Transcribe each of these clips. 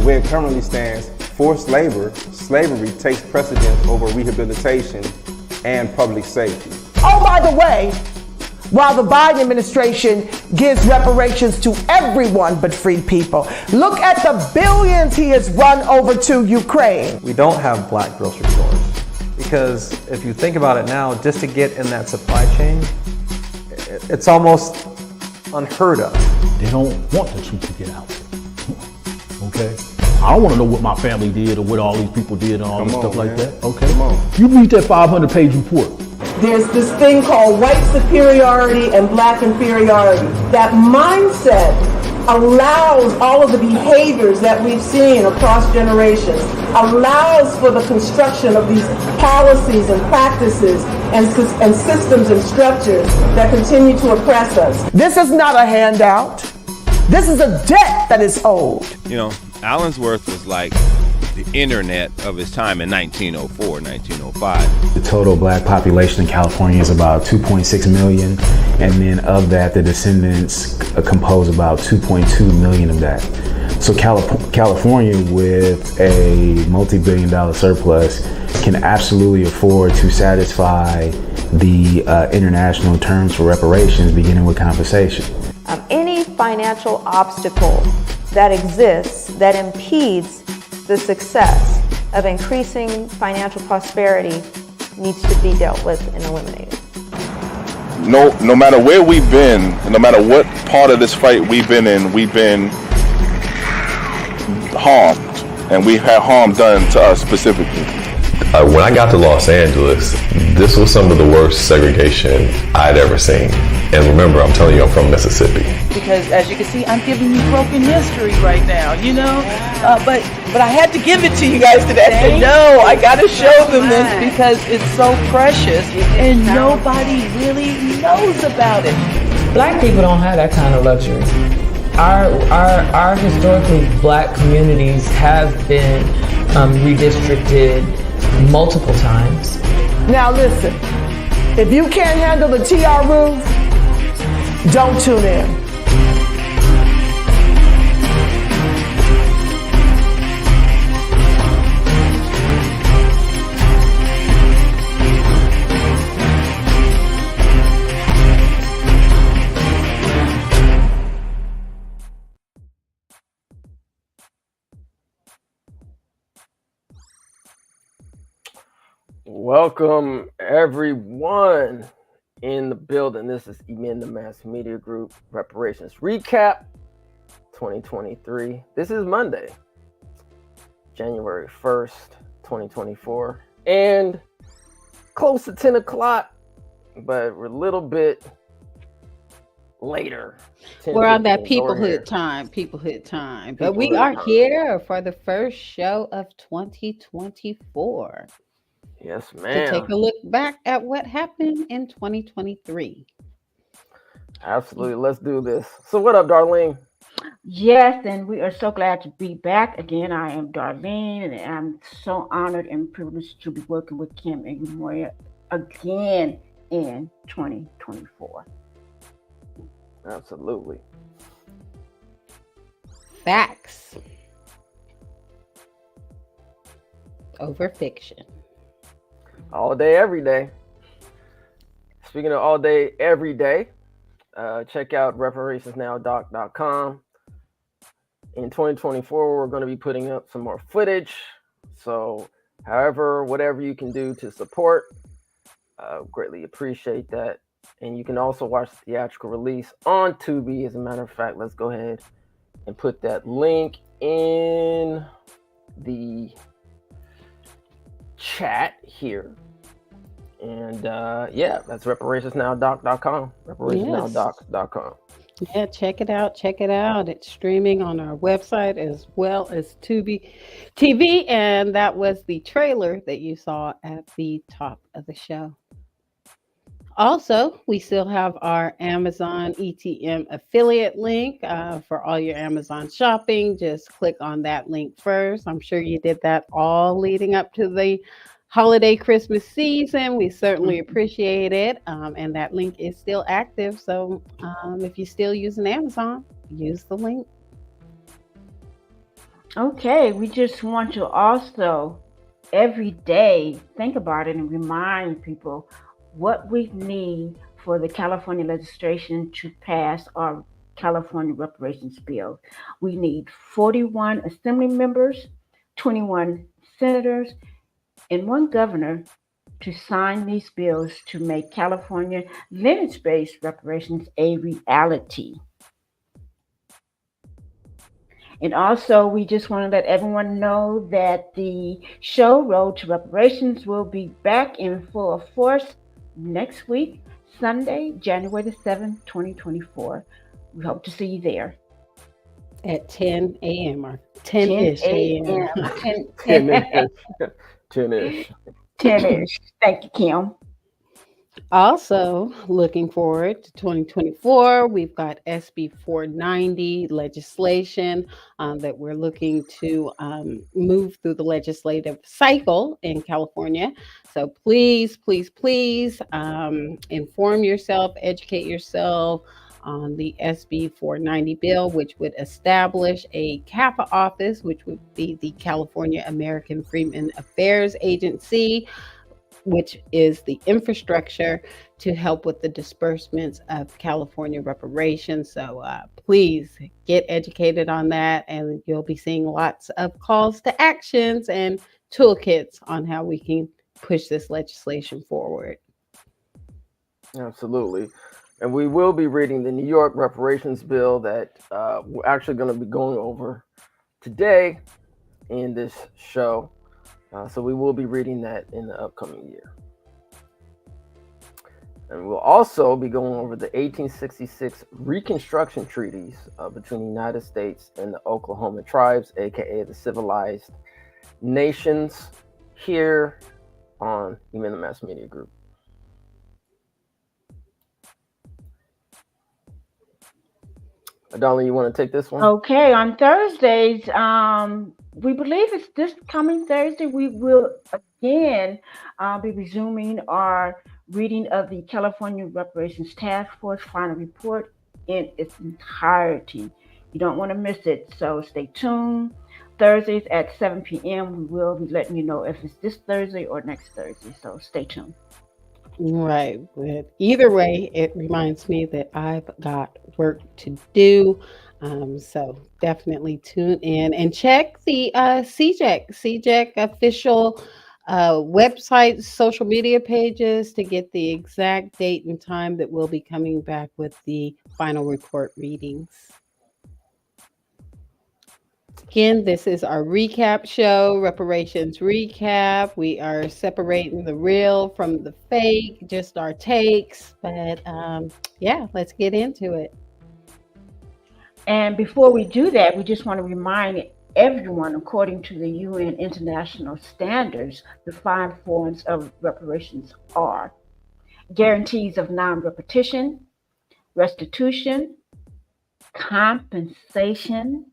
way it currently stands, forced labor, slavery takes precedence over rehabilitation and public safety. Oh, by the way, while the Biden administration gives reparations to everyone but free people, look at the billions he has run over to Ukraine. We don't have black grocery stores because if you think about it now, just to get in that supply chain, it's almost unheard of. They don't want the truth to get out. Okay? I don't want to know what my family did or what all these people did and all this stuff like that. Okay? Come on. You read that 500-page report. There's this thing called white superiority and black inferiority. That mindset allows all of the behaviors that we've seen across generations, allows for the construction of these policies and practices and systems and structures that continue to oppress us. This is not a handout. This is a debt that is owed. You know, Allensworth was like the internet of his time in 1904, 1905. The total black population in California is about 2.6 million, and then of that, the descendants compose about 2.2 million of that. So California, with a multi-billion-dollar surplus, can absolutely afford to satisfy the international terms for reparations, beginning with compensation. Any financial obstacle that exists that impedes the success of increasing financial prosperity needs to be dealt with and eliminated. No matter where we've been, no matter what part of this fight we've been in, we've been harmed, and we've had harm done to us specifically. When I got to Los Angeles, this was some of the worst segregation I'd ever seen. And remember, I'm telling you, I'm from Mississippi. Because as you can see, I'm giving you broken history right now, you know? But I had to give it to you guys today. I said, no, I got to show them this because it's so precious and nobody really knows about it. Black people don't have that kind of luxury. Our historically black communities have been redistricted multiple times. Now listen, if you can't handle the TR roof, don't tune in. Welcome everyone in the building. This is Emin, the Mass Media Group Reparations Recap 2023. This is Monday, January 1st, 2024, and close to 10 o'clock, but we're a little bit later. We're on that peoplehood time. But we are here for the first show of 2024. Yes, ma'am. To take a look back at what happened in 2023. Absolutely. Let's do this. So what up, Darlene? Yes, and we are so glad to be back again. I am Darlene, and I'm so honored and privileged to be working with Kim and Umoya again in 2024. Absolutely. Facts over fiction. All day, every day. Speaking of all day, every day, check out reparationsnowdoc.com. In 2024, we're going to be putting up some more footage. So, whatever you can do to support, greatly appreciate that. And you can also watch the theatrical release on Tubi. As a matter of fact, let's go ahead and put that link in the chat here. And that's reparationsnowdoc.com. reparationsnowdoc.com. Yeah, check it out. It's streaming on our website as well as Tubi TV, and that was the trailer that you saw at the top of the show. Also, we still have our Amazon ETM affiliate link for all your Amazon shopping. Just click on that link first. I'm sure you did that all leading up to the holiday Christmas season. We certainly appreciate it. And that link is still active. So if you're still using Amazon, use the link. Okay, we just want to also every day think about it and remind people what we need for the California legislation to pass our California reparations bill. We need 41 assembly members, 21 senators, and one governor to sign these bills to make California lineage-based reparations a reality. And also, we just want to let everyone know that the show Road to Reparations will be back in full force next week, Sunday, January the 7th, 2024. We hope to see you there. At 10 a.m. or 10 10-ish a.m. a.m. 10-ish. 10-ish. 10-ish. Thank you, Kim. Also, looking forward to 2024, we've got SB 490 legislation that we're looking to move through the legislative cycle in California. So please, please, please inform yourself, educate yourself on the SB 490 bill, which would establish a CAPA office, which would be the California American Freedmen Affairs Agency, which is the infrastructure to help with the disbursements of California reparations. So please get educated on that, and you'll be seeing lots of calls to actions and toolkits on how we can push this legislation forward. Absolutely. And we will be reading the New York reparations bill that we're actually going to be going over today in this show. So we will be reading that in the upcoming year. And we'll also be going over the 1866 Reconstruction Treaties between the United States and the Oklahoma tribes, aka the civilized nations, here on the Mass Media Group. Darlene, you want to take this one? Okay, on Thursdays, we believe it's this coming Thursday, we will again be resuming our reading of the California Reparations Task Force final report in its entirety. You don't want to miss it, so stay tuned. Thursdays at 7 p.m. We will be letting you know if it's this Thursday or next Thursday, so stay tuned. Right. But either way, it reminds me that I've got work to do. So definitely tune in and check the CJEC official website, social media pages to get the exact date and time that we'll be coming back with the final report readings. Again, this is our recap show, Reparations Recap. We are separating the real from the fake, just our takes. But yeah, let's get into it. And before we do that, we just want to remind everyone, according to the UN international standards, the 5 forms of reparations are guarantees of non-repetition, restitution, compensation,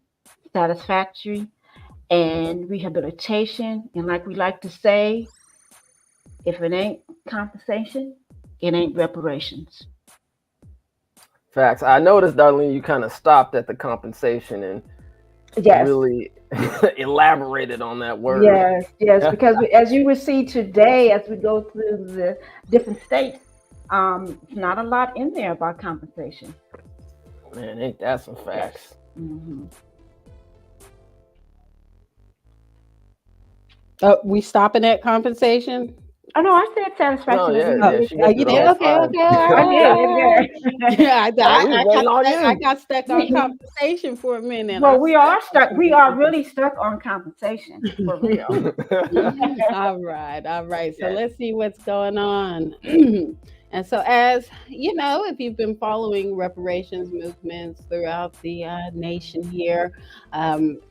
satisfactory, and rehabilitation. And like we like to say, if it ain't compensation, it ain't reparations. Facts. I noticed, Darlene, you kind of stopped at the compensation and really elaborated on that word. Yes, because as you will see today, as we go through the different states, not a lot in there about compensation. Man, ain't that some facts? Mm-hmm. We stopping at compensation? Oh no, I said satisfaction. Oh, you did? Okay. I did. Yeah, I got stuck on compensation for a minute. Well, we are stuck. We are really stuck on compensation for real. All right. So let's see what's going on. And so, as you know, if you've been following reparations movements throughout the nation here,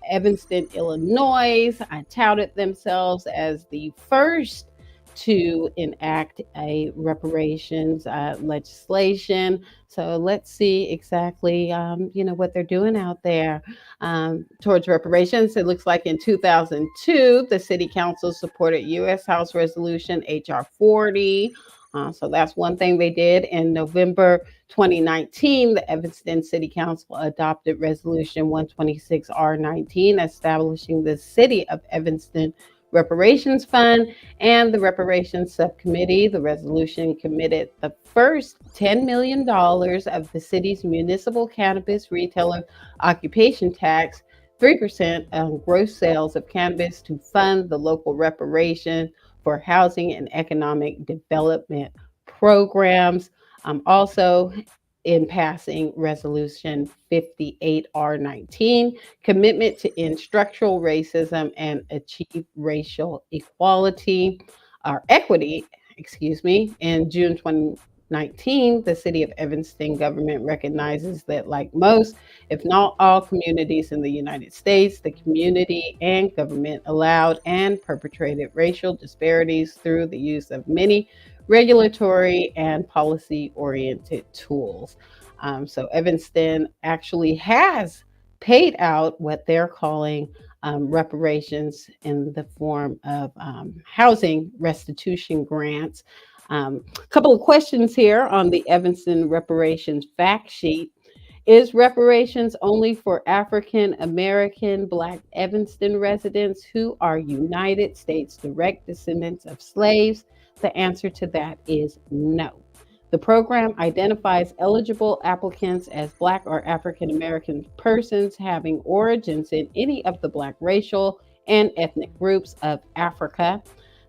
Evanston, Illinois, touted themselves as the first to enact a reparations legislation. So let's see exactly, what they're doing out there towards reparations. It looks like in 2002, the City Council supported U.S. House Resolution HR 40 So that's one thing they did. In November 2019, the Evanston City Council adopted Resolution 126R19, establishing the City of Evanston Reparations Fund and the Reparations Subcommittee. The resolution committed the first $10 million of the city's municipal cannabis retailer occupation tax, 3% on gross sales of cannabis, to fund the local reparation for housing and economic development programs. Also, in passing Resolution 58R19, commitment to end structural racism and achieve racial equality or equity, in June 2019, the City of Evanston government recognizes that, like most, if not all communities in the United States, the community and government allowed and perpetrated racial disparities through the use of many regulatory and policy-oriented tools. So Evanston actually has paid out what they're calling reparations in the form of housing restitution grants. A couple of questions here on the Evanston reparations fact sheet. Is reparations only for African American Black Evanston residents who are United States direct descendants of slaves? The answer to that is no. The program identifies eligible applicants as Black or African American persons having origins in any of the Black racial and ethnic groups of Africa.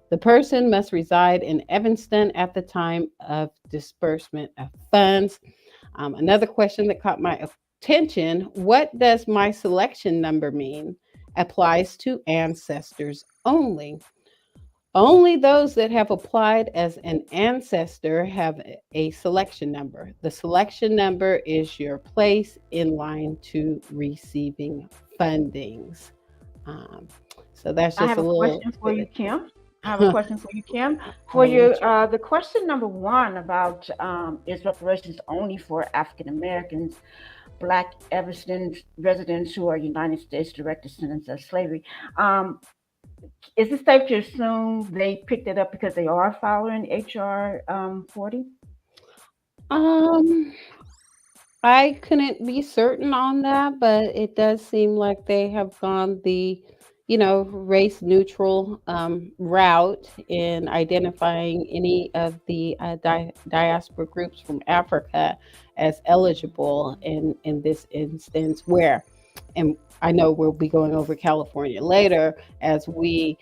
The person must reside in Evanston at the time of disbursement of funds. Another question that caught my attention: what does my selection number mean? Applies to ancestors only. Only those that have applied as an ancestor have a selection number. The selection number is your place in line to receiving fundings. So that's just I have a question for you, Kim. I have a question for you, Kim. For you, the question number one about is reparations only for African Americans, Black Evanston residents who are United States direct descendants of slavery. Is it safe to assume they picked it up because they are following HR 40? I couldn't be certain on that, but it does seem like they have gone the, race neutral route in identifying any of the diaspora groups from Africa as eligible in this instance, where, and I know we'll be going over California later, as we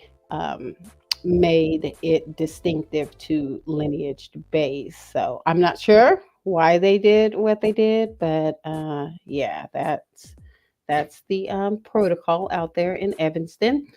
made it distinctive to lineage base. So I'm not sure why they did what they did, but yeah, that's the protocol out there in Evanston.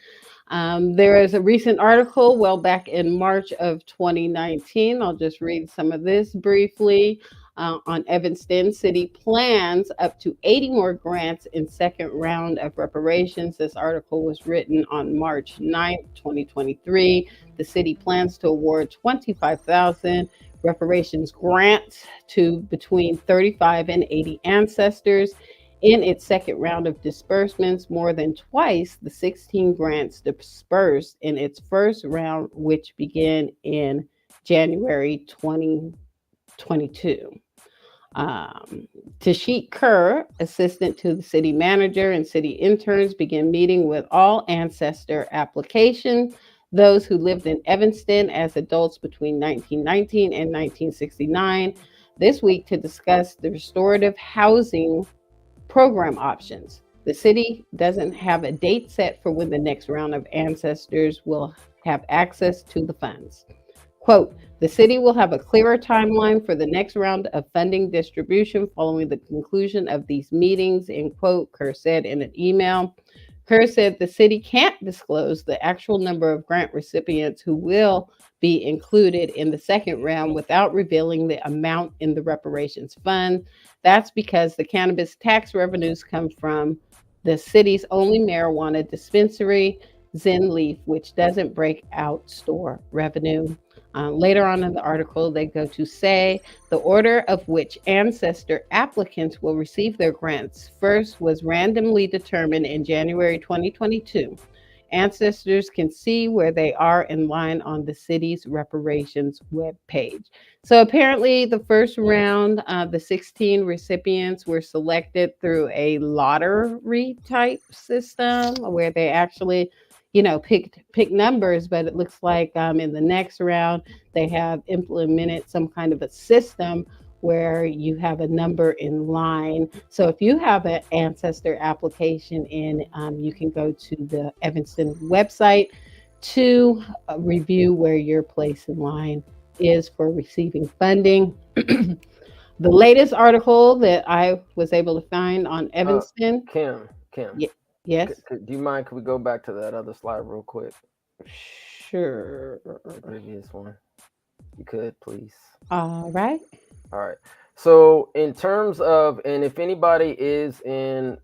There is a recent article, well, back in March of 2019. I'll just read some of this briefly. On Evanston, city plans up to 80 more grants in second round of reparations. This article was written on March 9th, 2023. The city plans to award 25,000 reparations grants to between 35 and 80 ancestors in its second round of disbursements, more than twice the 16 grants dispersed in its first round, which began in January 2022. Tashik Kerr, assistant to the city manager, and city interns began meeting with all ancestor applications, those who lived in Evanston as adults between 1919 and 1969, this week to discuss the restorative housing program options. The city doesn't have a date set for when the next round of ancestors will have access to the funds. Quote, the city will have a clearer timeline for the next round of funding distribution following the conclusion of these meetings, end quote, Kerr said in an email. Kerr said the city can't disclose the actual number of grant recipients who will be included in the second round without revealing the amount in the reparations fund. That's because the cannabis tax revenues come from the city's only marijuana dispensary, Zen Leaf, which doesn't break out store revenue. Later on in the article, they go to say the order of which ancestor applicants will receive their grants first was randomly determined in January 2022. Ancestors can see where they are in line on the city's reparations webpage. So apparently, the first round, the 16 recipients were selected through a lottery type system where they actually, pick numbers. But it looks like in the next round they have implemented some kind of a system where you have a number in line. So if you have an ancestor application in, you can go to the Evanston website to review where your place in line is for receiving funding. The latest article that I was able to find on Evanston. Kim. Yes. Do you mind? Could we go back to that other slide real quick? Sure. The previous one. You could, please. All right. All right. So in terms of, and if anybody is in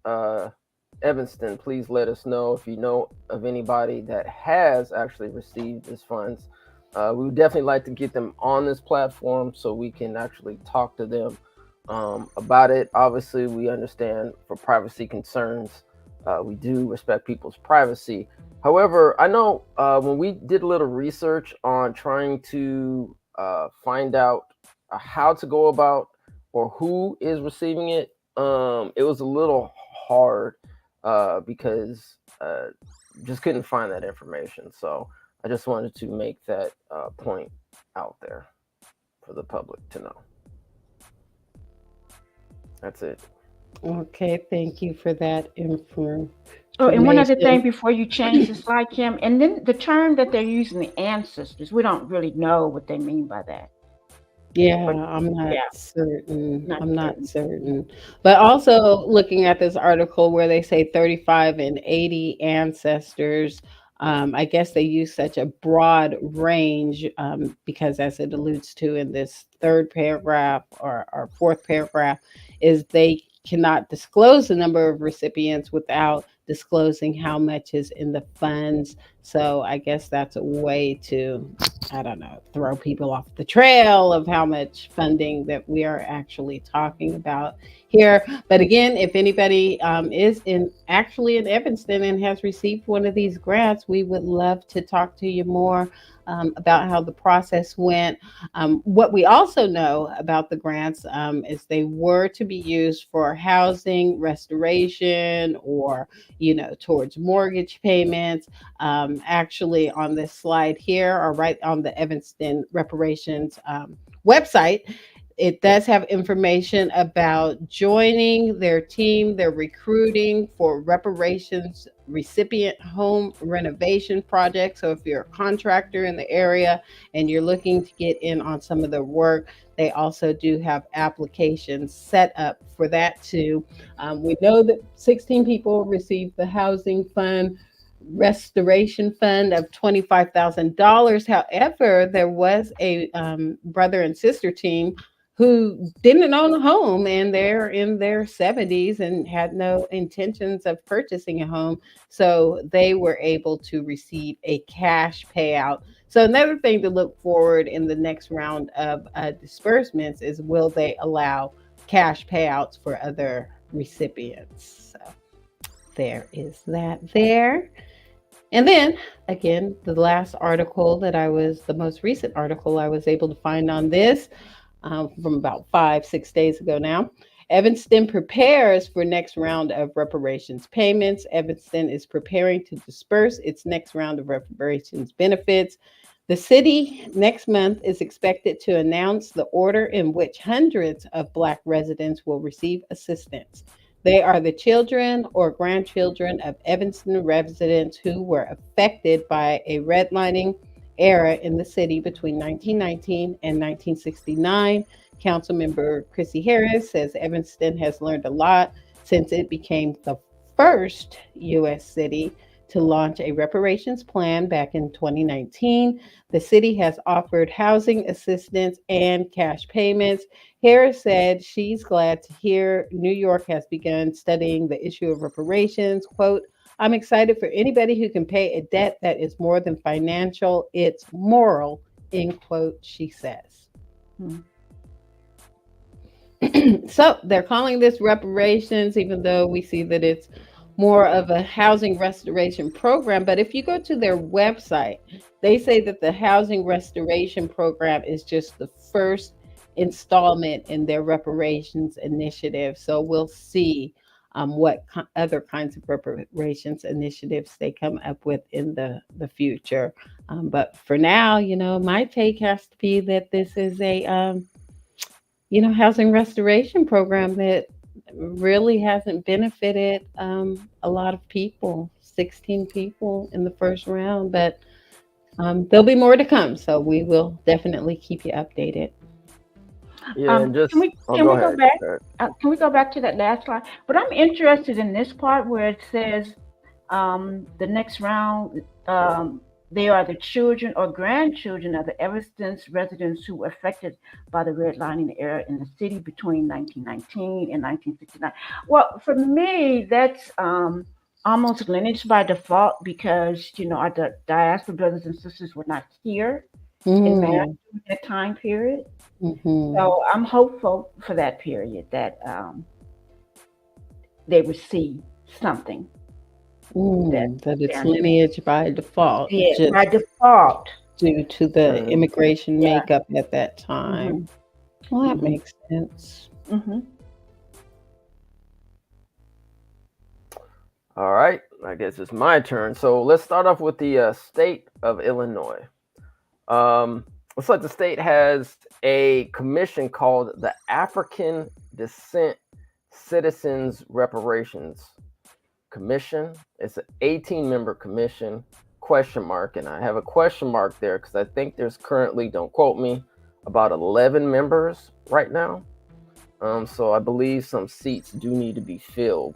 Evanston, please let us know if you know of anybody that has actually received these funds. We would definitely like to get them on this platform so we can actually talk to them about it. Obviously, we understand for privacy concerns, we do respect people's privacy. However, I know when we did a little research on trying to find out how to go about or who is receiving it, it was a little hard because just couldn't find that information. So I just wanted to make that point out there for the public to know. That's it. Okay, thank you for that information. Oh, and one other thing before you change the slide, Kim, and then the term that they're using, the ancestors, we don't really know what they mean by that. Yeah, I'm not certain. I'm not certain. But also looking at this article where they say 35 and 80 ancestors, I guess they use such a broad range because, as it alludes to in this third paragraph or fourth paragraph, is they cannot disclose the number of recipients without disclosing how much is in the funds. So I guess that's a way to, I don't know, throw people off the trail of how much funding that we are actually talking about here. But again, if anybody is actually in Evanston and has received one of these grants, we would love to talk to you more about how the process went. What we also know about the grants is they were to be used for housing restoration or, towards mortgage payments. Actually, on this slide here, or right on the Evanston Reparations website, it does have information about joining their team. They're recruiting for reparations recipient home renovation projects. So if you're a contractor in the area and you're looking to get in on some of the work, they also do have applications set up for that too. We know that 16 people received the housing fund restoration fund of $25,000. However, there was a brother and sister team who didn't own a home and they're in their 70s and had no intentions of purchasing a home. So they were able to receive a cash payout. So another thing to look forward in the next round of disbursements is, will they allow cash payouts for other recipients? So there is that there. And then again, the most recent article I was able to find on this from about 5-6 days ago now. Evanston prepares for next round of reparations payments. Evanston is preparing to disperse its next round of reparations benefits. The city next month is expected to announce the order in which hundreds of Black residents will receive assistance. They are the children or grandchildren of Evanston residents who were affected by a redlining era in the city between 1919 and 1969. Councilmember Chrissy Harris says Evanston has learned a lot since it became the first U.S. city to launch a reparations plan back in 2019. The city has offered housing assistance and cash payments. Harris said she's glad to hear New York has begun studying the issue of reparations. Quote, "I'm excited for anybody who can pay a debt that is more than financial, it's moral," end quote, she says. So they're calling this reparations, even though we see that it's more of a housing restoration program. But if you go to their website, they say that the housing restoration program is just the first installment in their reparations initiative. So we'll see what other kinds of reparations initiatives they come up with in the future. But for now, my take has to be that this is a housing restoration program that really hasn't benefited a lot of people. 16 people in the first round, but there'll be more to come. So we will definitely keep you updated. Yeah, and just Can we go go ahead. back? Go ahead. Can we go back to that last slide? But I'm interested in this part where it says the next round. They are the children or grandchildren of the Evanston's residents who were affected by the redlining era in the city between 1919 and 1969. Well, for me, that's almost lineage by default because our diaspora brothers and sisters were not here in Maryland during that time period. So I'm hopeful for that period that they would see something. That it's lineage by default. Yeah, by default. Due to the immigration makeup at that time. Well, that makes sense. All right, I guess it's my turn. So let's start off with the state of Illinois. Looks like the state has a commission called the African Descent Citizens Reparations Commission. It's an 18-member commission, ? And I have a question mark there because I think there's currently, don't quote me, about 11 members right now. So I believe some seats do need to be filled.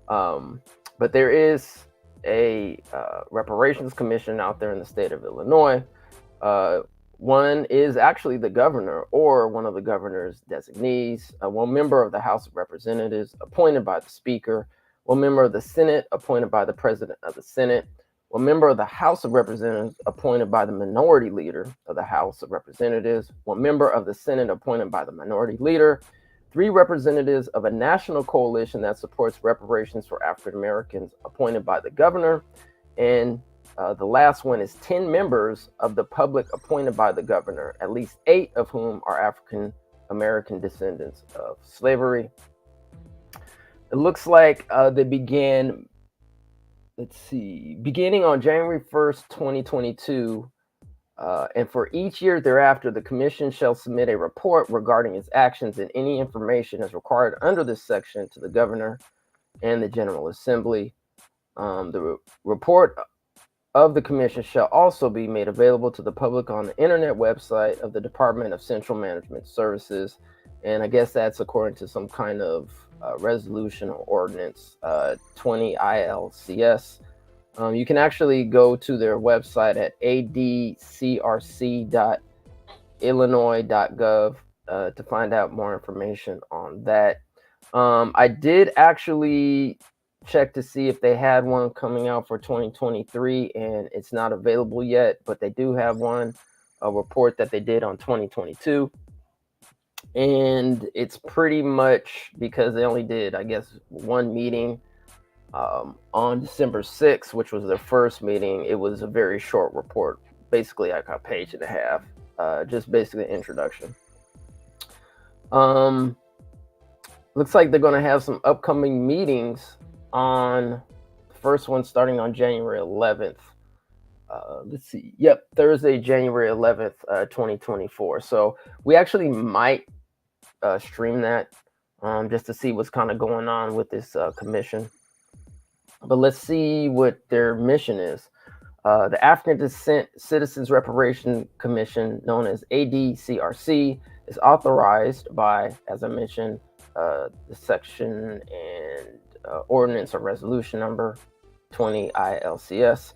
But there is a reparations commission out there in the state of Illinois. One is actually the governor or one of the governor's designees, one member of the House of Representatives appointed by the Speaker, one member of the Senate appointed by the President of the Senate, one member of the House of Representatives appointed by the Minority Leader of the House of Representatives, one member of the Senate appointed by the Minority Leader, 3 representatives of a national coalition that supports reparations for African Americans appointed by the governor, and the last one is 10 members of the public appointed by the governor, at least 8 of whom are African American descendants of slavery. It looks like they began, beginning on January 1st, 2022, and for each year thereafter, the commission shall submit a report regarding its actions and any information as required under this section to the governor and the General Assembly. The report of the commission shall also be made available to the public on the internet website of the Department of Central Management Services. And I guess that's according to some kind of resolution or ordinance 20 ILCS. You can actually go to their website at adcrc.illinois.gov to find out more information on that. I did actually check to see if they had one coming out for 2023, and it's not available yet, but they do have one, a report that they did on 2022. And it's pretty much because they only did, I guess, one meeting on December 6th, which was their first meeting. It was a very short report, basically like a page and a half, just basically an introduction. Looks like they're going to have some upcoming meetings on the first one starting on January 11th. Let's see. Yep, Thursday, January 11th, 2024. So we actually might stream that just to see what's kind of going on with this commission. But let's see what their mission is. The African Descent Citizens Reparation Commission, known as ADCRC, is authorized by, as I mentioned, the section and ordinance or resolution number 20 ILCS,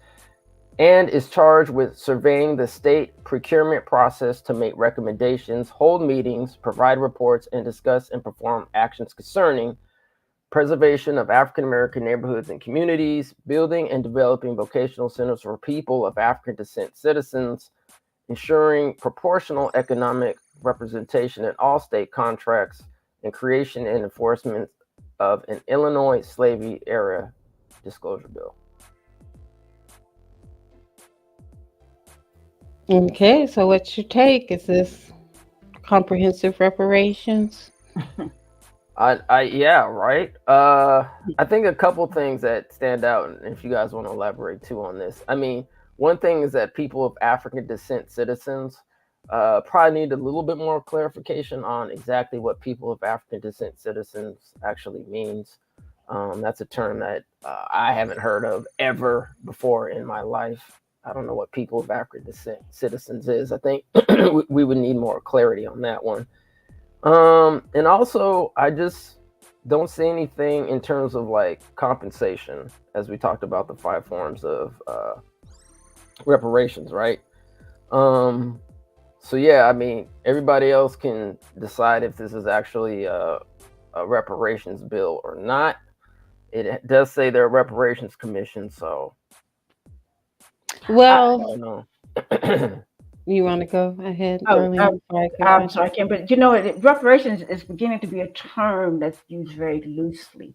and is charged with surveying the state procurement process to make recommendations, hold meetings, provide reports, and discuss and perform actions concerning preservation of African American neighborhoods and communities, building and developing vocational centers for people of African descent citizens, ensuring proportional economic representation in all state contracts, and creation and enforcement of an Illinois slavery era disclosure bill. Okay, so what's your take? Is this comprehensive reparations? Yeah, right. I think a couple things that stand out, and if you guys want to elaborate too on this, I mean, one thing is that people of African descent citizens probably need a little bit more clarification on exactly what people of African descent citizens actually means. That's a term that I haven't heard of ever before in my life. I don't know what people of African descent citizens is. I think we would need more clarity on that one. And also, I just don't see anything in terms of like compensation, as we talked about the 5 forms of reparations, right? So yeah, I mean, everybody else can decide if this is actually a reparations bill or not. It does say there are reparations commission, so I Well, don't know. you want to go ahead, Oh, Darlene? Before I go I'm on? sorry, Kim, but you know, reparations is beginning to be a term that's used very loosely.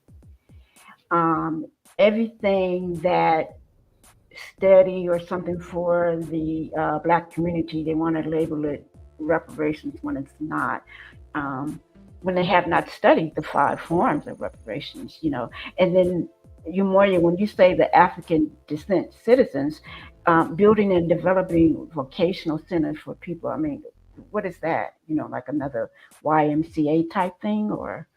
Everything that steady or something for the black community, they want to label it reparations when it's not. When they have not studied the 5 forms of reparations, you know, and then Moya, when you say the African descent citizens, building and developing vocational centers for people, I mean, what is that? You know, like another YMCA type thing, or?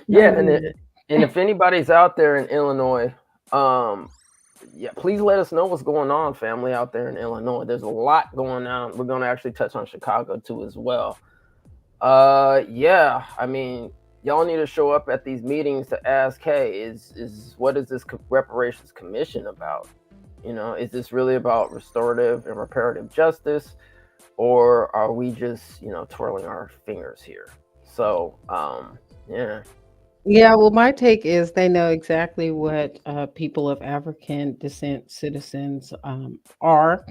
Yeah, and if anybody's out there in Illinois, yeah, please let us know what's going on, family, out there in Illinois. There's a lot going on. We're going to actually touch on Chicago too as well. Yeah, I mean, y'all need to show up at these meetings to ask, hey, is what is this reparations commission about? You know, is this really about restorative and reparative justice, or are we just, you know, twirling our fingers here? So, yeah. Yeah, well, my take is they know exactly what people of African descent citizens are.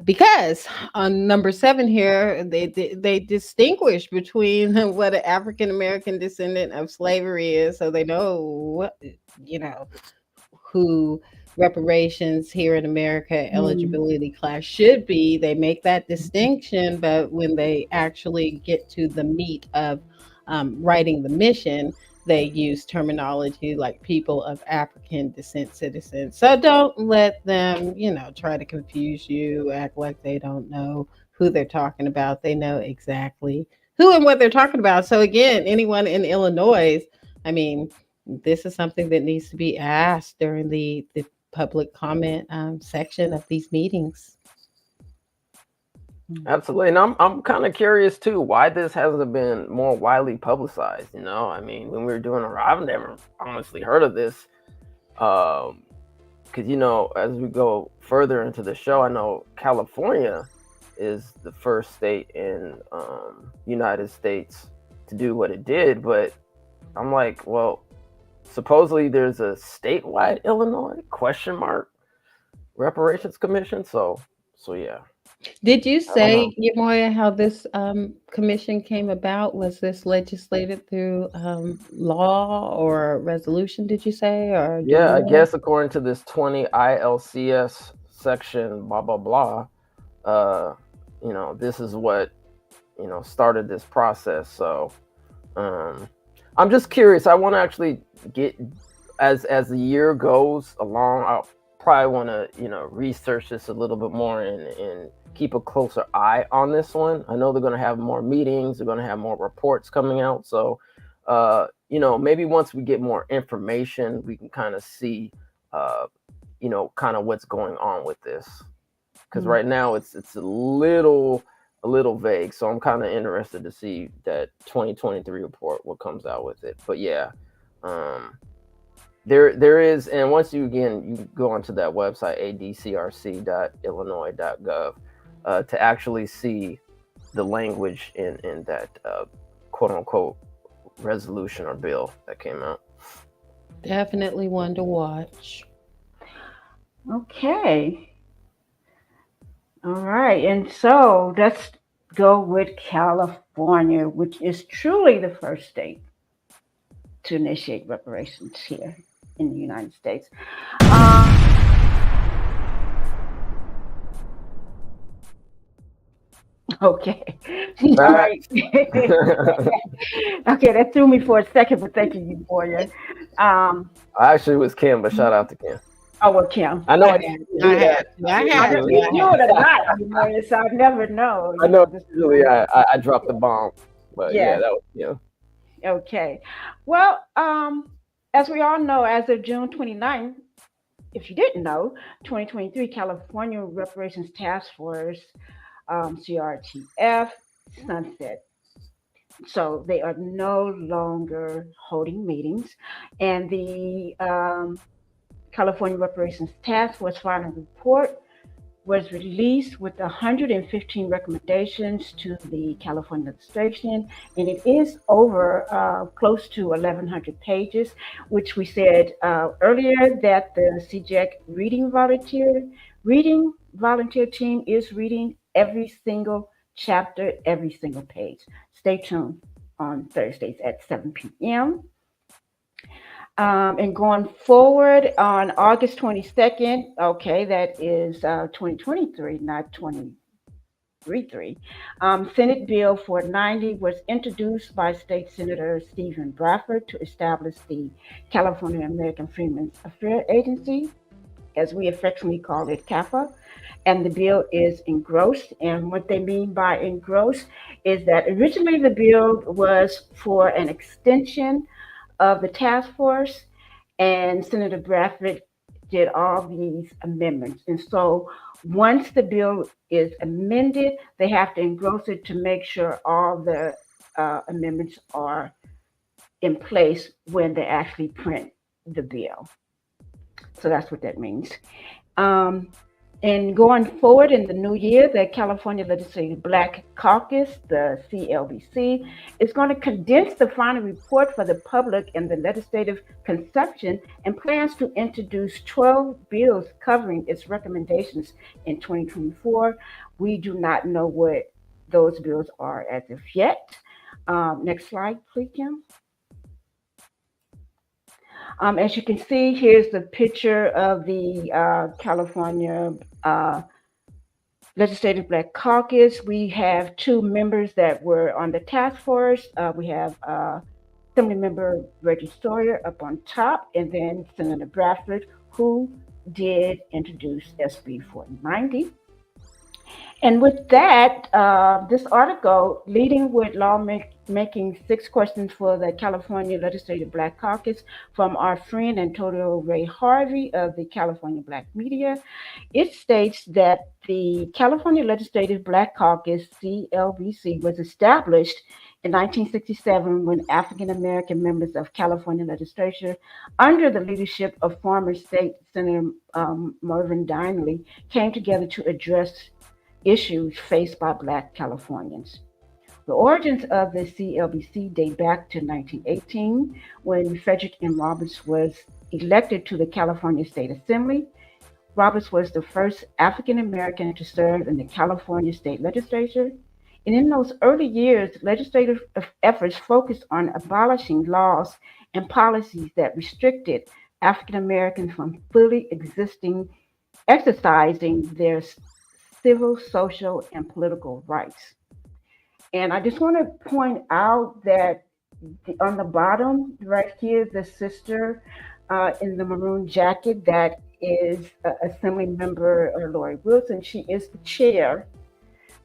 Because on number 7 here, they distinguish between what an African American descendant of slavery is, so they know what, you know, who reparations here in America eligibility class should be. They make that distinction, but when they actually get to the meat of writing the mission, they use terminology like people of African descent citizens. So don't let them, you know, try to confuse you, act like they don't know who they're talking about. They know exactly who and what they're talking about. So again, anyone in Illinois, I mean, this is something that needs to be asked during the public comment section of these meetings. Absolutely, and I'm kind of curious too why this hasn't been more widely publicized. You know, I mean, when we were doing, I've never honestly heard of this. Because you know, as we go further into the show, I know California is the first state in United States to do what it did, but I'm like, well, supposedly there's a statewide Illinois ? Reparations commission. So yeah. Did you I don't say, know. Yamoya, how this commission came about? Was this legislated through law or resolution, did you say? Or do Yeah, you I know? guess according to this 20 ILCS section, blah blah blah. You know, this is what, you know, started this process. So, I'm just curious. I want to actually get, as the year goes along, I'll probably want to, you know, research this a little bit more and keep a closer eye on this one. I know they're going to have more meetings. They're going to have more reports coming out. So, you know, maybe once we get more information, we can kind of see, you know, kind of what's going on with this. Because right now it's a little vague. So I'm kind of interested to see that 2023 report, what comes out with it. But yeah, there is, and once you go onto that website, adcrc.illinois.gov, to actually see the language in that quote unquote resolution or bill that came out. Definitely one to watch. Okay. All right. And so let's go with California, which is truly the first state to initiate reparations here in the United States. Okay. All right. Okay, that threw me for a second, but thank you, Boya. Actually, it was Kim, but shout out to Kim. Oh, well, Kim. I know I I had didn't to. I do that. had to. I had to. You I do had it a to. lot, Boya, so I never know. I know usually I dropped the bomb, but yeah, Yes. that was Okay. Well, as we all know, as of June 29th, if you didn't know, 2023 California Reparations Task Force, CRTF, sunset. So they are no longer holding meetings. And the California Reparations Task Force final report was released with 115 recommendations to the California legislation, and it is over close to 1,100 pages, which we said earlier that the CJEC reading volunteer team is reading every single chapter, every single page. Stay tuned on Thursdays at 7 p.m. And going forward on August 22nd, okay, that is 2023, not 2023. Senate Bill 490 was introduced by State Senator Stephen Bradford to establish the California American Freedmen's Affairs Agency, as we affectionately call it, CAFA. And the bill is engrossed. And what they mean by engrossed is that originally the bill was for an extension of the task force, and Senator Bradford did all these amendments. And so once the bill is amended, they have to engross it to make sure all the amendments are in place when they actually print the bill. So that's what that means. And going forward in the new year, the California Legislative Black Caucus, the CLBC, is going to condense the final report for the public and the legislative consumption, and plans to introduce 12 bills covering its recommendations in 2024. We do not know what those bills are as of yet. Next slide, please, Kim. As you can see, here's the picture of the California Legislative Black Caucus. We have two members that were on the task force. We have Assembly Member Reggie Sawyer up on top, and then Senator Bradford, who did introduce SB 490. And with that, this article, Leading with Lawmaking 6 Questions for the California Legislative Black Caucus, from our friend Antonio Ray Harvey of the California Black Media, it states that the California Legislative Black Caucus, CLBC, was established in 1967 when African American members of California legislature, under the leadership of former State Senator Mervyn Dineley, came together to address issues faced by Black Californians. The origins of the CLBC date back to 1918, when Frederick M. Roberts was elected to the California State Assembly. Roberts was the first African American to serve in the California State Legislature. And in those early years, legislative efforts focused on abolishing laws and policies that restricted African Americans from fully exercising their civil, social, and political rights. And I just want to point out that on the bottom right here, the sister in the maroon jacket, that is Assembly Member Lori Wilson. She is the chair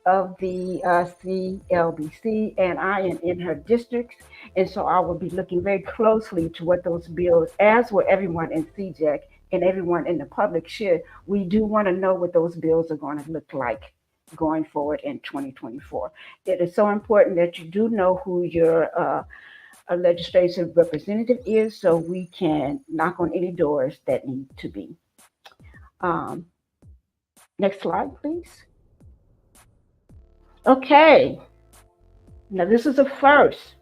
of the CLBC, and I am in her district. And so I will be looking very closely to what those bills, as will everyone in CJEC, and everyone in the public should. We do want to know what those bills are going to look like going forward in 2024. It is so important that you do know who your legislative representative is, so we can knock on any doors that need to be. Next slide, please. Okay, now this is a first.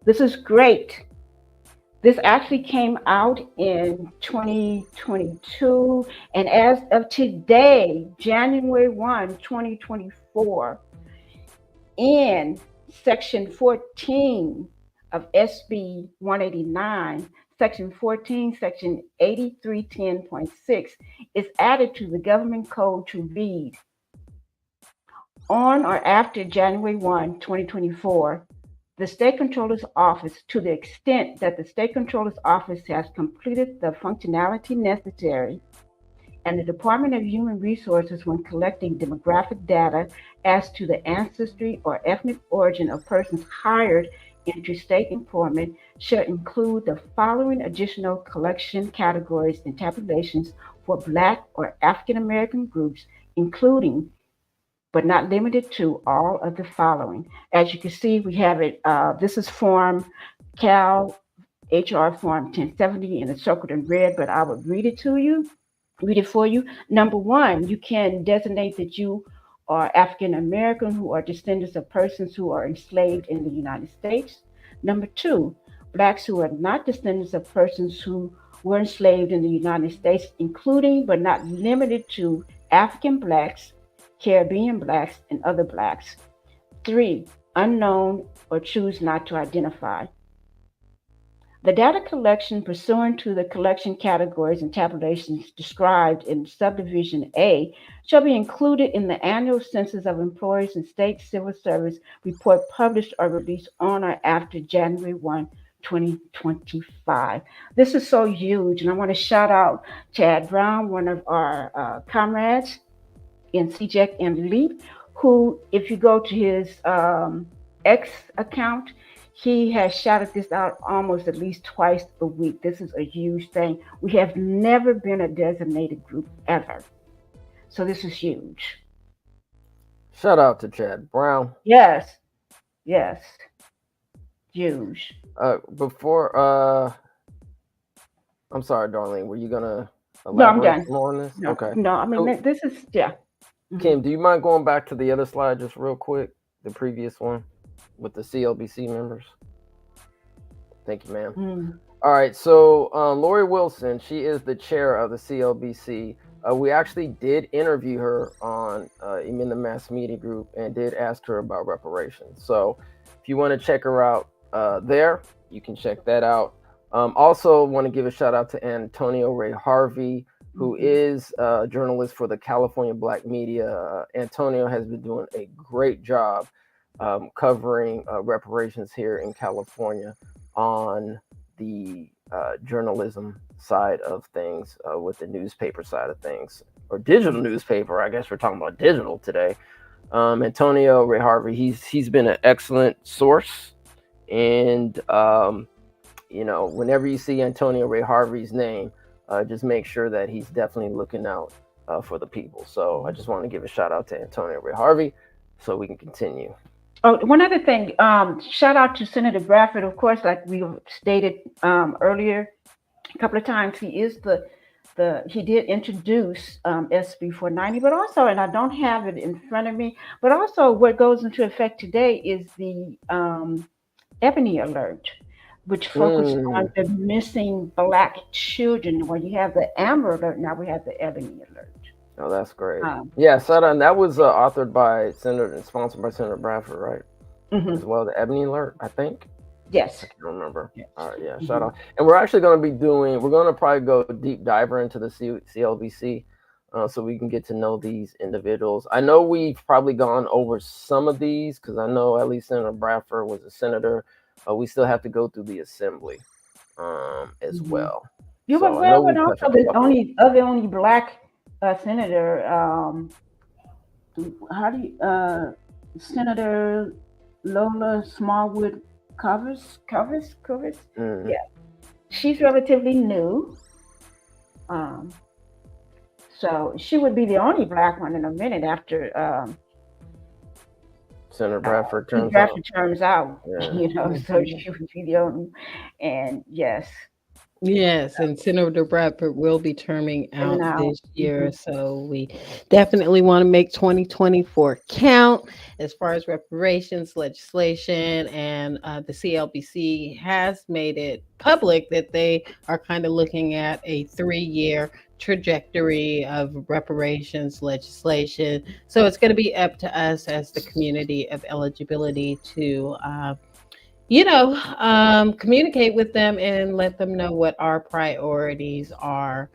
This is great. This actually came out in 2022, and as of today, January 1, 2024, in Section 14 of SB 189, Section 14, Section 8310.6 is added to the government code to read, on or after January 1, 2024, the State Controller's Office, to the extent that the State Controller's Office has completed the functionality necessary, and the Department of Human Resources, when collecting demographic data as to the ancestry or ethnic origin of persons hired into state employment, shall include the following additional collection categories and tabulations for Black or African American groups, including but not limited to all of the following. As you can see, we have it. This is Form Cal HR Form 1070, and it's circled in red, but I would read it for you. Number one, you can designate that you are African American who are descendants of persons who are enslaved in the United States. Number two, Blacks who are not descendants of persons who were enslaved in the United States, including but not limited to African Blacks, Caribbean Blacks, and other Blacks. 3, unknown or choose not to identify. The data collection pursuant to the collection categories and tabulations described in Subdivision A shall be included in the annual census of employees in state civil service report published or released on or after January 1, 2025. This is so huge, and I want to shout out Chad Brown, one of our comrades in CJEC and LEAP, who, if you go to his X account, he has shouted this out almost at least twice a week. This is a huge thing. We have never been a designated group ever. So this is huge. Shout out to Chad Brown. Yes. Huge. Before, I'm sorry, Darlene, were you gonna No, I'm elaborate done. more on this? No, Okay. no, I mean, this is, yeah. Kim, do you mind going back to the other slide just real quick? The previous one with the CLBC members. Thank you, ma'am. All right, so Lori Wilson, she is the chair of the CLBC. We actually did interview her on in the Mass Media Group and did ask her about reparations. So if you want to check her out there, you can check that out. Also want to give a shout out to Antonio Ray Harvey, who is a journalist for the California Black Media. Antonio has been doing a great job covering reparations here in California on the journalism side of things, with the newspaper side of things, or digital newspaper. I guess we're talking about digital today. Antonio Ray Harvey, he's been an excellent source, and whenever you see Antonio Ray Harvey's name, just make sure that he's definitely looking out for the people. So I just want to give a shout out to Antonio Ray Harvey so we can continue. Oh, one other thing, shout out to Senator Bradford, of course, like we stated earlier a couple of times. He is he did introduce SB 490, but also, and I don't have it in front of me, but also what goes into effect today is the Ebony Alert, which focuses on the missing Black children. Where you have the Amber Alert, now we have the Ebony Alert. Oh, that's great. Yeah, so that was authored by Senator and sponsored by Senator Bradford, right? As well, the Ebony Alert, I think. Yes. I can't remember. Yes. All right, yeah, shout out. And we're actually going to be we're going to probably go deep diver into the CLBC so we can get to know these individuals. I know we've probably gone over some of these because I know at least Senator Bradford was a senator. We still have to go through the assembly as well. You were well, but also the only Black senator, Senator Lola Smallwood Covers. Yeah, she's relatively new, so she would be the only Black one in a minute after Senator Bradford turns out. Yeah. So she would be the only, and yes, and Senator Bradford will be terming out this year, so we definitely want to make 2024 count as far as reparations legislation, and the CLBC has made it public that they are kind of looking at a 3-year trajectory of reparations legislation. So it's going to be up to us as the community of eligibility to communicate with them and let them know what our priorities are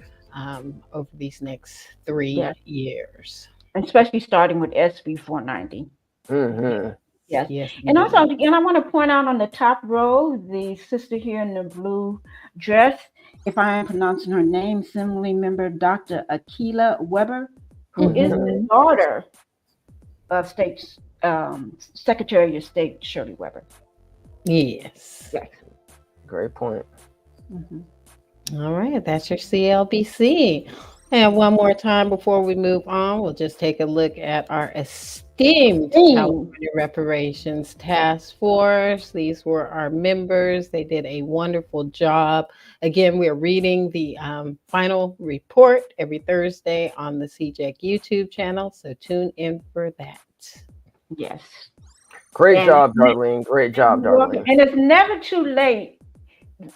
over these next 3 Yes, years. especially starting with SB 490. Mm-hmm. Yes. Yes, And also, indeed. again, I want to point out on the top row, the sister here in the blue dress, if I am pronouncing her name, Assembly Member Dr. Akila Weber, who is the Hmm. daughter of Secretary of State Shirley Weber. Yes. Yes. Great point. Mm-hmm. All right, that's your CLBC. And one more time before we move on, we'll just take a look at our esteemed California Reparations Task Force. These were our members. They did a wonderful job. Again, we're reading the final report every Thursday on the CJEC YouTube channel, so tune in for that. Yes. Great And job, Darlene. Great job, you're welcome. Darlene. And it's never too late.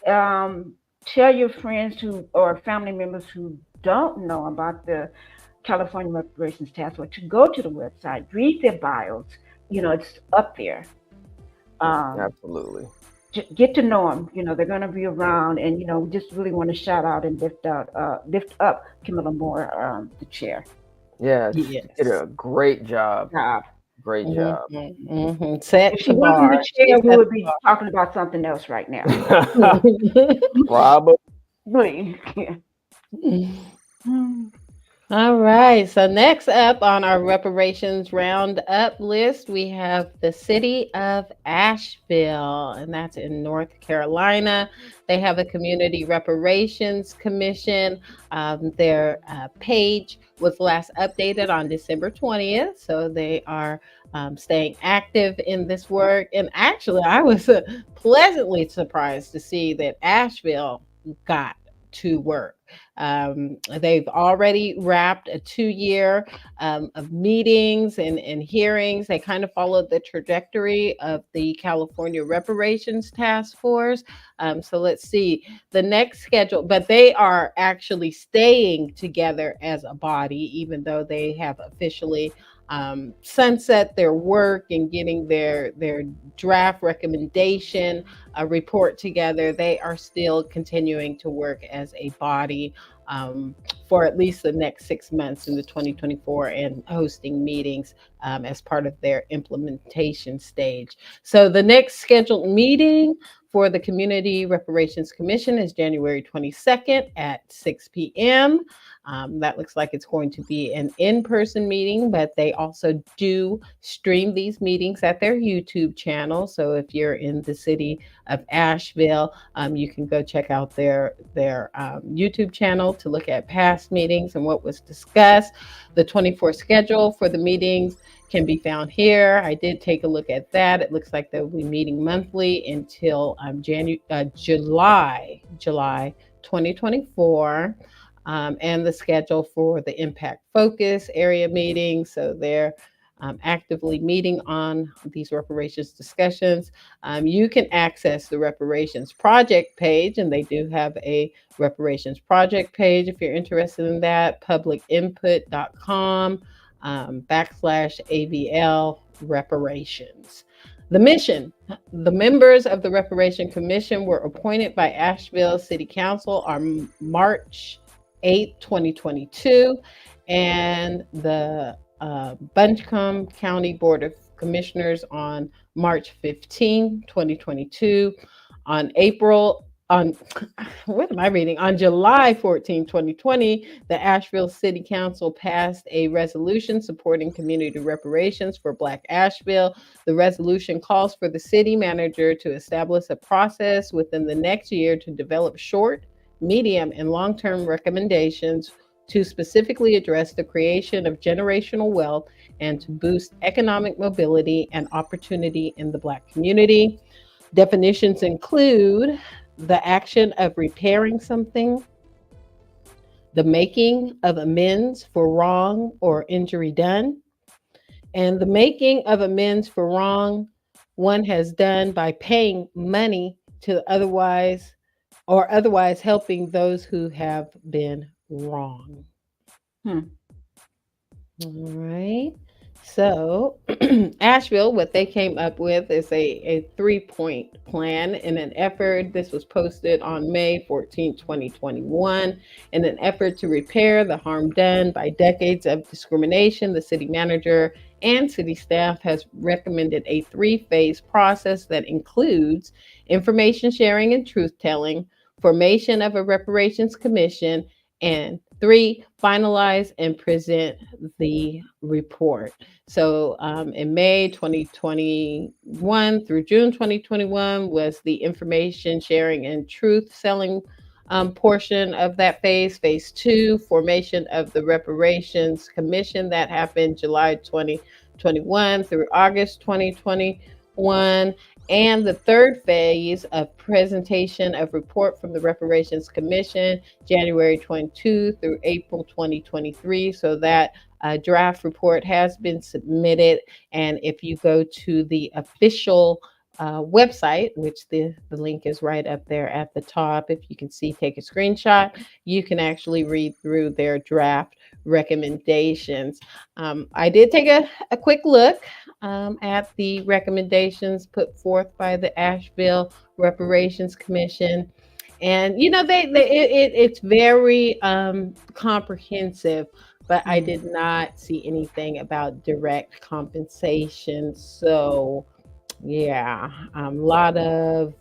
Tell your friends who or family members who don't know about the California Reparations Task Force to go to the website, read their bios. It's up there. Absolutely. Get to know them. They're going to be around, and we just really want to shout out and lift up Camilla Moore, the chair. Yes, Yes. she did a great job. Great job. Set If she the wasn't bar. the chair, we would be talking about something else right now. Probably. Yeah. All right. So next up on our reparations roundup list, we have the city of Asheville, and that's in North Carolina. They have a community reparations commission. Their page was last updated on December 20th, so they are staying active in this work. And actually, I was pleasantly surprised to see that Asheville got to work. They've already wrapped a 2 year of meetings and hearings. They kind of followed the trajectory of the California Reparations Task Force. So let's see the next schedule, but they are actually staying together as a body, even though they have officially sunset their work and getting their draft recommendation report together. They are still continuing to work as a body for at least the next 6 months into 2024 and hosting meetings as part of their implementation stage. So the next scheduled meeting for the Community Reparations Commission is January 22nd at 6 p.m. That looks like it's going to be an in-person meeting, but they also do stream these meetings at their YouTube channel. So if you're in the city of Asheville, you can go check out their YouTube channel to look at past meetings and what was discussed. The 24 schedule for the meetings can be found here. I did take a look at that. It looks like they'll be meeting monthly until July 2024. And the schedule for the impact focus area meetings. So they're actively meeting on these reparations discussions. You can access the reparations project page, and they do have a reparations project page if you're interested in that, publicinput.com /AVL reparations. The mission: the members of the Reparation Commission were appointed by Asheville City Council on March 8, 2022, and the Buncombe County Board of Commissioners on March 15, 2022. On July 14, 2020, the Asheville City Council passed a resolution supporting community reparations for Black Asheville. The resolution calls for the city manager to establish a process within the next year to develop short, medium, and long-term recommendations to specifically address the creation of generational wealth and to boost economic mobility and opportunity in the Black community. Definitions include the action of repairing something, the making of amends for wrong or injury done, and the making of amends for wrong one has done by paying money to otherwise helping those who have been wrong. All right. So, Asheville, what they came up with is a 3-point plan in an effort. This was posted on May 14, 2021. In an effort to repair the harm done by decades of discrimination, the city manager and city staff has recommended a 3-phase process that includes information sharing and truth telling, formation of a reparations commission, and 3, finalize and present the report. So in May 2021 through June 2021 was the information sharing and truth selling portion of that phase. Phase 2, formation of the reparations commission, that happened July 2021 through August 2021. And the third phase of presentation of report from the Reparations Commission, January 22 through April 2023. So that draft report has been submitted. And if you go to the official website, which the link is right up there at the top, if you can see, take a screenshot, you can actually read through their draft recommendations. I did take a quick look at the recommendations put forth by the Asheville Reparations Commission. And it's very comprehensive, but I did not see anything about direct compensation. So yeah, a lot of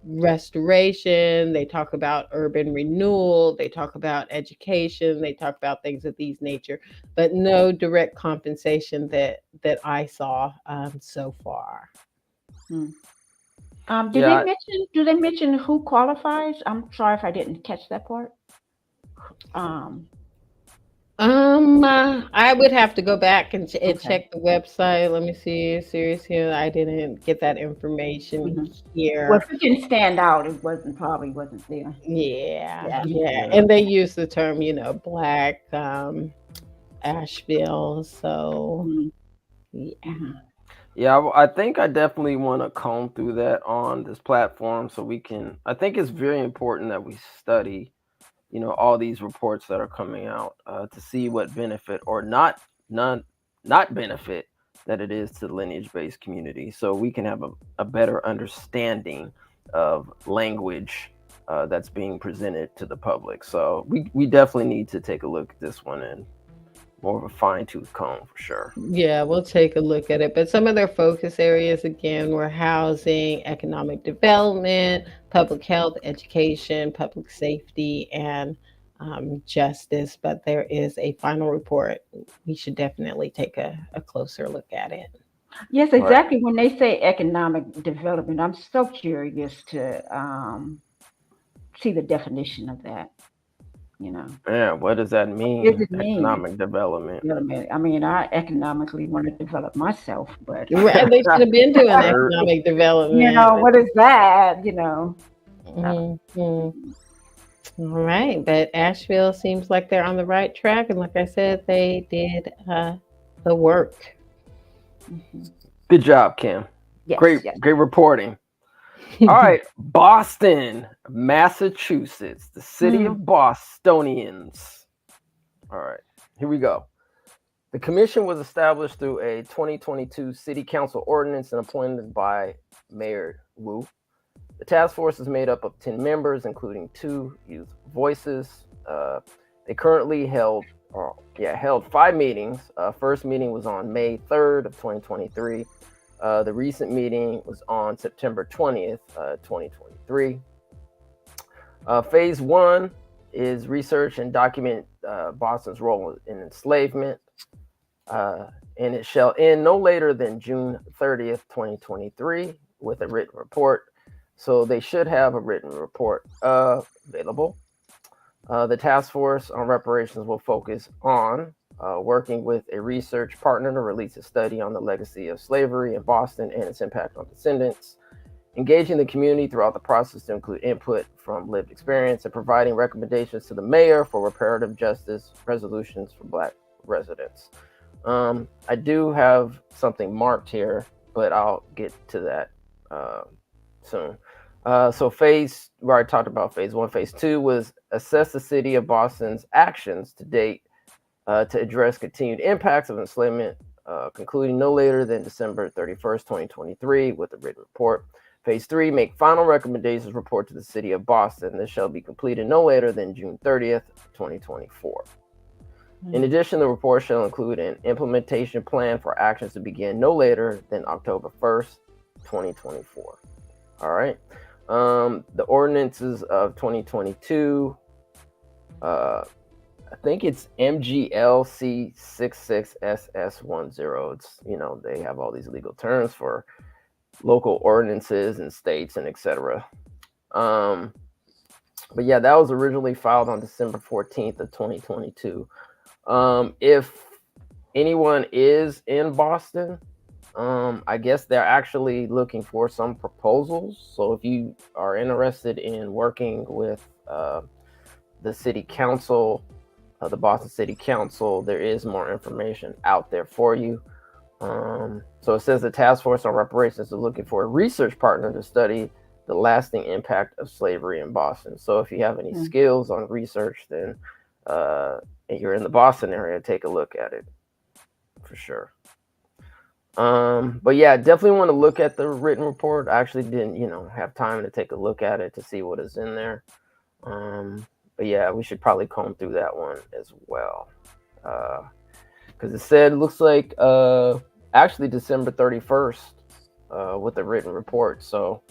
restoration. They talk about urban renewal. They talk about education. They talk about things of these nature, but no direct compensation that I saw so far. Do they mention who qualifies? I'm sorry if I didn't catch that part. I would have to go back and check the website. Let me see. Serious here. I didn't get that information here. Well, if it didn't stand out, it probably wasn't there. Yeah. And they use the term, Black Asheville. So Yeah, I think I definitely want to comb through that on this platform so we can. I think it's very important that we study all these reports that are coming out to see what benefit or not benefit that it is to the lineage-based community, so we can have a better understanding of language that's being presented to the public. So we definitely need to take a look at this one and more of a fine-tooth comb for sure. Yeah, we'll take a look at it. But some of their focus areas, again, were housing, economic development, public health, education, public safety, and justice. But there is a final report. We should definitely take a closer look at it. Yes, exactly. Right. When they say economic development, I'm so curious to see the definition of that. Yeah, what does that mean? What does it mean? Economic development. I mean, I economically want to develop myself, but they should have been doing economic development. What is that? All right, but Asheville seems like they're on the right track, and like I said, they did the work. Good job, Kim. Yes, great reporting. All right, Boston, Massachusetts, the city of Bostonians. All right, here we go. The commission was established through a 2022 city council ordinance and appointed by Mayor Wu. The task force is made up of 10 members, including 2 youth voices. They currently held 5 meetings. First meeting was on May 3rd of 2023. The recent meeting was on September 20th, 2023. Phase 1 is research and document Boston's role in enslavement. And it shall end no later than June 30th, 2023 with a written report. So they should have a written report available. The task force on reparations will focus on working with a research partner to release a study on the legacy of slavery in Boston and its impact on descendants, engaging the community throughout the process to include input from lived experience, and providing recommendations to the mayor for reparative justice resolutions for Black residents. I do have something marked here, but I'll get to that soon. So where I talked about phase 1, phase 2 was assess the city of Boston's actions to date to address continued impacts of enslavement concluding no later than December 31st, 2023 with a written report. Phase 3, make final recommendations, report to the city of Boston. This shall be completed no later than June 30th, 2024. In addition, the report shall include an implementation plan for actions to begin no later than October 1st, 2024. All right. The ordinances of 2022, I think it's MGLC 66SS10. It's, they have all these legal terms for local ordinances and states and etc. But yeah, that was originally filed on December 14th of 2022. If anyone is in Boston, I guess they're actually looking for some proposals. So if you are interested in working with the city council, the Boston City Council, there is more information out there for you. So it says the Task Force on Reparations is looking for a research partner to study the lasting impact of slavery in Boston. So if you have any skills on research, then and you're in the Boston area, take a look at it for sure. But yeah, definitely want to look at the written report. I actually didn't, have time to take a look at it to see what is in there. But yeah, we should probably comb through that one as well. Because it said, looks like actually December 31st with the written report. So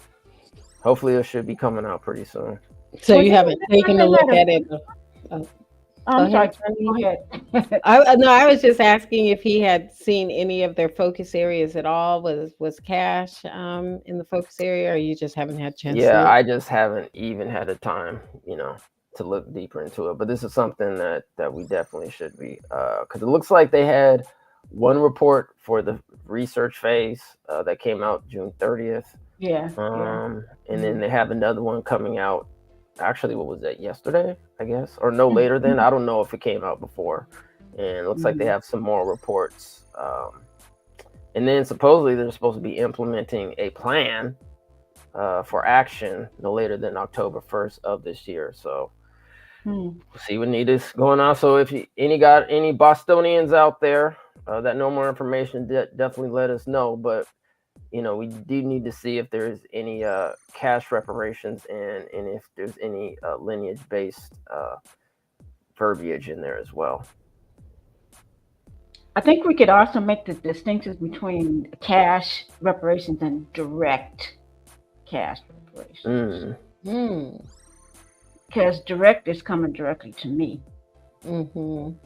hopefully it should be coming out pretty soon. So you haven't taken a look at it? I'm sorry, go ahead. I was just asking if he had seen any of their focus areas at all. Was cash in the focus area, or you just haven't had a chance? Yeah, I just haven't even had the time, to look deeper into it. But this is something that we definitely should be, because it looks like they had one report for the research phase that came out June 30th. Yeah. And then they have another one coming out. Actually, what was that, yesterday, I guess, or no later than? I don't know if it came out before. And it looks like they have some more reports. And then supposedly they're supposed to be implementing a plan for action no later than October 1st of this year. So we'll see what is going on. So if you got any Bostonians out there that know more information, definitely let us know. But we do need to see if there's any cash reparations and if there's any lineage-based verbiage in there as well. I think we could also make the distinctions between cash reparations and direct cash reparations. Because direct is coming directly to me. And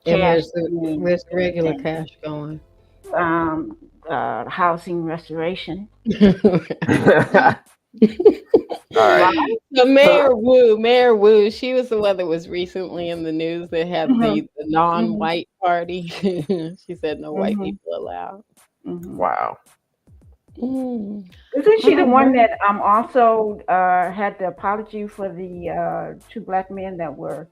where's the regular cash going? Housing restoration. All right. So Mayor Wu, she was the one that was recently in the news that had the non-white party. She said no white people allowed. Wow. Isn't she the one that also had the apology for the two black men that were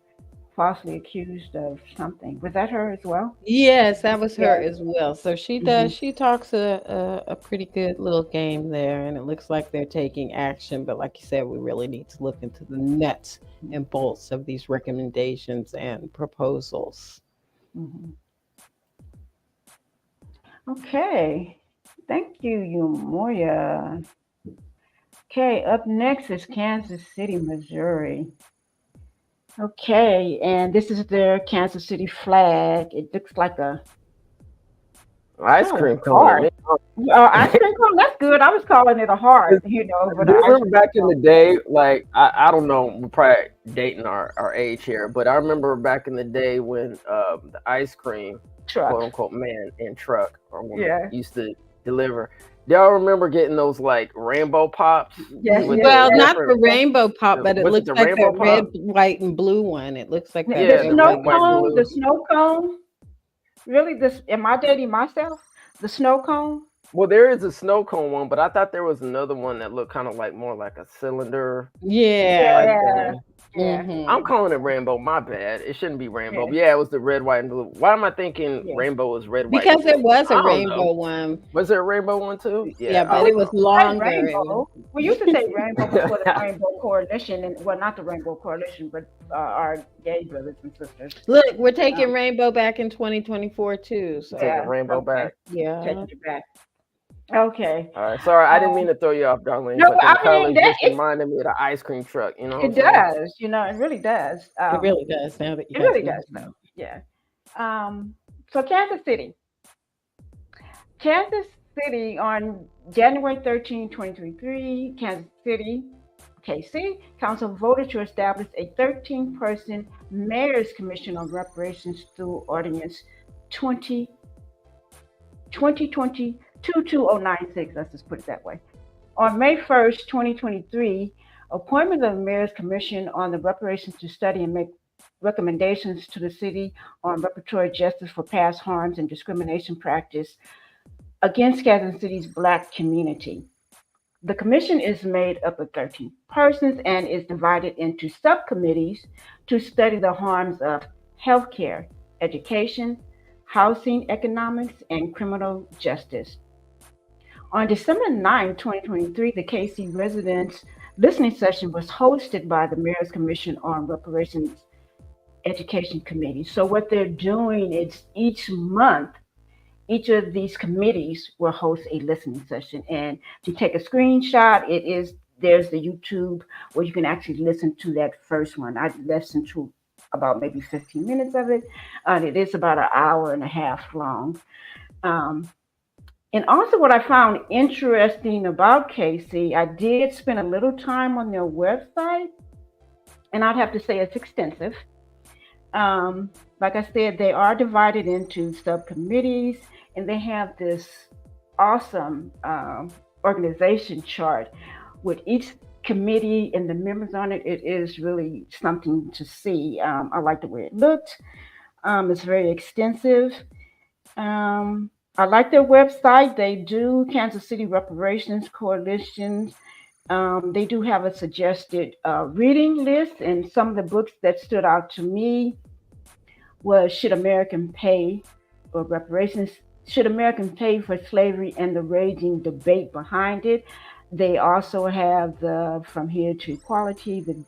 falsely accused of something? Was that her as well? Yes, that was her as well. So she does. She talks a pretty good little game there, and it looks like they're taking action. But like you said, we really need to look into the nuts and bolts of these recommendations and proposals. Okay, thank you, Moya. Okay, up next is Kansas City, Missouri. Okay, and this is their Kansas City flag. It looks like a ice cream cone. Ice cream cone, that's good. I was calling it a heart, but I remember back in the day, like I don't know, we're probably dating our age here, but I remember back in the day when the ice cream truck, quote unquote, man and truck or woman used to deliver. Do y'all remember getting those like rainbow pops? Yes. Well, not the rainbow pop, but it looks like the red, white, and blue one. It looks like that. The snow cone. The snow cone. Really? Am I dating myself? The snow cone. Well, there is a snow cone one, but I thought there was another one that looked kind of like more like a cylinder. Yeah. Mhm. I'm calling it rainbow. My bad. It shouldn't be rainbow. Yeah, it was the red, white, and blue. Why am I thinking rainbow is red, white, Because and blue? it was a I don't rainbow know. one. Was there a rainbow one too? Yeah, I but it don't was know. longer. Rainbow. We used to say rainbow before the Rainbow Coalition, and well, not the Rainbow Coalition, but our gay brothers and sisters. Look, we're taking rainbow back in 2024 too. So Taking rainbow back. Yeah. Taking it back. Okay. All right. Sorry, I didn't mean to throw you off, Darlene. No, but them I mean, colors that just it- reminded me of the ice cream truck. You know what It I'm saying? does. It really does. It really does. Now that you It guys really mention does. Yeah. So Kansas City. Kansas City on January 13, 2023, Kansas City, KC, Council voted to establish a 13-person Mayor's Commission on Reparations through Ordinance 2020-22096. Let's just put it that way. On May 1st, 2023, appointment of the Mayor's Commission on the Reparations to study and make recommendations to the city on reparatory justice for past harms and discrimination practice against Kansas City's Black community. The commission is made up of 13 persons and is divided into subcommittees to study the harms of healthcare, education, housing, economics, and criminal justice. On December 9, 2023, the KC Residents Listening Session was hosted by the Mayor's Commission on Reparations Education Committee. So what they're doing is each month, each of these committees will host a listening session. And to take a screenshot, there's the YouTube where you can actually listen to that first one. I listened to about maybe 15 minutes of it. It is about an hour and a half long. And also what I found interesting about KC, I did spend a little time on their website, and I'd have to say it's extensive. Like I said, they are divided into subcommittees, and they have this awesome organization chart with each committee and the members on it. It is really something to see. I like the way it looked. It's very extensive. I like their website. They do Kansas City Reparations Coalition. They do have a suggested reading list, and some of the books that stood out to me was Should American Pay or Reparations? Should American Pay for Slavery and the Raging Debate Behind It? They also have the From Here to Equality, the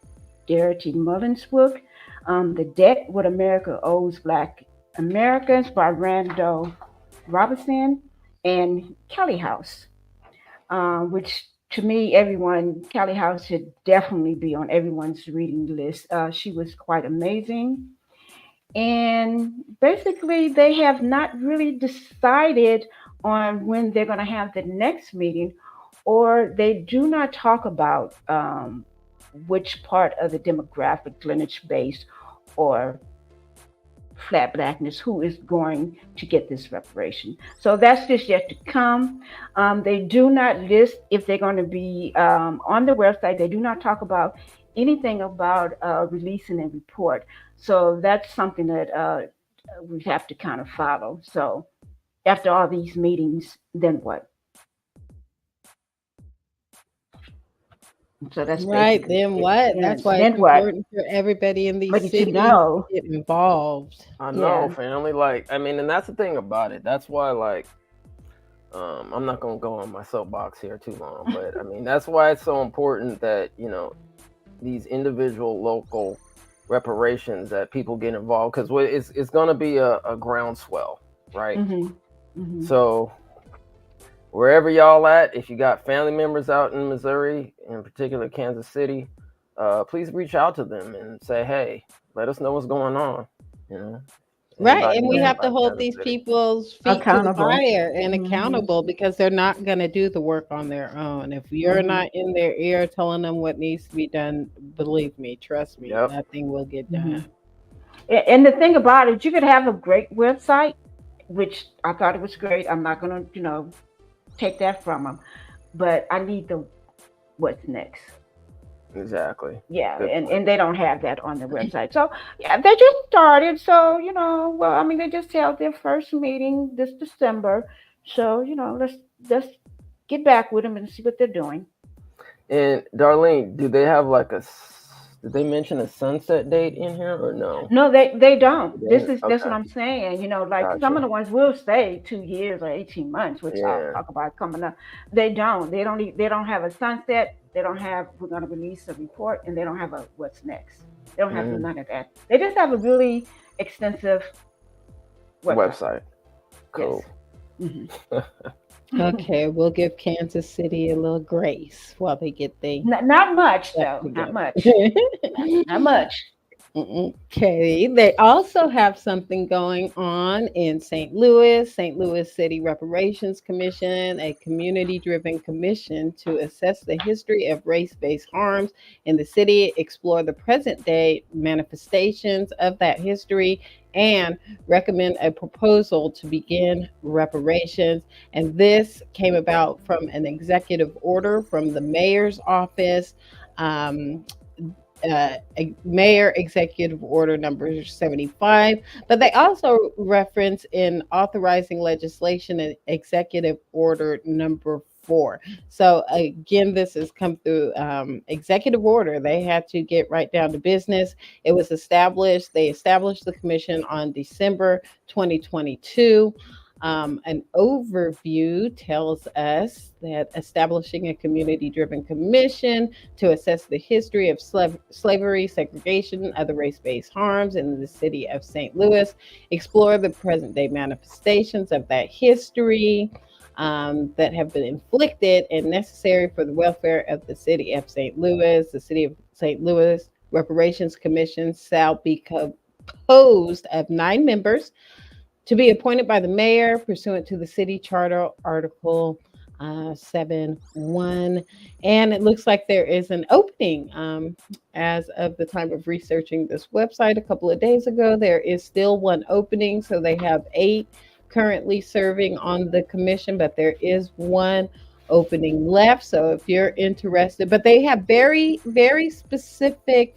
Darity Mullins book, The Debt What America Owes Black Americans by Randall Robinson, and Kelly House, which to me, Kelly House should definitely be on everyone's reading list. She was quite amazing. And basically, they have not really decided on when they're going to have the next meeting, or they do not talk about which part of the demographic, lineage base, or flat blackness, who is going to get this reparation. So that's just yet to come. They do not list if they're going to be on the website. They do not talk about anything about releasing a report. So that's something that we have to kind of follow. So after all these meetings, then what? So that's right. Then what? That's why it's important for everybody in these cities to get involved. I know, family. And that's the thing about it. That's why, I'm not gonna go on my soapbox here too long, but I mean, that's why it's so important that these individual local reparations, that people get involved, because it's gonna be a groundswell, right? Mm-hmm. Mm-hmm. So wherever y'all at, if you got family members out in Missouri, in particular Kansas City, please reach out to them and say, hey, let us know what's going on. Right, and we have to hold these people's feet to the fire and accountable, because they're not going to do the work on their own. If you're not in their ear telling them what needs to be done, believe me, trust me, nothing will get done. And the thing about it, you could have a great website, which I thought it was great. I'm not going to, take that from them, but I need the what's next. Exactly. Yeah, and they don't have that on their website. So yeah, they just started. So they just held their first meeting this December. So let's get back with them and see what they're doing. And Darlene, do they have Did they mention a sunset date in here or no? No, they don't. That's what Okay. I'm saying. You know, like some Gotcha. of the ones will stay 2 years or 18 months, which I'll Yeah. talk about coming up. They don't. They don't have a sunset. They don't have we're going to release a report, and they don't have a what's next. They don't have none of that. They just have a really extensive Website. Cool. Yes. Okay, we'll give Kansas City a little grace while they get the Not much though. Not much. Not much. Okay, they also have something going on in St. Louis City Reparations Commission, a community-driven commission to assess the history of race-based harms in the city, explore the present-day manifestations of that history, and recommend a proposal to begin reparations. And this came about from an executive order from the mayor's office. Mayor Executive Order number 75, but they also reference in authorizing legislation and Executive Order number 4. So again, this has come through executive order. They had to get right down to business. It was established. They established the commission on December 2022. An overview tells us that establishing a community-driven commission to assess the history of slavery, segregation, other race-based harms in the city of St. Louis, explore the present-day manifestations of that history that have been inflicted and necessary for the welfare of the city of St. Louis. The city of St. Louis Reparations Commission shall be composed of 9 members to be appointed by the mayor pursuant to the city charter article 7.1. And it looks like there is an opening as of the time of researching this website a couple of days ago. There is still one opening, so they have 8 currently serving on the commission, but there is one opening left. So if you're interested, but they have very, very specific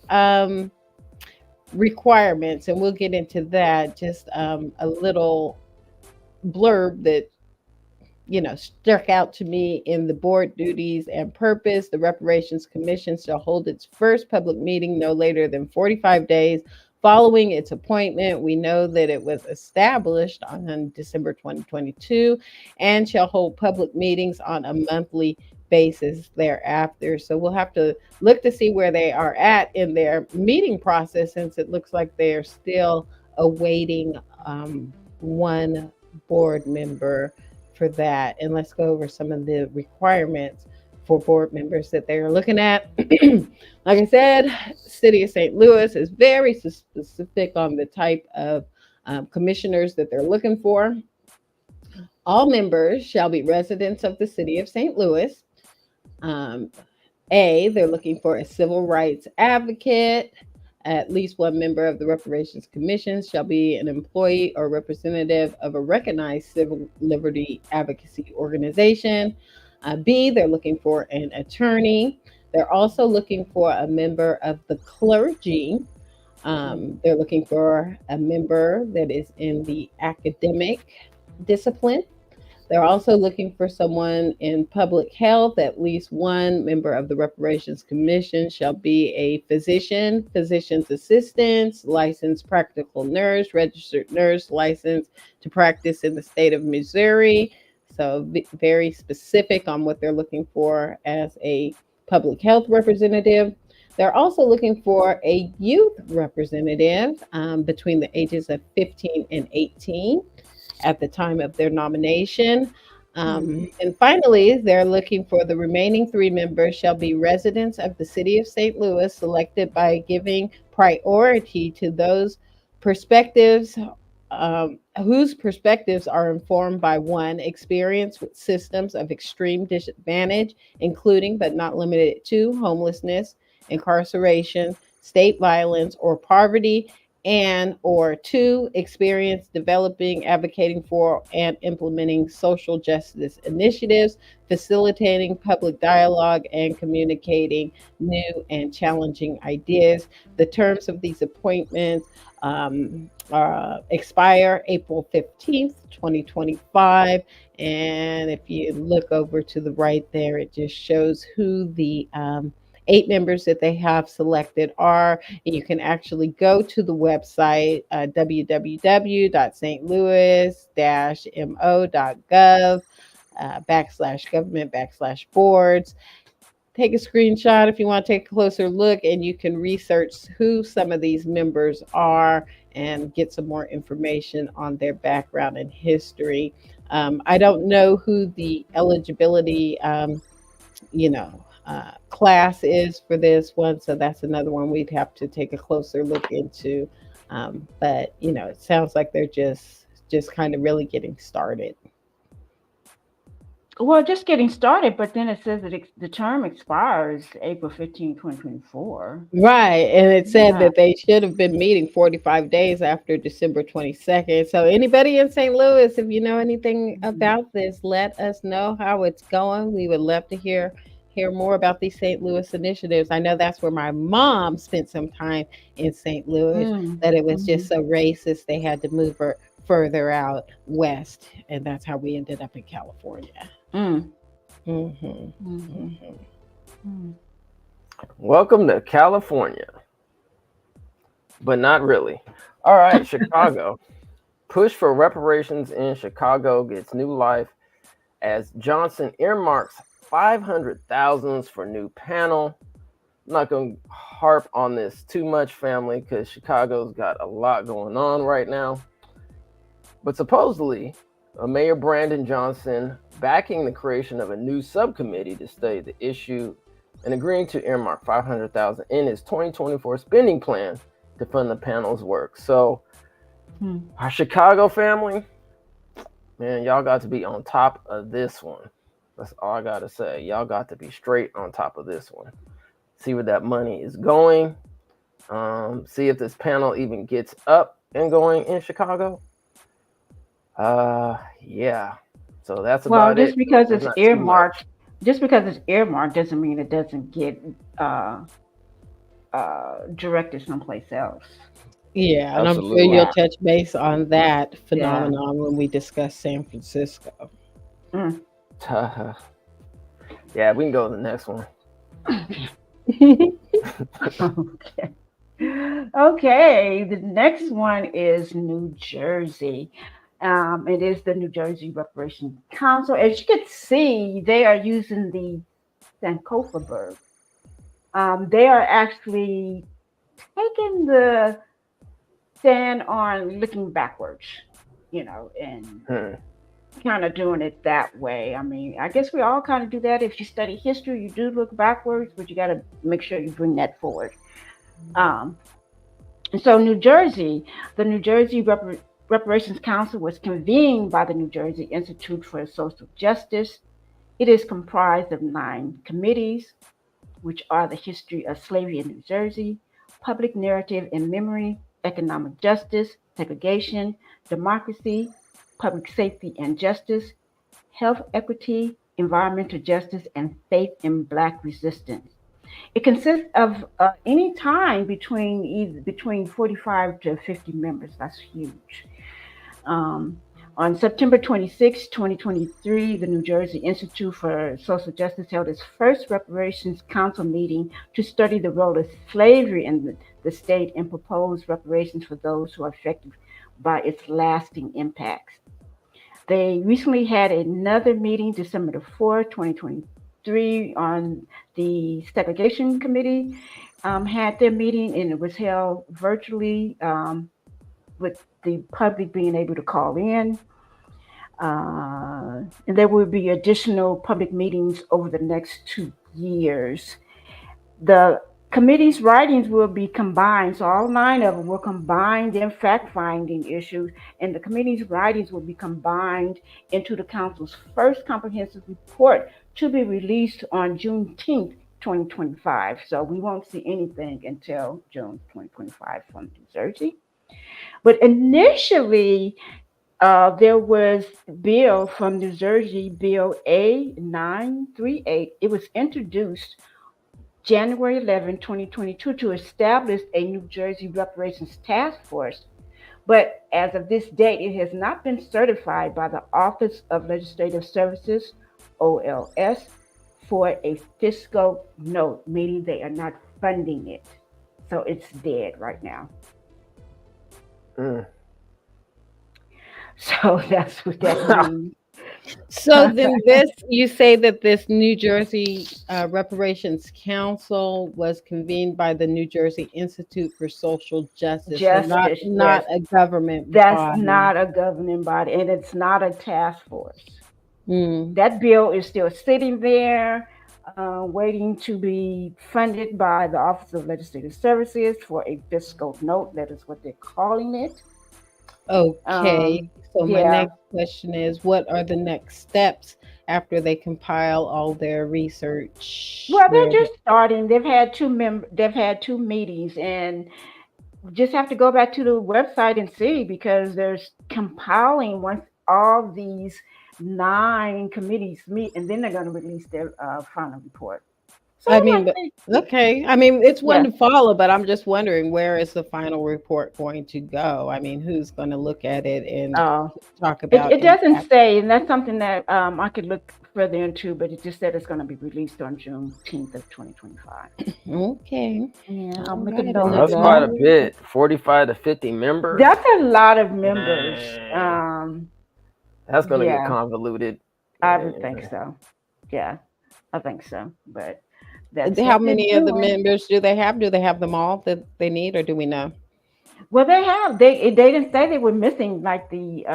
requirements, and we'll get into that. Just a little blurb that struck out to me in the board duties and purpose. The Reparations Commission shall hold its first public meeting no later than 45 days following its appointment. We know that it was established on December 2022 and shall hold public meetings on a monthly basis thereafter. So we'll have to look to see where they are at in their meeting process, since it looks like they are still awaiting one board member for that. And let's go over some of the requirements for board members that they're looking at. Like I said, City of St. Louis is very specific on the type of commissioners that they're looking for. All members shall be residents of the City of St. Louis. They're looking for a civil rights advocate. At least one member of the Reparations Commission shall be an employee or representative of a recognized civil liberty advocacy organization. B, they're looking for an attorney. They're also looking for a member of the clergy. They're looking for a member that is in the academic discipline. They're also looking for someone in public health. At least one member of the Reparations Commission shall be a physician, physician's assistant, licensed practical nurse, registered nurse, licensed to practice in the state of Missouri. So very specific on what they're looking for as a public health representative. They're also looking for a youth representative between the ages of 15 and 18. At the time of their nomination. And finally, they're looking for the remaining 3 members shall be residents of the City of St. Louis, selected by giving priority to those perspectives whose perspectives are informed by 1, experience with systems of extreme disadvantage, including but not limited to homelessness, incarceration, state violence, or poverty, and or 2, experience developing, advocating for, and implementing social justice initiatives, facilitating public dialogue, and communicating new and challenging ideas. The terms of these appointments expire April 15th, 2025. And if you look over to the right there, it just shows who the 8 members that they have selected are, and you can actually go to the website www.stlouis-mo.gov /government/boards. Take a screenshot if you want to take a closer look, and you can research who some of these members are and get some more information on their background and history. I don't know who the eligibility, class is for this one, so that's another one we'd have to take a closer look into. But it sounds like they're just kind of really getting started. Well, just getting started, but then it says that the term expires April 15, 2024. Right. And it said that they should have been meeting 45 days after December 22nd. So anybody in St. Louis, if you know anything about this, let us know how it's going. We would love to hear more about these St. Louis initiatives. I know that's where my mom spent some time in St. Louis, that it was just so racist they had to move her further out west. And that's how we ended up in California. Welcome to California, but not really. All right, Chicago. Push for reparations in Chicago gets new life as Johnson earmarks $500,000 for new panel. I'm not going to harp on this too much, family, because Chicago's got a lot going on right now. But supposedly, Mayor Brandon Johnson backing the creation of a new subcommittee to study the issue and agreeing to earmark $500,000 in his 2024 spending plan to fund the panel's work. So, our Chicago family, man, y'all got to be on top of this one. That's all I got to say. Y'all got to be straight on top of this one. See where that money is going. See if this panel even gets up and going in Chicago. Yeah. So that's about it. Just because it's earmarked, doesn't mean it doesn't get directed someplace else. Yeah, and absolutely. I'm sure you'll touch base on that phenomenon when we discuss San Francisco. Yeah, we can go to the next one. Okay, the next one is New Jersey. It is the New Jersey Reparation Council. As you can see, they are using the Sankofa bird. They are actually taking the stand on looking backwards, and kind of doing it that way. I mean, I guess we all kind of do that. If you study history, you do look backwards, but you got to make sure you bring that forward. And so New Jersey, the New Jersey Reparations Council was convened by the New Jersey Institute for Social Justice. It is comprised of 9 committees, which are the history of slavery in New Jersey, public narrative and memory, economic justice, segregation, democracy, public safety and justice, health equity, environmental justice, and faith in Black resistance. It consists of any time between 45 to 50 members. That's huge. On September 26, 2023, the New Jersey Institute for Social Justice held its first Reparations Council meeting to study the role of slavery in the state and propose reparations for those who are affected by its lasting impacts. They recently had another meeting, December the 4th, 2023, on the Segregation Committee, had their meeting, and it was held virtually with the public being able to call in. And there will be additional public meetings over the next 2 years. The committee's writings will be combined, so all 9 of them will combine their fact-finding issues, and the committee's writings will be combined into the council's first comprehensive report to be released on Juneteenth, 2025. So we won't see anything until June 2025 from New Jersey. But initially, there was a bill from New Jersey, Bill A938. It was introduced January 11, 2022, to establish a New Jersey Reparations Task Force. But as of this date, it has not been certified by the Office of Legislative Services, OLS, for a fiscal note, meaning they are not funding it. So it's dead right now. So that's what that means. So then this, you say that this New Jersey Reparations Council was convened by the New Jersey Institute for Social Justice, so not Justice, yes. a government That's body. not a governing body, and it's not a task force. Mm. That bill is still sitting there, waiting to be funded by the Office of Legislative Services for a fiscal note. That is what they're calling it. Okay. So my Yeah. next question is, what are the next steps after they compile all their research? Well, Where they're just starting. They've had two meetings, and just have to go back to the website and see, because there's compiling once all these 9 committees meet, and then they're going to release their final report. So I mean, but okay. I mean, it's one Yeah. to follow, but I'm just wondering, where is the final report going to go? I mean, who's going to look at it and talk about it doesn't impact? say, and that's something that I could look further into, but it just said it's going to be released on June 10th of 2025. Okay. Yeah, I'll All make a right, note of That's that. quite a bit. 45 to 50 members. That's a lot of members. That's going to yeah. get convoluted. I would think so. Yeah, I think so. But that's How what they're many of the doing. members do they have? Do they have them all that they need, or do we know? Well, they have. They didn't say they were missing like the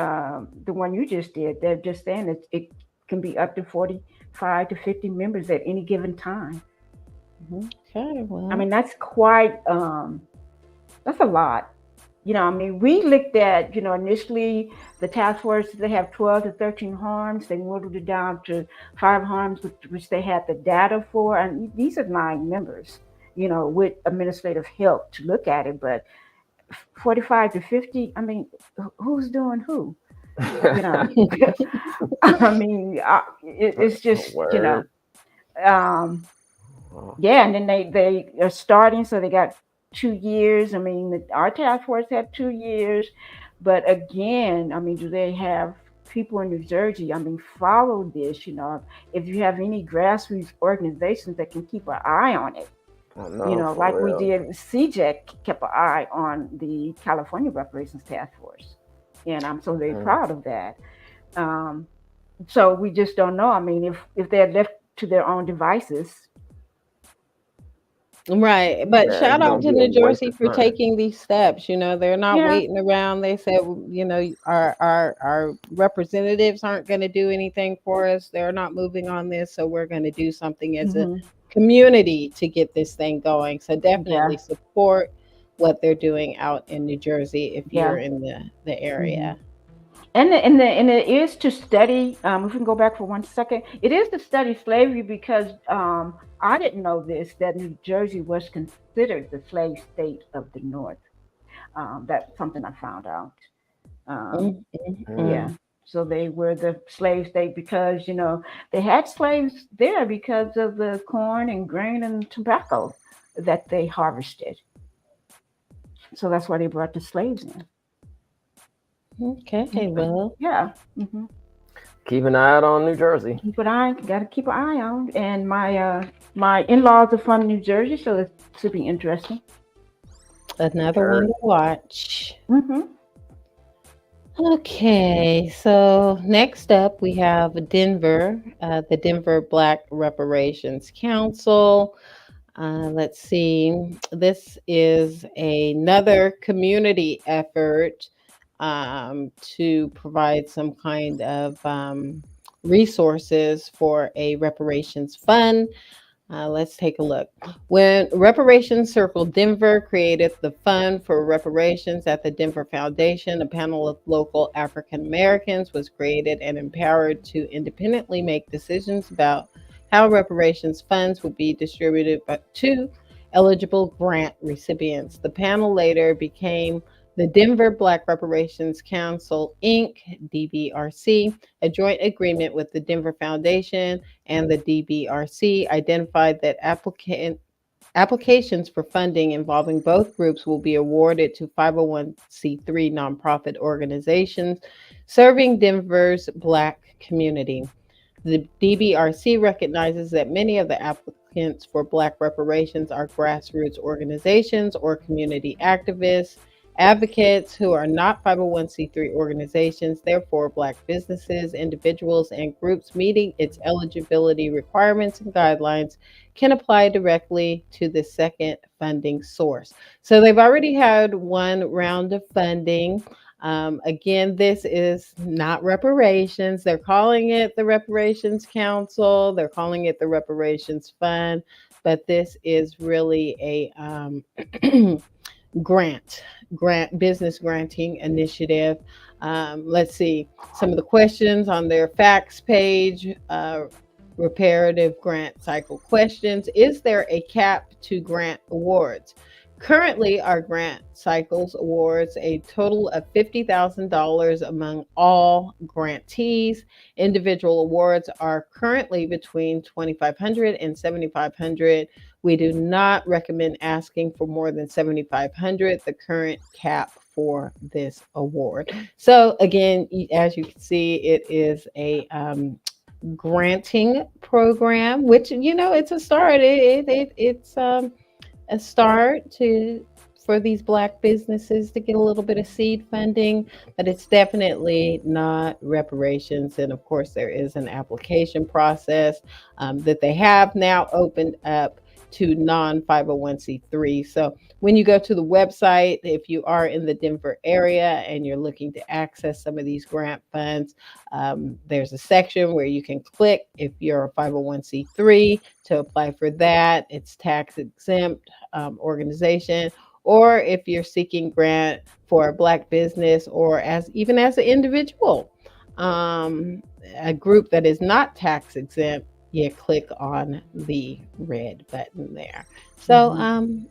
one you just did. They're just saying it can be up to 45 to 50 members at any given time. Okay, well, I mean, that's quite that's a lot. I mean, we looked at, initially the task force, they have 12 to 13 harms. They whittled it down to 5 harms, which they had the data for. And these are 9 members, with administrative help to look at it. But 45 to 50, I mean, who's doing who? I mean, it's just, yeah, and then they are starting, so they got 2 years. I mean, our task force had 2 years, but again, I mean, do they have people in New Jersey? I mean, follow this. If you have any grassroots organizations that can keep an eye on it, like we did, CJEC kept an eye on the California Reparations Task Force, and I'm so very proud of that. So we just don't know. I mean, if they're left to their own devices. Right, but shout out to New Jersey for taking these steps. They're not waiting around. They said, our representatives aren't going to do anything for us. They're not moving on this, so we're going to do something as a community to get this thing going. So definitely support what they're doing out in New Jersey if you're in the area. And it is to study. If we can go back for 1 second, it is to study slavery, because I didn't know this, that New Jersey was considered the slave state of the North. That's something I found out. Yeah, so they were the slave state because they had slaves there because of the corn and grain and tobacco that they harvested. So that's why they brought the slaves in. Okay, well, yeah. Keep an eye out on New Jersey. Got to keep an eye on. And my in-laws are from New Jersey, so it should be interesting. Another one to watch. Okay, so next up we have Denver, the Denver Black Reparations Council. Let's see, this is another community effort to provide some kind of resources for a reparations fund. Let's take a look. When Reparations Circle Denver created the Fund for Reparations at the Denver Foundation, a panel of local African Americans was created and empowered to independently make decisions about how reparations funds would be distributed to eligible grant recipients. The panel later became the Denver Black Reparations Council, Inc., DBRC. A joint agreement with the Denver Foundation and the DBRC identified that applications for funding involving both groups will be awarded to 501c3 nonprofit organizations serving Denver's Black community. The DBRC recognizes that many of the applicants for Black reparations are grassroots organizations or community activists, advocates who are not 501c3 organizations. Therefore, Black businesses, individuals, and groups meeting its eligibility requirements and guidelines can apply directly to the second funding source. So they've already had one round of funding. Again, this is not reparations. They're calling it the Reparations Council. They're calling it the Reparations Fund, but this is really a grant business granting initiative. Let's see some of the questions on their facts page. Reparative grant cycle questions. Is there a cap to grant awards? Currently, our grant cycles awards a total of $50,000 among all grantees. Individual awards are currently between $2,500 and $7,500. We do not recommend asking for more than $7,500, the current cap for this award. So again, as you can see, it is a granting program, which it's a start. It's a start for these Black businesses to get a little bit of seed funding, but it's definitely not reparations. And of course, there is an application process that they have now opened up to non-501c3. So when you go to the website, if you are in the Denver area and you're looking to access some of these grant funds, there's a section where you can click if you're a 501c3 to apply for that. It's tax exempt organization. Or if you're seeking grant for a Black business or even as an individual, a group that is not tax exempt, you click on the red button there. So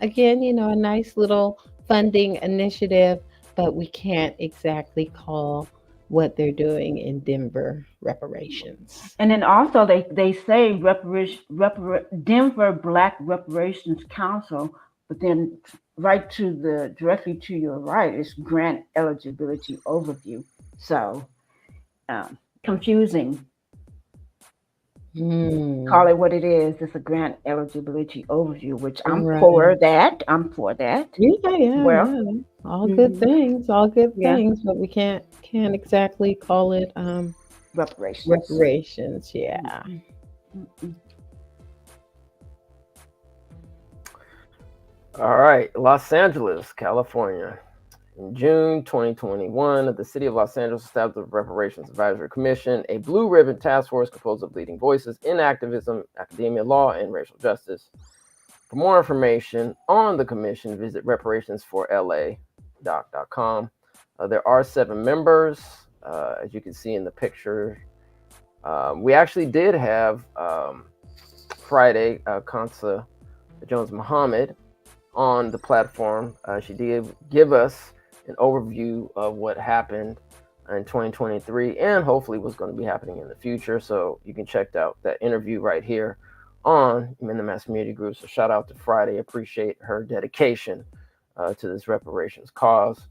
again, a nice little funding initiative, but we can't exactly call what they're doing in Denver reparations. And then also they say Denver Black Reparations Council, but then directly to your right is grant eligibility overview. So confusing. Call it what it is. It's a grant eligibility overview, which I'm for that. Yeah. Well, all good things, but we can't exactly call it reparations. Yeah. All right, Los Angeles, California. In June 2021, the City of Los Angeles established the Reparations Advisory Commission, a blue ribbon task force composed of leading voices in activism, academia, law, and racial justice. For more information on the commission, visit reparationsforla.com. There are 7 members, as you can see in the picture. We actually did have Friday, Kansa Jones Muhammad on the platform. She did give us an overview of what happened in 2023 and hopefully what's going to be happening in the future. So you can check out that interview right here on in the Mass Community Group. So shout out to Friday. Appreciate her dedication to this reparations cause.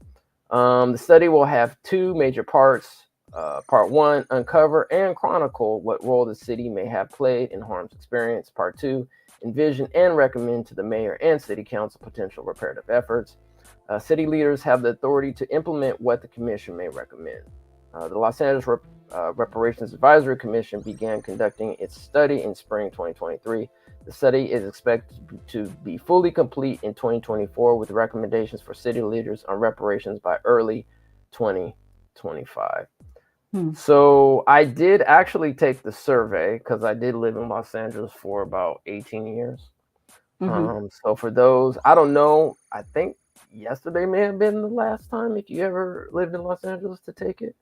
The study will have 2 major parts. Part 1, uncover and chronicle what role the city may have played in harm's experience. Part 2, envision and recommend to the mayor and city council potential reparative efforts. City leaders have the authority to implement what the commission may recommend. The Los Angeles Reparations Advisory Commission began conducting its study in spring 2023. The study is expected to be fully complete in 2024 with recommendations for city leaders on reparations by early 2025. So I did actually take the survey because I did live in Los Angeles for about 18 years. So for those, I don't know, I think yesterday may have been the last time if you ever lived in Los Angeles to take it.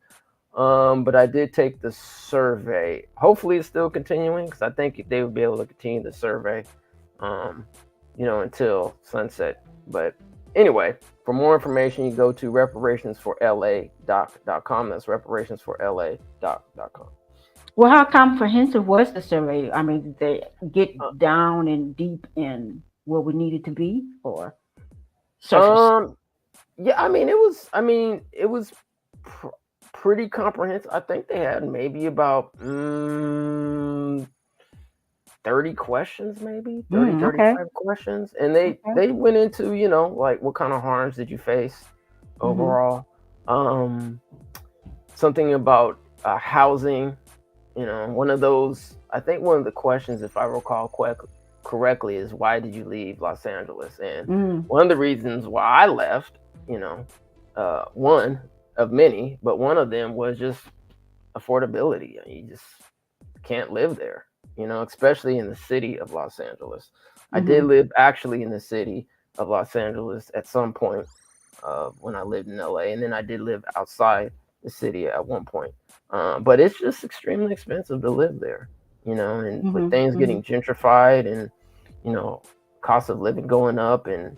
But I did take the survey. Hopefully it's still continuing because I think they would be able to continue the survey, until sunset. But anyway, for more information, you go to reparationsforla.com. That's reparationsforla.com. Well, how comprehensive was the survey? I mean, did they get down and deep in where we needed to be, or surface? Yeah, it was pretty comprehensive. I think they had maybe about 30 questions, maybe 30, 35 questions. And they went into, like what kind of harms did you face overall? Something about housing, one of those, I think one of the questions, if I recall correctly, is why did you leave Los Angeles? And one of the reasons why I left, one of many, but one of them was just affordability. You just can't live there, especially in the city of Los Angeles. I did live actually in the city of Los Angeles at some point when I lived in LA, and then I did live outside the city at one point. But it's just extremely expensive to live there, and with things getting gentrified and, cost of living going up and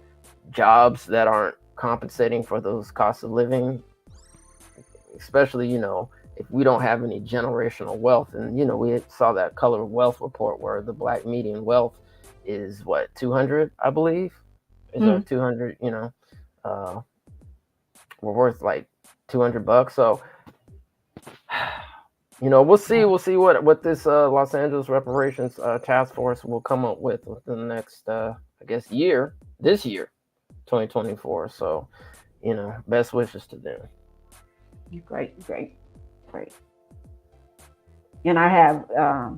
jobs that aren't compensating for those costs of living, especially, if we don't have any generational wealth. And, we saw that Color Wealth report where the Black median wealth is what, 200, I believe? Is that 200, we're worth like $200. So, we'll see what this Los Angeles Reparations Task Force will come up with within the next, I guess, this year, 2024. So, best wishes to them. Great. And I have a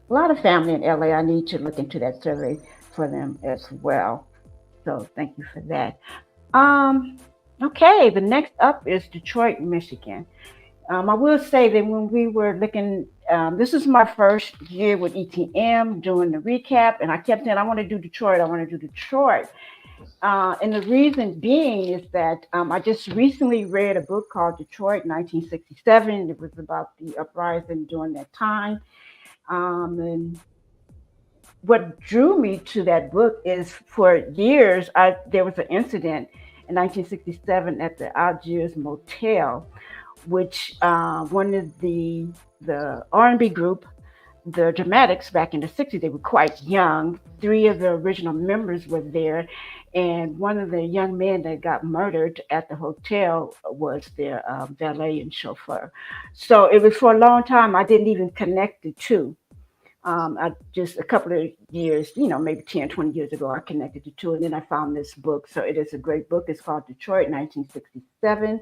lot of family in LA. I need to look into that survey for them as well. So thank you for that. Okay, the next up is Detroit, Michigan. I will say that when we were looking, this is my first year with ETM doing the recap, and I kept saying, I want to do Detroit. And the reason being is that I just recently read a book called Detroit 1967. It was about the uprising during that time. And what drew me to that book is for years, there was an incident in 1967 at the Algiers Motel, which one of the R&B group, the Dramatics, back in the 60s, they were quite young. 3 of the original members were there. And one of the young men that got murdered at the hotel was their valet and chauffeur. So it was for a long time, I didn't even connect the two. I just a couple of years, maybe 10, 20 years ago, I connected the two. And then I found this book. So it is a great book. It's called Detroit 1967,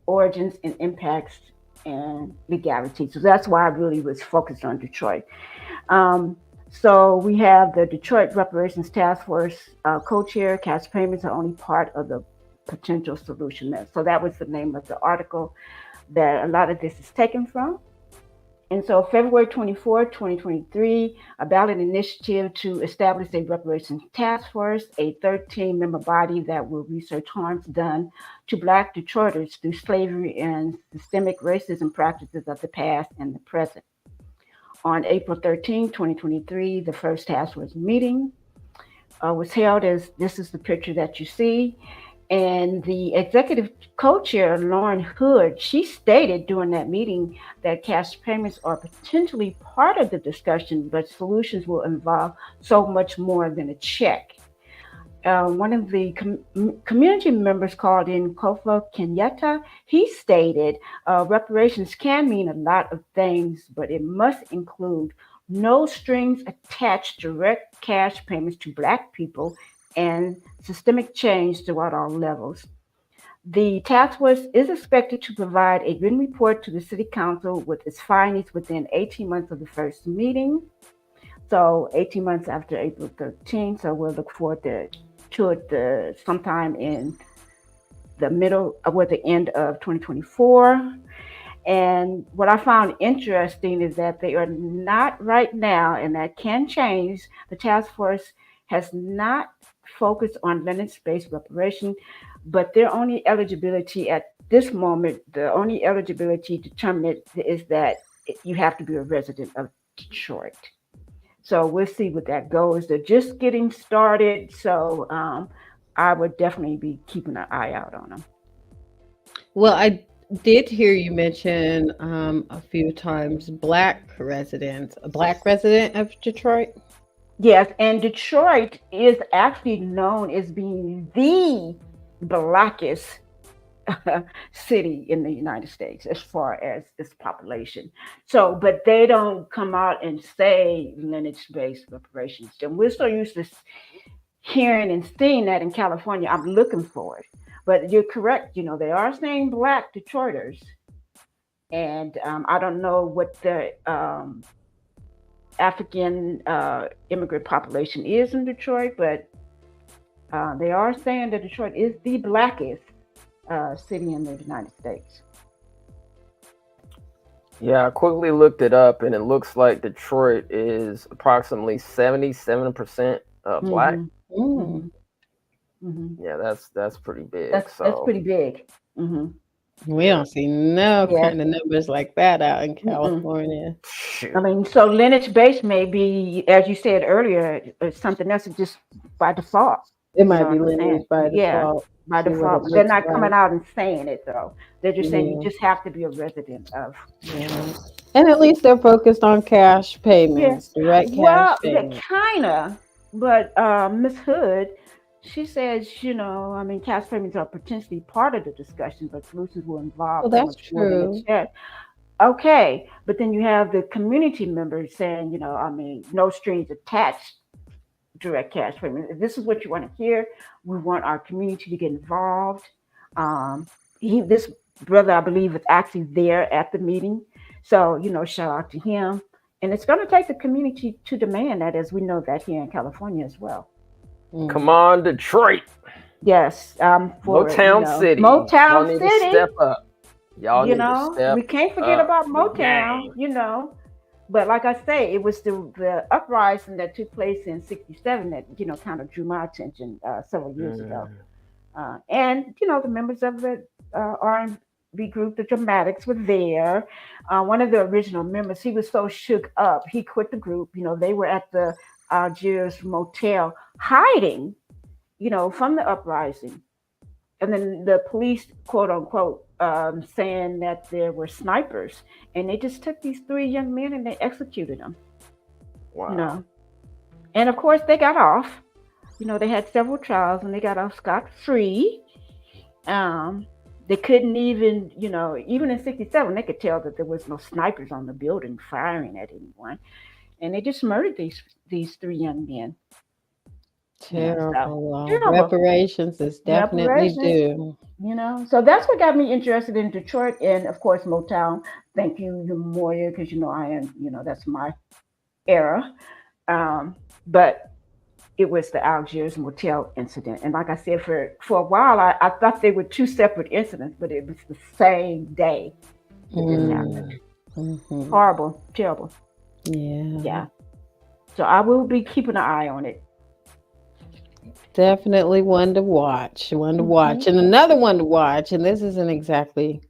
Origins and Impacts and Legality. So that's why I really was focused on Detroit. So we have the Detroit Reparations Task Force co-chair. Cash payments are only part of the potential solution. So that was the name of the article that a lot of this is taken from. And so February 24, 2023, a ballot initiative to establish a reparations task force, a 13-member body that will research harms done to Black Detroiters through slavery and systemic racism practices of the past and the present. On April 13, 2023, the first task force meeting was held. As this is the picture that you see. And the executive co-chair, Lauren Hood, she stated during that meeting that cash payments are potentially part of the discussion, but solutions will involve so much more than a check. One of the community members called in, Kofa Kenyatta, he stated reparations can mean a lot of things, but it must include no strings attached direct cash payments to Black people and systemic change throughout all levels. The task force is expected to provide a written report to the City Council with its findings within 18 months of the first meeting. So 18 months after April 13th. So we'll look forward to it sometime in the middle or the end of 2024. And what I found interesting is that they are not right now, and that can change. The task force has not focused on Linux-based reparation, but their only eligibility at this moment, the only eligibility determinant is that you have to be a resident of Detroit. So we'll see what that goes. They're just getting started, so I would definitely be keeping an eye out on them. Well, I did hear you mention a few times Black residents, a Black resident of Detroit. Yes, and Detroit is actually known as being the blackest city in the United States as far as its population. So, but they don't come out and say lineage-based reparations. And we're so used to hearing and seeing that in California. I'm looking for it. But you're correct. You know, they are saying Black Detroiters. And I don't know what the African immigrant population is in Detroit, but they are saying that Detroit is the blackest city in the United States. Yeah, I quickly looked it up, and it looks like Detroit is approximately 77% black. Mm-hmm. Mm-hmm. Yeah, that's pretty big. That's pretty big. Mm-hmm. We don't see no kind of numbers like that out in California. I mean, so lineage based may be, as you said earlier, something else just by default. It might be lineage by default. By default. But they're not coming out and saying it though. They're just saying you just have to be a resident of. Yeah. And at least they're focused on cash payments, direct cash payments. Kinda. But Ms. Hood, she says, you know, I mean, cash payments are potentially part of the discussion, but solutions will involve. Well, that's true. Okay, but then you have the community members saying, you know, I mean, no strings attached, direct cash payment. If this is what you want to hear, we want our community to get involved. This brother, I believe, is actually there at the meeting. So, you know, shout out to him. And it's going to take the community to demand that, as we know that here in California as well. Come on, Detroit. Yes. Motown City. Motown Y'all City. need to step up. Y'all need to step we can't forget up about the Motown, game. you know. But like I say, it was the uprising that took place in '67 that, you know, kind of drew my attention several years ago. And, you know, the members of the R&B group, the Dramatics, were there. One of the original members, he was so shook up, he quit the group. You know, they were at the Algiers Motel hiding, you know, from the uprising. And then the police, quote unquote, saying that there were snipers. And they just took these 3 young men and they executed them. Wow. You know? And of course, they got off. You know, they had several trials and they got off scot-free. They couldn't even, you know, even in '67, they could tell that there was no snipers on the building firing at anyone. And they just murdered these 3 young men. Terrible. Reparations is definitely due. You know, so that's what got me interested in Detroit and, of course, Motown. Thank you, Moya, because, you know, I am, you know, that's my era. But it was the Algiers Motel incident. And like I said, for a while, I thought they were 2 separate incidents, but it was the same day that this happened. Horrible, terrible. Yeah. So I will be keeping an eye on it. Definitely one to watch. And another one to watch, and this isn't exactly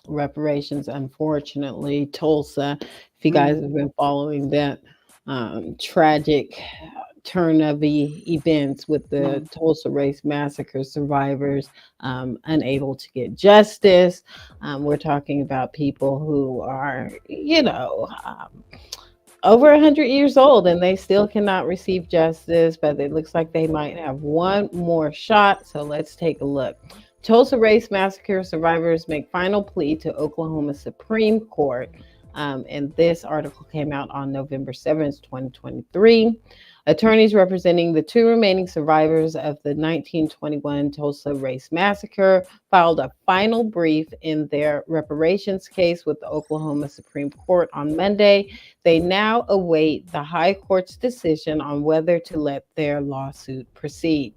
reparations, unfortunately, Tulsa. If you guys have been following that tragic turn of the events with the Tulsa Race Massacre survivors unable to get justice. We're talking about people who are, you know, over 100 years old and they still cannot receive justice, but it looks like they might have one more shot. So let's take a look. Tulsa Race Massacre survivors make final plea to Oklahoma Supreme Court. And this article came out on November 7th, 2023. Attorneys representing the 2 remaining survivors of the 1921 Tulsa Race Massacre filed a final brief in their reparations case with the Oklahoma Supreme Court on Monday. They now await the High Court's decision on whether to let their lawsuit proceed.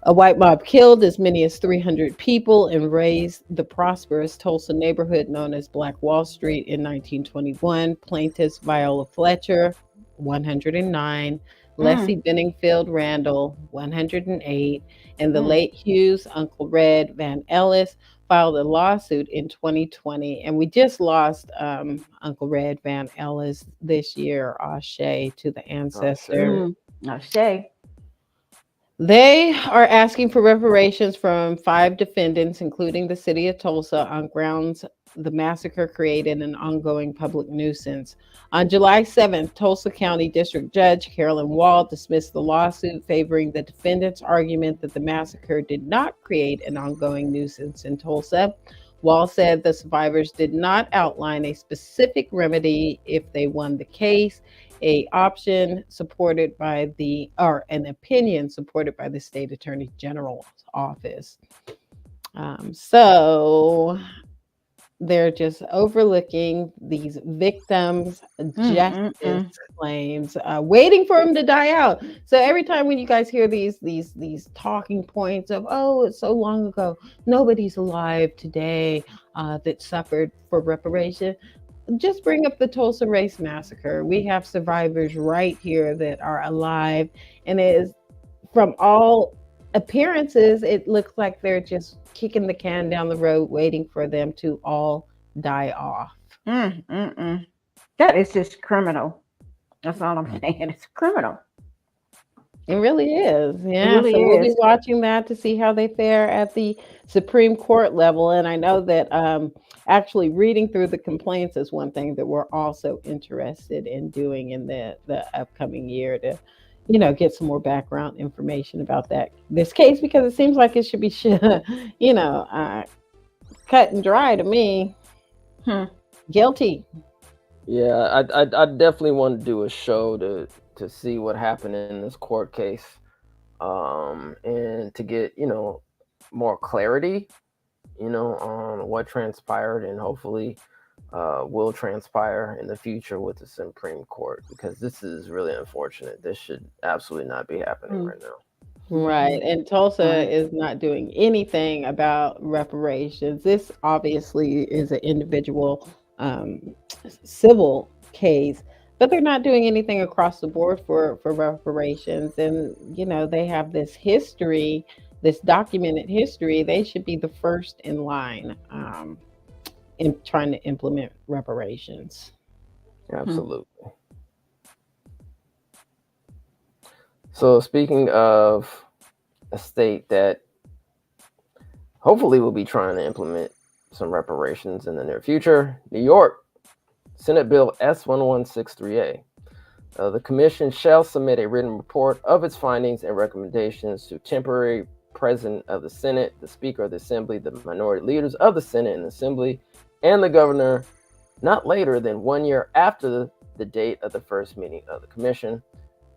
A white mob killed as many as 300 people and razed the prosperous Tulsa neighborhood known as Black Wall Street in 1921. Plaintiffs Viola Fletcher, 109, Leslie Benningfield Randall, 108, and the late Hugh's Uncle Red Van Ellis filed a lawsuit in 2020. And we just lost Uncle Red Van Ellis this year, Ashe to the ancestor. Ashe. They are asking for reparations from 5 defendants, including the city of Tulsa, on grounds the massacre created an ongoing public nuisance. On July 7th, Tulsa County District Judge Carolyn Wall dismissed the lawsuit, favoring the defendant's argument that the massacre did not create an ongoing nuisance in Tulsa. Wall said the survivors did not outline a specific remedy if they won the case, an option supported by an opinion supported by the state attorney general's office. So they're just overlooking these victims' justice claims, waiting for them to die out. So every time when you guys hear these talking points of, oh, it's so long ago, nobody's alive today that suffered for reparation, just bring up the Tulsa Race Massacre. We have survivors right here that are alive, and it is, from all appearances, it looks like they're just kicking the can down the road, waiting for them to all die off. That is just criminal. That's all I'm saying. It's criminal. It really is. Yeah. Really So we'll be is. watching that to see how they fare at the Supreme Court level. And I know that actually reading through the complaints is one thing that we're also interested in doing in the upcoming year to, get some more background information about this case, because it seems like it should be, cut and dry to me. Guilty. Yeah, I definitely want to do a show to see what happened in this court case, and to get more clarity, on what transpired, and hopefully will transpire in the future with the Supreme Court, because this is really unfortunate. This should absolutely not be happening right now. Right. And Tulsa is not doing anything about reparations. This obviously is an individual civil case, but they're not doing anything across the board for reparations. And, they have this history, this documented history. They should be the first in line in trying to implement reparations. Absolutely. So speaking of a state that hopefully will be trying to implement some reparations in the near future, New York, Senate Bill S1163A. The Commission shall submit a written report of its findings and recommendations to temporary President of the Senate, the Speaker of the Assembly, the minority leaders of the Senate and Assembly, and the Governor, not later than 1 year after the date of the first meeting of the Commission.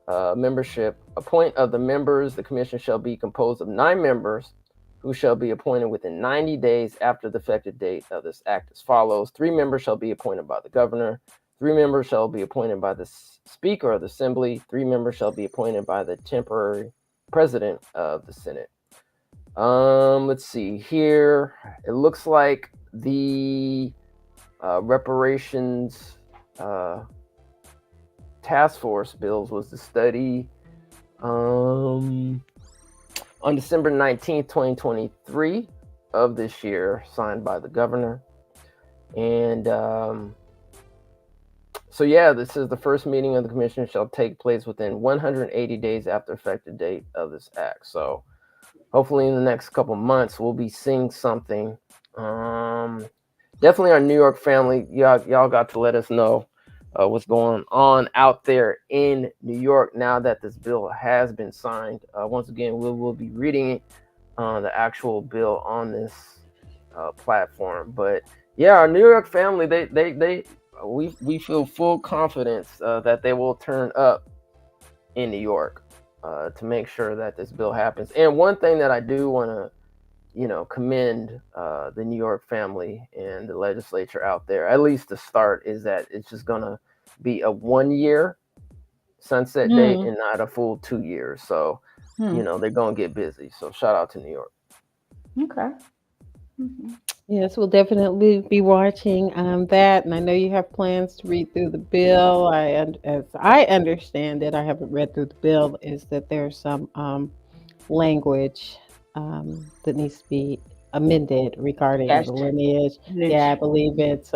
Membership. Appoint of the members. The Commission shall be composed of 9 members who shall be appointed within 90 days after the effective date of this act as follows. 3 members shall be appointed by the Governor. 3 members shall be appointed by the Speaker of the Assembly. 3 members shall be appointed by the temporary President of the Senate. Let's see here. It looks like the reparations task force bills was to study on December 19th, 2023 of this year, signed by the Governor. And so yeah, this is the first meeting of the Commission shall take place within 180 days after effective date of this act. So hopefully in the next couple months we'll be seeing something. Definitely our New York family, y'all got to let us know what's going on out there in New York now that this bill has been signed. Once again, we'll be reading the actual bill on this platform. But yeah, our New York family, we feel full confidence that they will turn up in New York to make sure that this bill happens. And one thing that I do want to commend the New York family and the legislature out there, at least to start, is that it's just gonna be a 1 year sunset date and not a full 2 years. So, they're gonna get busy. So shout out to New York. Okay. Yes, we'll definitely be watching that. And I know you have plans to read through the bill. As I understand it, I haven't read through the bill, is that there's some language that needs to be amended regarding the lineage. Yeah, I believe it's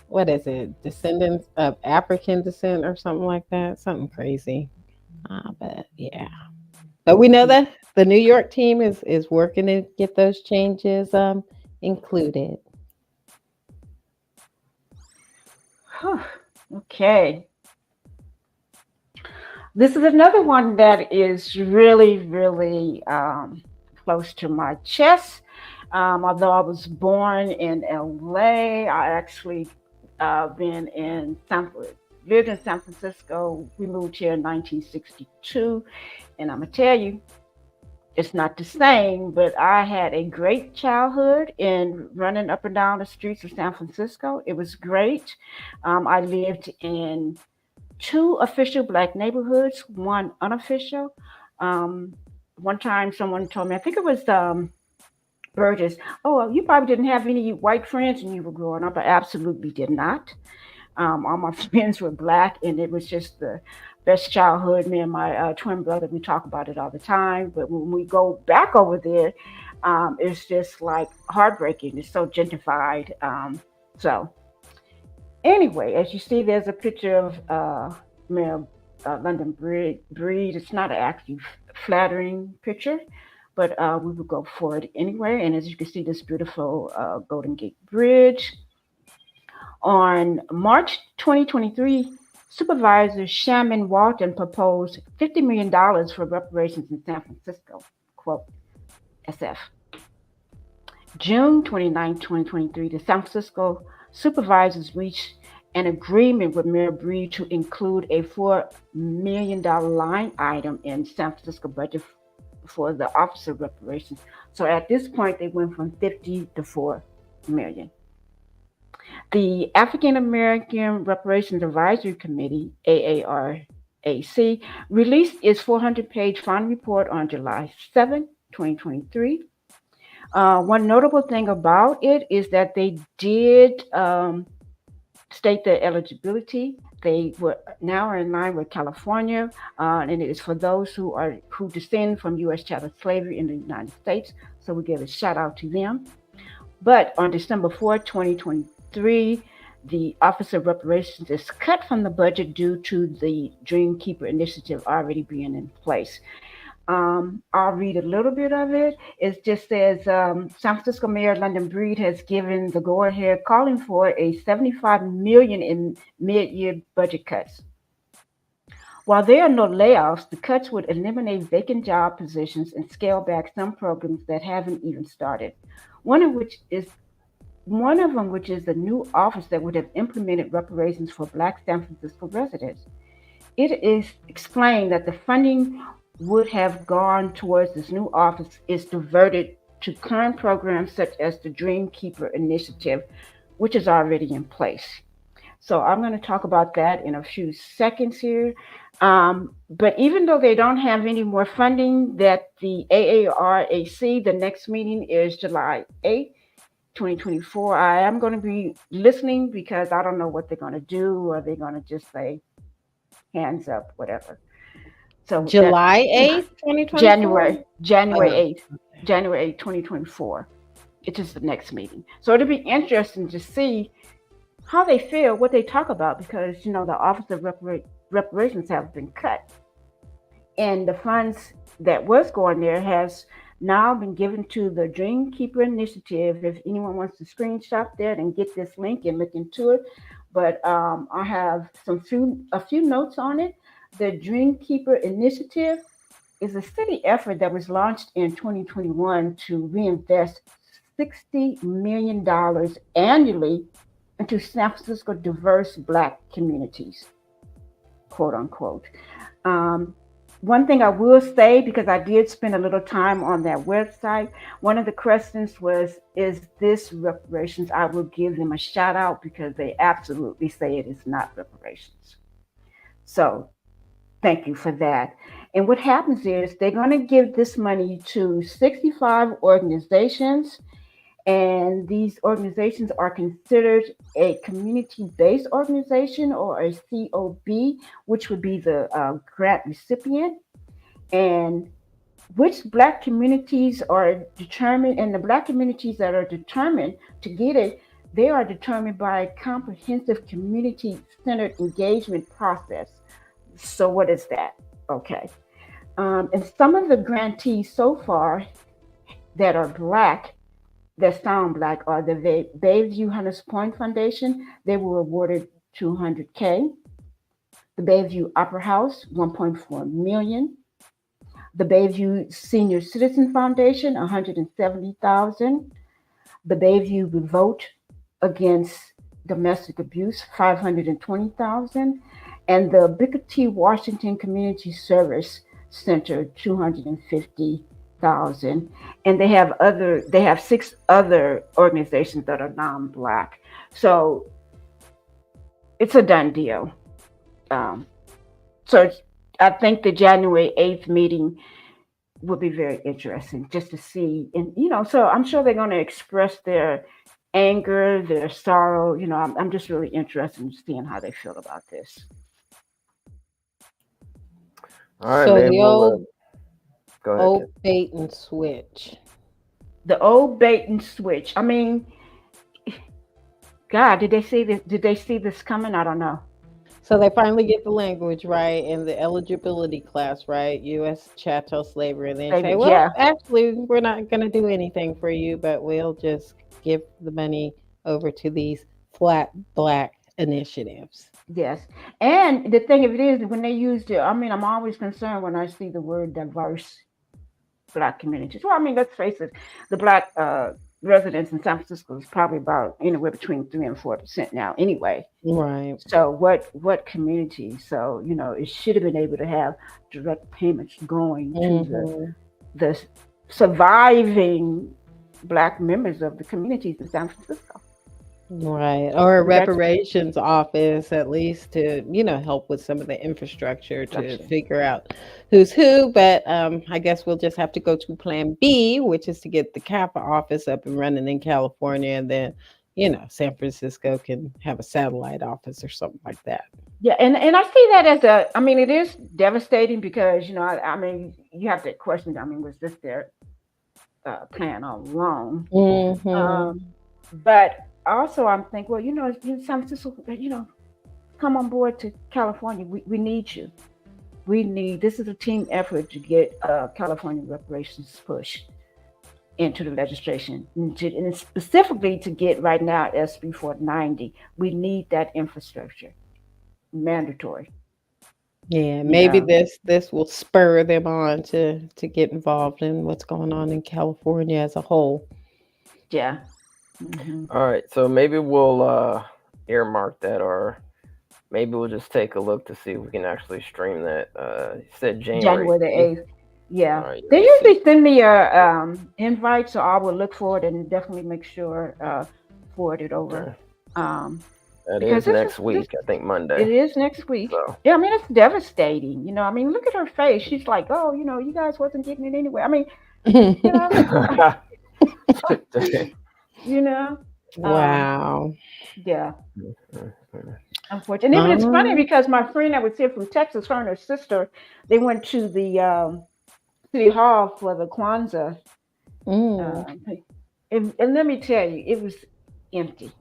what is it? Descendants of African descent or something like that. Something crazy. But yeah. But we know that the New York team is working to get those changes included. Okay. This is another one that is really, really close to my chest. Although I was born in LA, I actually lived in San Francisco. We moved here in 1962, and I'm gonna tell you, it's not the same. But I had a great childhood in running up and down the streets of San Francisco. It was great. I lived in two official black neighborhoods, one unofficial. Um, One time someone told me, I think it was Burgess, oh, you probably didn't have any white friends when you were growing up. I absolutely did not. All my friends were black, and it was just the best childhood. Me and my twin brother, we talk about it all the time. But when we go back over there, it's just like heartbreaking. It's so gentrified. So anyway, as you see, there's a picture of Mayor London Breed. It's not an actually flattering picture, but we will go for it anyway. And as you can see, this beautiful Golden Gate Bridge. On March 2023, Supervisor Shaman Walton proposed $50 million for reparations in San Francisco. Quote, SF. June 29, 2023, the San Francisco supervisors reached an agreement with Mayor Breed to include a $4 million line item in San Francisco budget for the Office of Reparations. So at this point, they went from 50 to 4 million. The African American Reparations Advisory Committee, AARAC, released its 400-page final report on July 7, 2023. One notable thing about it is that they did state their eligibility. They were now in line with California, and it is for those who descend from U.S. chattel slavery in the United States. So we give a shout out to them. But on December 4, 2023, the Office of Reparations is cut from the budget due to the Dreamkeeper initiative already being in place. I'll read a little bit of it. It just says San Francisco Mayor London Breed has given the go-ahead, calling for a $75 million in mid-year budget cuts. While there are no layoffs, the cuts would eliminate vacant job positions and scale back some programs that haven't even started. One of them, which is the new office that would have implemented reparations for Black San Francisco residents. It is explained that the funding would have gone towards this new office is diverted to current programs such as the Dreamkeeper initiative, which is already in place. So I'm going to talk about that in a few seconds here. But even though they don't have any more funding, that the AARAC, the next meeting is July 8th, 2024. I am going to be listening because I don't know what they're going to do. Are they going to just say hands up, whatever? So July 8th, 2024? January 8th, January 8th, 2024. It is the next meeting. So it'll be interesting to see how they feel, what they talk about, because, the Office of Reparations have been cut. And the funds that was going there has now been given to the Dreamkeeper initiative. If anyone wants to screenshot that and get this link and look into it. But I have a few notes on it. The Dreamkeeper initiative is a city effort that was launched in 2021 to reinvest $60 million annually into San Francisco diverse Black communities, quote unquote. One thing I will say, because I did spend a little time on that website, one of the questions was, is this reparations? I will give them a shout out because they absolutely say it is not reparations. So thank you for that. And what happens is they're going to give this money to 65 organizations, and these organizations are considered a community-based organization, or a COB, which would be the grant recipient. And which Black communities are determined, and the Black communities that are determined to get it, they are determined by a comprehensive community-centered engagement process. So what is that? Okay. And some of the grantees so far that are Black, that sound Black, are the Bayview Hunters Point Foundation. They were awarded $200K. The Bayview Opera House, $1.4 million. The Bayview Senior Citizen Foundation, $170,000. The Bayview Revolt Against Domestic Abuse, $520,000. And the Booker T. Washington Community Service Center, $250,000. And they have 6 other organizations that are non-Black. So it's a done deal. So I think the January 8th meeting will be very interesting just to see. And, so I'm sure they're going to express their anger, their sorrow. I'm just really interested in seeing how they feel about this. All right, So maybe the we'll go ahead. old bait and switch. The old bait and switch. I mean, God, did they see this? Did they see this coming? I don't know. So they finally get the language right in the eligibility class, right? U.S. chattel slavery. And they say, well, Yeah. actually, we're not going to do anything for you, but we'll just give the money over to these flat Black initiatives. Yes. And the thing of it is, when they used it, I'm always concerned when I see the word diverse Black communities. Well, let's face it, the Black residents in San Francisco is probably about anywhere between 3% and 4% now anyway. Right. So what community? So, it should have been able to have direct payments going to the surviving Black members of the communities in San Francisco. Right. Or a reparations office, at least to, help with some of the infrastructure to figure out who's who. But I guess we'll just have to go to plan B, which is to get the CAPA office up and running in California. And then, San Francisco can have a satellite office or something like that. Yeah. And I see that as it is devastating because, you have to question, was this their plan all along? But also, I'm thinking, well, San Francisco, come on board to California. We need you. This is a team effort to get California reparations pushed into the legislation, and specifically to get right now SB 490. We need that infrastructure, mandatory. Yeah, maybe this will spur them on to get involved in what's going on in California as a whole. Yeah. All right, so maybe we'll earmark that, or maybe we'll just take a look to see if we can actually stream that. You said January the 8th. Yeah. Right, they usually send me a invite, so I will look for it and definitely make sure forward it over. That is next week, I think Monday. It is next week. So. Yeah, it's devastating. Look at her face. She's like, oh, you guys wasn't getting it anyway. Wow. Yeah. Unfortunately. And it's funny because my friend that was here from Texas, her and her sister, they went to the City Hall for the Kwanzaa. And let me tell you, it was empty.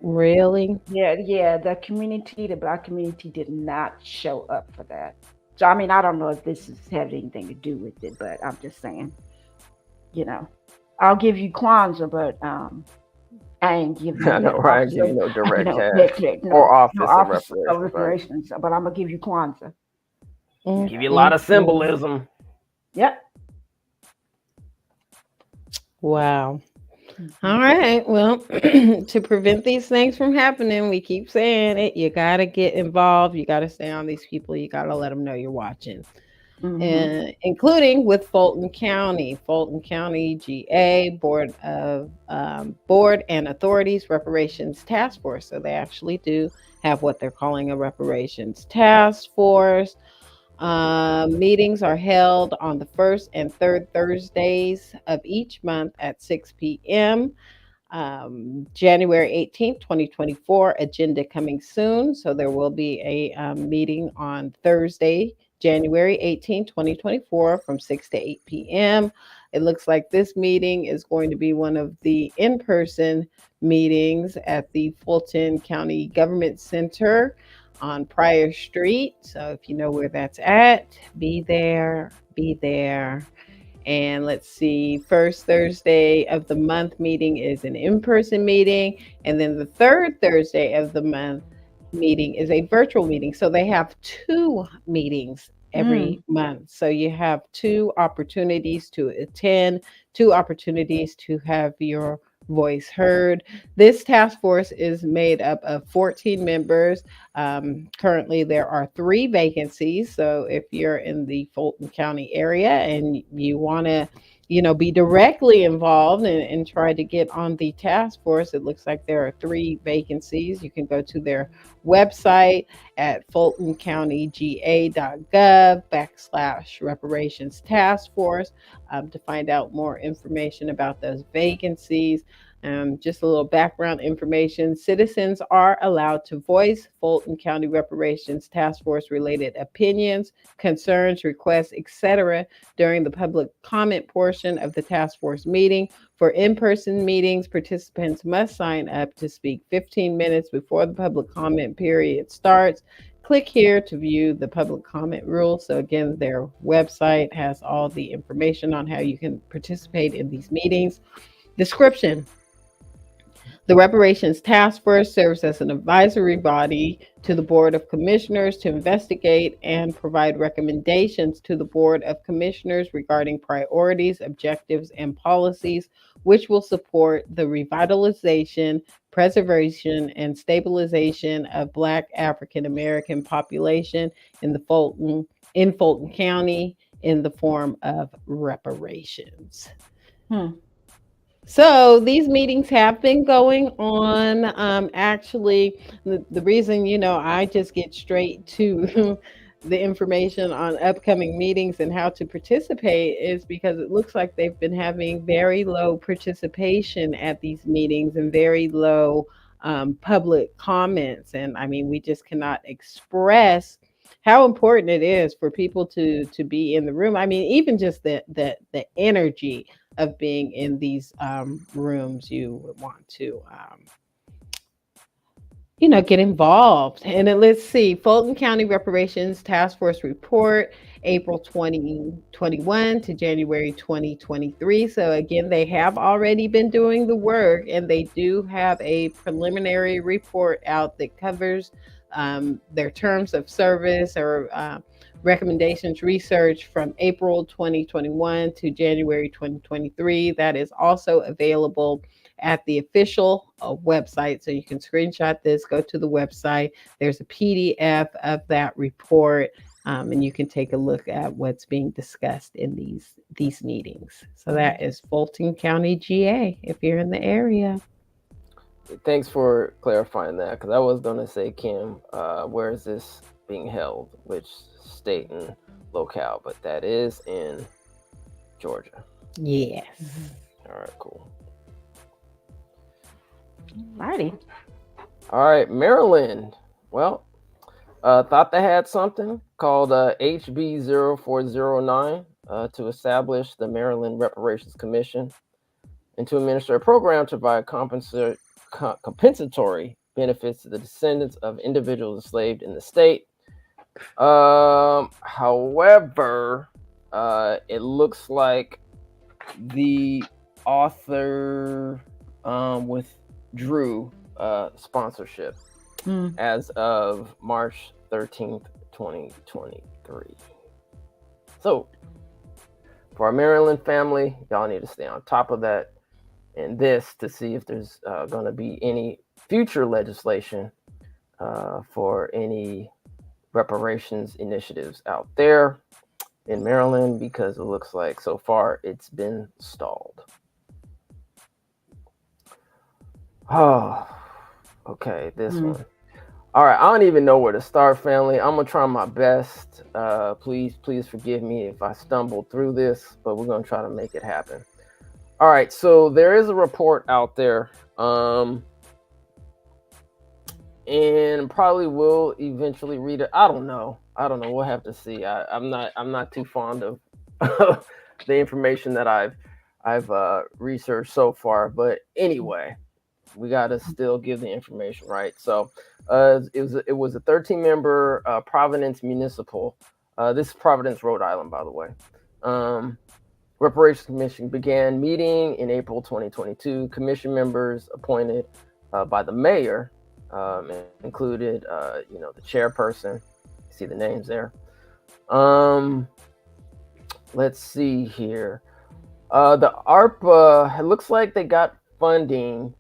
Really? Yeah. The Black community did not show up for that. So, I don't know if this has had anything to do with it, but I'm just saying, I'll give you Kwanzaa, but I ain't giving you right? Give you no direct cash or office of reparations. But I'm gonna give you Kwanzaa. Give you a lot of symbolism. Yep. Wow. All right. Well, to prevent these things from happening, we keep saying it. You got to get involved. You got to stay on these people. You got to let them know you're watching. And including with Fulton County GA Board and Authorities Reparations Task Force. So they actually do have what they're calling a reparations task force. Meetings are held on the first and third Thursdays of each month at 6 p.m. January 18th, 2024, agenda coming soon. So there will be a meeting on Thursday, January 18th, 2024, from 6 to 8 p.m. It looks like this meeting is going to be one of the in-person meetings at the Fulton County Government Center on Pryor Street. So if you know where that's at, be there. And let's see, first Thursday of the month meeting is an in-person meeting. And then the third Thursday of the month meeting is a virtual meeting. So they have 2 meetings every month. So you have 2 opportunities to attend, 2 opportunities to have your voice heard. This task force is made up of 14 members. Currently, there are 3 vacancies. So if you're in the Fulton County area and you want to be directly involved and try to get on the task force, it looks like there are 3 vacancies. You can go to their website at fultoncountyga.gov/reparations task force to find out more information about those vacancies. Just a little background information. Citizens are allowed to voice Fulton County Reparations Task Force related opinions, concerns, requests, etc. during the public comment portion of the task force meeting. For in-person meetings, participants must sign up to speak 15 minutes before the public comment period starts. Click here to view the public comment rules. So again, their website has all the information on how you can participate in these meetings. Description. The Reparations Task Force serves as an advisory body to the Board of Commissioners to investigate and provide recommendations to the Board of Commissioners regarding priorities, objectives, and policies which will support the revitalization, preservation, and stabilization of Black African American population in Fulton County in the form of reparations. So these meetings have been going on. Actually, the reason, I just get straight to the information on upcoming meetings and how to participate is because it looks like they've been having very low participation at these meetings and very low public comments. And I mean, we just cannot express how important it is for people to be in the room. I mean, even just the energy of being in these rooms, you would want to get involved. And then let's see, Fulton County Reparations Task Force Report, April 2021 to January 2023. So again, they have already been doing the work, and they do have a preliminary report out that covers their terms of service or recommendations research from April 2021 to January 2023. That is also available at the official website. So you can screenshot this, go to the website. There's a PDF of that report, and you can take a look at what's being discussed in these meetings. So that is Fulton County, GA, if you're in the area. Thanks for clarifying that, because I was going to say, Kim, where is this being held? Which state and locale? But that is in Georgia. Yes. All right, cool. Alrighty. All right, Maryland. Well, thought they had something called HB 0409 to establish the Maryland Reparations Commission and to administer a program to provide compensatory benefits to the descendants of individuals enslaved in the state. However, it looks like the author withdrew sponsorship as of March 13th, 2023. So, for our Maryland family, y'all need to stay on top of that and this to see if there's going to be any future legislation for any reparations initiatives out there in Maryland, because it looks like so far it's been stalled. Oh, okay, this one. All right, I don't even know where to start, family. I'm gonna try my best. Please forgive me if I stumble through this, but we're gonna try to make it happen. All right, so there is a report out there, and probably will eventually read it. I don't know. We'll have to see. I'm not too fond of the information that I've researched so far. But anyway, we gotta still give the information, right? So it was a 13-member Providence Municipal. This is Providence, Rhode Island, by the way. Reparations Commission began meeting in April 2022. Commission members appointed by the mayor included, the chairperson. See the names there. Let's see here. The ARPA, it looks like they got funding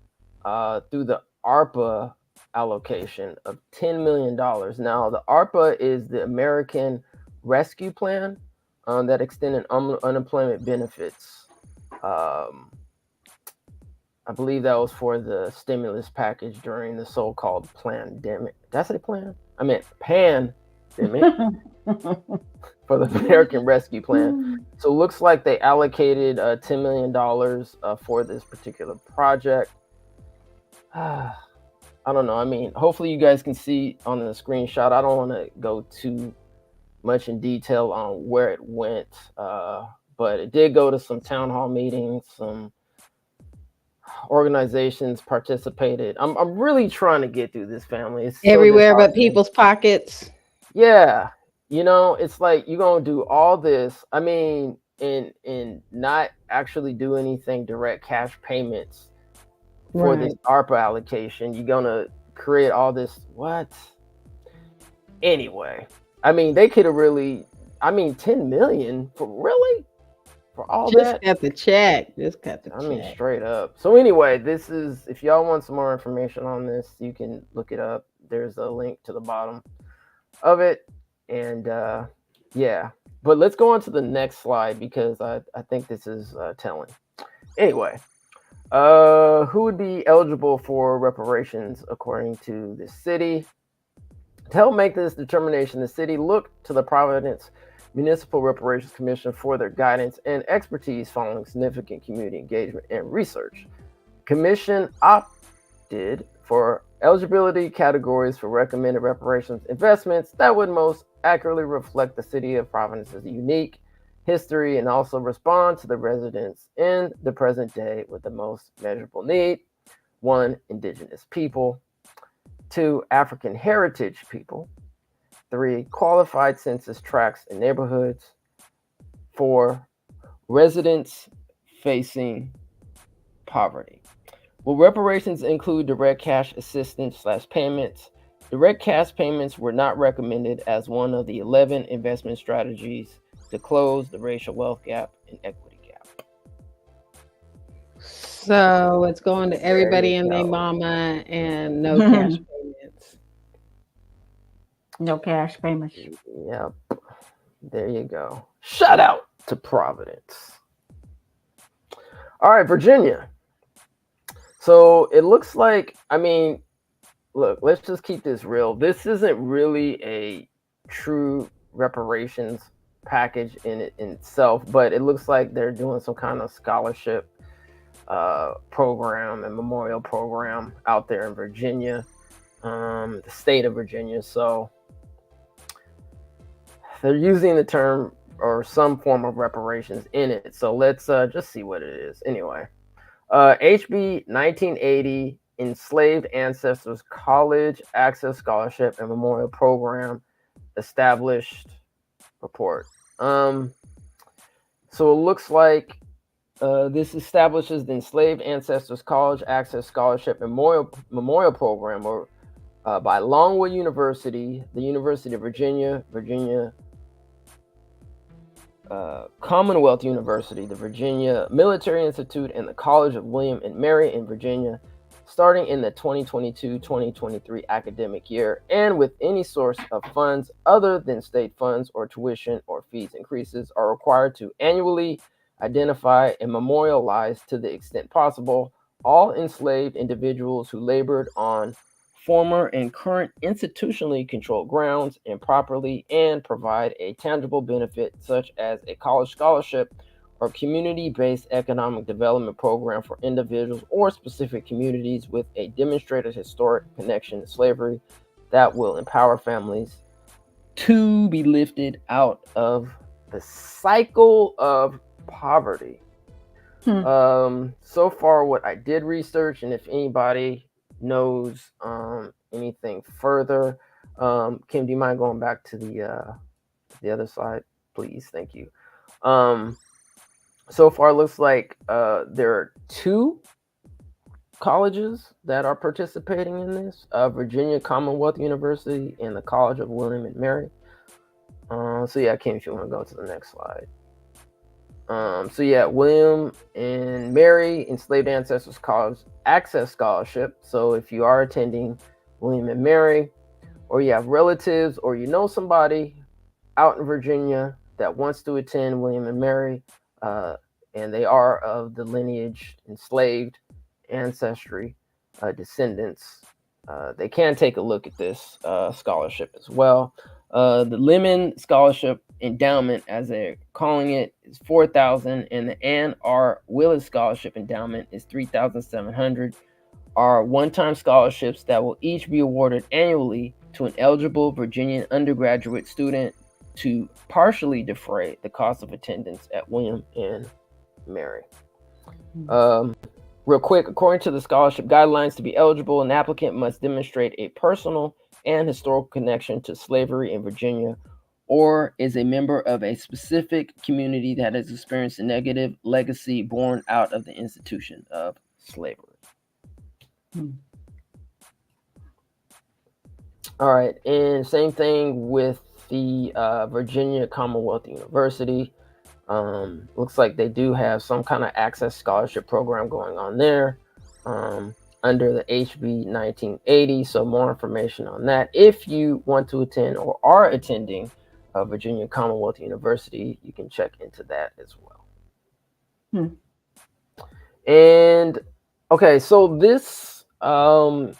through the ARPA allocation of $10 million. Now, the ARPA is the American Rescue Plan that extended unemployment benefits. I believe that was for the stimulus package during the so-called pandemic. Did I say plan? I meant pandemic. For the American Rescue Plan. So it looks like they allocated $10 million for this particular project. I don't know. I mean, hopefully you guys can see on the screenshot. I don't want to go too much in detail on where it went, but it did go to some town hall meetings, some organizations participated. I'm really trying to get through this, family. It's everywhere but people's pockets. Yeah. It's like you're gonna do all this. I mean, and not actually do anything direct cash payments for this ARPA allocation. You're gonna create all this. What? Anyway, I mean, they could have really. I mean, 10 million for all Just that. got the check. Just got the check. I mean, straight up. So anyway, this is. If y'all want some more information on this, you can look it up. There's a link to the bottom of it. And yeah, but let's go on to the next slide because I think this is telling. Anyway, who would be eligible for reparations according to the city? To help make this determination, the city looked to the Providence Municipal Reparations Commission for their guidance and expertise following significant community engagement and research. Commission opted for eligibility categories for recommended reparations investments that would most accurately reflect the city of Providence's unique history and also respond to the residents in the present day with the most measurable need. 1, indigenous people. 2, African heritage people. 3, qualified census tracts and neighborhoods. 4, residents facing poverty. Will reparations include direct cash assistance / payments? Direct cash payments were not recommended as one of the 11 investment strategies to close the racial wealth gap and equity gap. So it's going to everybody and their mama and no cash payments. No cash payments. Yep. There you go. Shout out to Providence. All right, Virginia. So it looks like, I mean, look, let's just keep this real. This isn't really a true reparations package in itself, but it looks like they're doing some kind of scholarship program and memorial program out there in Virginia, the state of Virginia. So they're using the term or some form of reparations in it. So let's just see what it is. Anyway, HB 1980 Enslaved Ancestors College Access Scholarship and Memorial Program established report. So it looks like this establishes the Enslaved Ancestors College Access Scholarship and Memorial Program or by Longwood University, the University of Virginia, Commonwealth University, the Virginia Military Institute, and the College of William and Mary in Virginia, starting in the 2022-2023 academic year, and with any source of funds other than state funds or tuition or fees increases are required to annually identify and memorialize to the extent possible all enslaved individuals who labored on former and current institutionally controlled grounds improperly and provide a tangible benefit such as a college scholarship or community-based economic development program for individuals or specific communities with a demonstrated historic connection to slavery that will empower families to be lifted out of the cycle of poverty. So far what I did research, and if anybody knows anything further, Kim, do you mind going back to the other side, please? Thank you. So far, it looks like there are 2 colleges that are participating in this: Virginia Commonwealth University and the College of William and Mary. So yeah, Kim, if you want to go to the next slide. So yeah, William and Mary Enslaved Ancestors College Access Scholarship. So if you are attending William and Mary, or you have relatives, or you know somebody out in Virginia that wants to attend William and Mary, and they are of the lineage enslaved ancestry descendants, they can take a look at this scholarship as well. The Lemon Scholarship Endowment, as they're calling it, is $4,000, and the Ann R. Willis Scholarship Endowment is $3,700. Are one-time scholarships that will each be awarded annually to an eligible Virginian undergraduate student to partially defray the cost of attendance at William and Mary. Real quick, according to the scholarship guidelines, to be eligible, an applicant must demonstrate a personal and historical connection to slavery in Virginia, or is a member of a specific community that has experienced a negative legacy born out of the institution of slavery. All right, and same thing with the Virginia Commonwealth University. Looks like they do have some kind of access scholarship program going on there under the HB 1980. So more information on that. If you want to attend or are attending Virginia Commonwealth University, you can check into that as well. And okay, so this okay.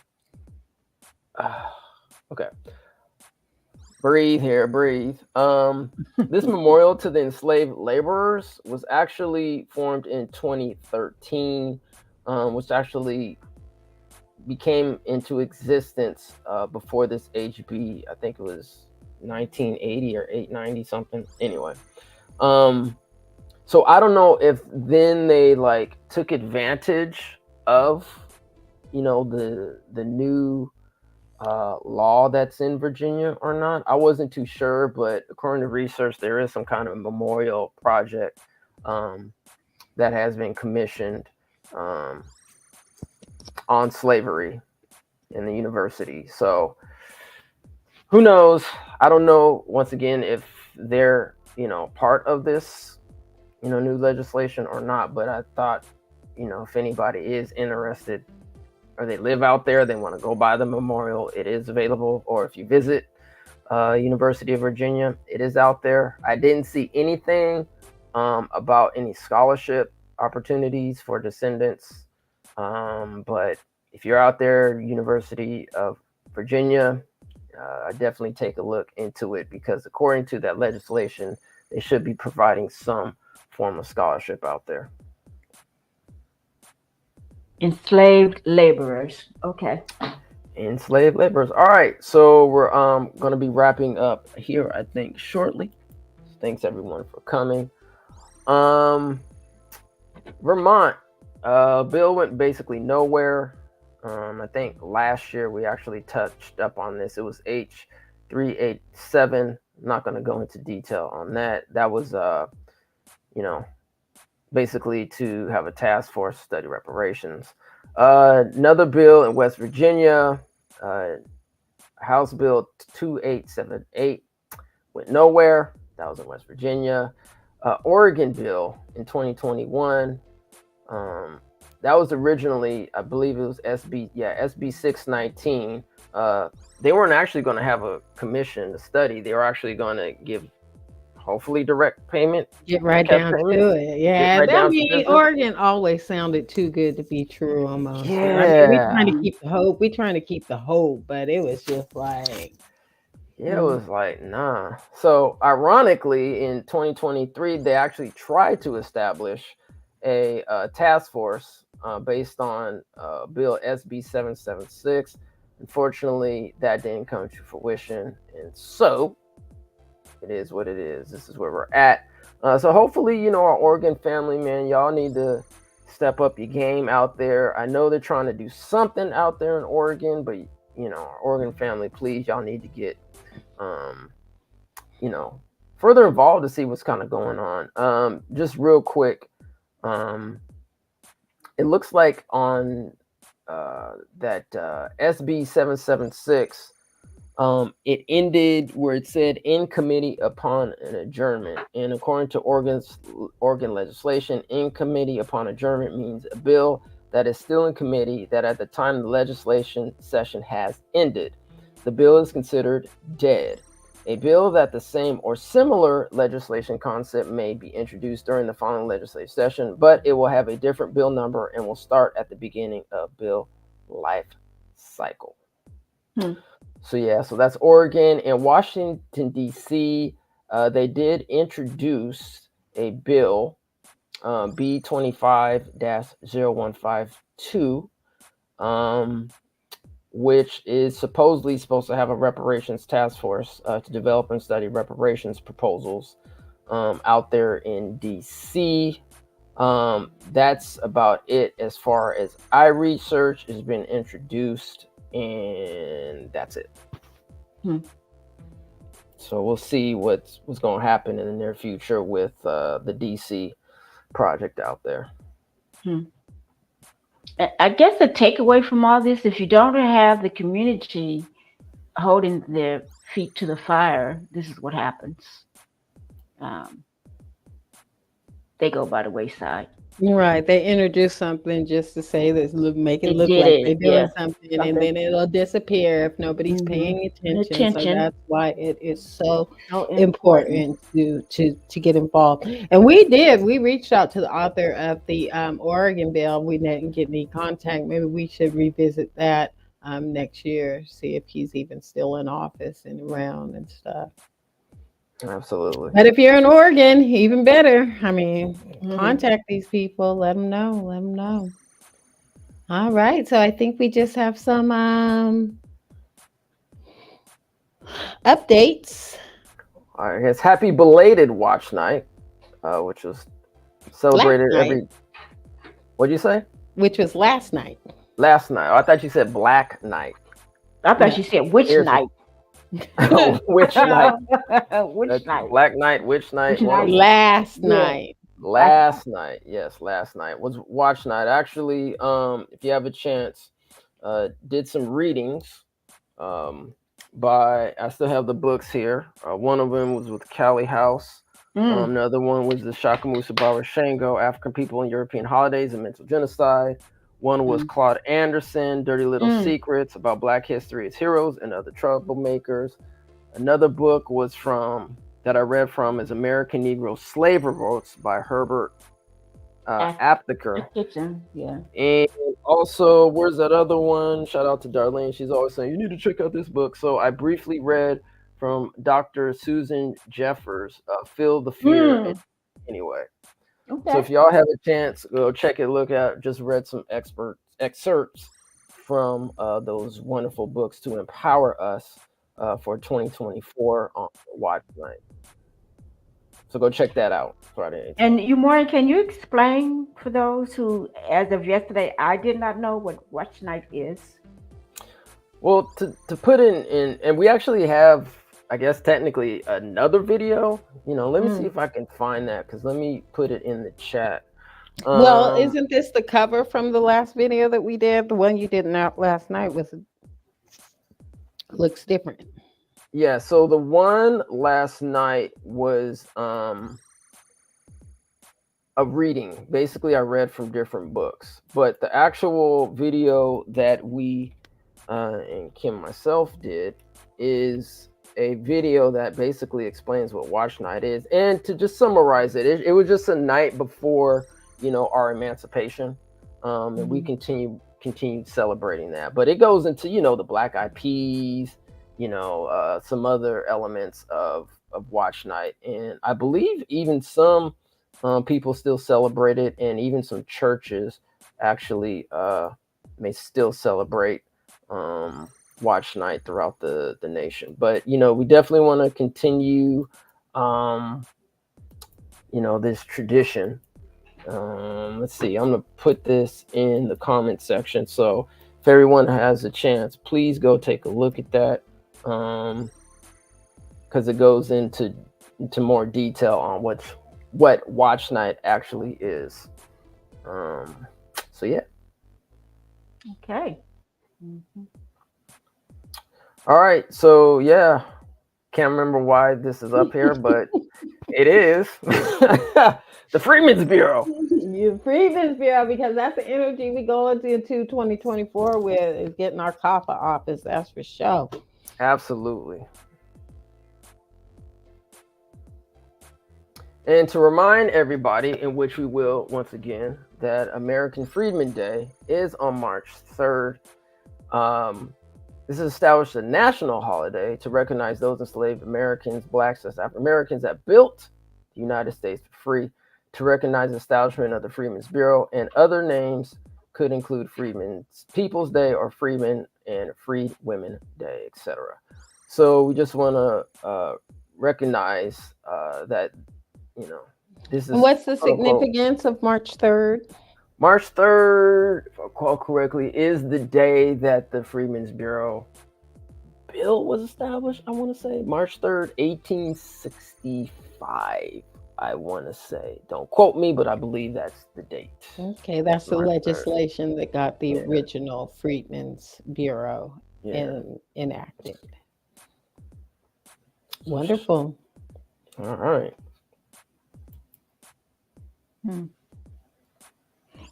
Breathe here, breathe. This memorial to the enslaved laborers was actually formed in 2013, which actually became into existence before this HB. I think it was 1980 or 890 something. Anyway, so I don't know if then they like took advantage of, you know, the new law that's in Virginia or not. I wasn't too sure, but according to research, there is some kind of memorial project that has been commissioned on slavery in the university. So who knows? I don't know, once again, if they're, you know, part of this, you know, new legislation or not, but I thought, you know, if anybody is interested, or they live out there, they want to go by the memorial, it is available. Or if you visit University of Virginia, it is out there. I didn't see anything about any scholarship opportunities for descendants, but if you're out there, University of Virginia, definitely take a look into it, because according to that legislation, they should be providing some form of scholarship out there. Enslaved laborers. Okay. Enslaved laborers. All right. So we're going to be wrapping up here, I think, shortly. Thanks everyone for coming. Vermont, bill went basically nowhere. I think last year we actually touched up on this. It was H387. I'm not going to go into detail on that. That was, you know, basically to have a task force study reparations. Another bill in West Virginia, House Bill 2878, went nowhere. That was in West Virginia. Oregon bill in 2021. That was originally, I believe it was SB 619. They weren't actually going to have a commission to study. They were actually going to give, hopefully, direct payment. Get right down to it. Yeah, right, I mean, Oregon always sounded too good to be true almost. Yeah. I mean, we're trying to keep the hope. We're trying to keep the hope, but it was just like... Yeah, it was like, nah. So, ironically, in 2023, they actually tried to establish a task force based on Bill SB 776. Unfortunately, that didn't come to fruition. And so, it is what it is. This is where we're at. So hopefully, you know, our Oregon family, man, y'all need to step up your game out there. I know they're trying to do something out there in Oregon, but, you know, our Oregon family, please, y'all need to get, you know, further involved to see what's kind of going on. Just real quick, it looks like on that SB 776. It ended where it said in committee upon an adjournment. And according to Oregon legislation, in committee upon adjournment means a bill that is still in committee that at the time the legislation session has ended. The bill is considered dead. A bill that the same or similar legislation concept may be introduced during the following legislative session, but it will have a different bill number and will start at the beginning of bill life cycle. So yeah, so that's Oregon. And Washington, D.C., they did introduce a bill, B25-0152, which is supposedly supposed to have a reparations task force to develop and study reparations proposals out there in D.C. That's about it as far as I research has been introduced, and that's it. So we'll see what's going to happen in the near future with the DC project out there. I guess the takeaway from all this, if you don't have the community holding their feet to the fire, this is what happens. They go by the wayside. Right. They introduce something just to say this, make it look like they're doing something, and then it'll disappear if nobody's paying attention. So that's why it is so important to get involved. And we reached out to the author of the Oregon bill. We didn't get any contact. Maybe we should revisit that next year, see if he's even still in office and around and stuff. Absolutely. But if you're in Oregon, even better. I mean, contact these people. Let them know. All right. So I think we just have some updates. All right. It's happy belated watch night, which was celebrated every. What'd you say? Which was last night. Last night. Oh, I thought you said Black Night. I thought you said which night. Oh, which night? Which night? Black Night, which night? Last night. Last night. Yes, last night was watch night. Actually, if you have a chance, did some readings by, I still have the books here. One of them was with Callie House. Another one was the Shakamusa Bawa Shango, African People and European Holidays and Mental Genocide. One was Claude Anderson, Dirty Little Secrets, about Black history, its heroes and other troublemakers. Another book was that I read from is American Negro Slave Revolts by Herbert Aptheker. Yeah. And also, where's that other one? Shout out to Darlene. She's always saying, you need to check out this book. So I briefly read from Dr. Susan Jeffers, Feel the Fear. Anyway. Okay. So if y'all have a chance, go check it, look out. Just read some excerpts from those wonderful books to empower us for 2024 on Watch Night. So go check that out Friday. And Maureen, can you explain for those who, as of yesterday, I did not know what Watch Night is? Well, to put in, and we actually have, I guess technically another video. Let me see if I can find that, because let me put it in the chat. Well, isn't this the cover from the last video that we did? The one you did last night looks different. Yeah, so the one last night was a reading. Basically, I read from different books. But the actual video that we and Kim myself did is a video that basically explains what Watch Night is. And to just summarize it was just a night before, our emancipation. And we continued celebrating that. But it goes into, the Black Eyed Peas, some other elements of Watch Night. And I believe even some people still celebrate it, and even some churches actually may still celebrate Watch Night throughout the nation. But we definitely want to continue this tradition. Let's see, I'm gonna put this in the comment section, so if everyone has a chance, please go take a look at that, because it goes into more detail on what Watch Night actually is. So yeah. Okay. All right, so yeah, can't remember why this is up here, but it is the Freedmen's Bureau. You Freedmen's Bureau, because that's the energy we go into 2024 with, is getting our copper office. That's for sure. Absolutely. And to remind everybody, in which we will once again, that American Freedmen Day is on March 3rd. This is established a national holiday to recognize those enslaved Americans, Blacks, and African Americans that built the United States for free, to recognize the establishment of the Freedmen's Bureau, and other names could include Freedmen's People's Day or Freedmen and Freed Women Day, etc. So we just want to recognize that, this is. And what's the significance of March 3rd? March 3rd, if I recall correctly, is the day that the Freedmen's Bureau bill was established. I want to say March 3rd, 1865. I want to say. Don't quote me, but I believe that's the date. Okay, that's the March 3rd. legislation that got the original Freedmen's Bureau enacted. Wonderful. All right.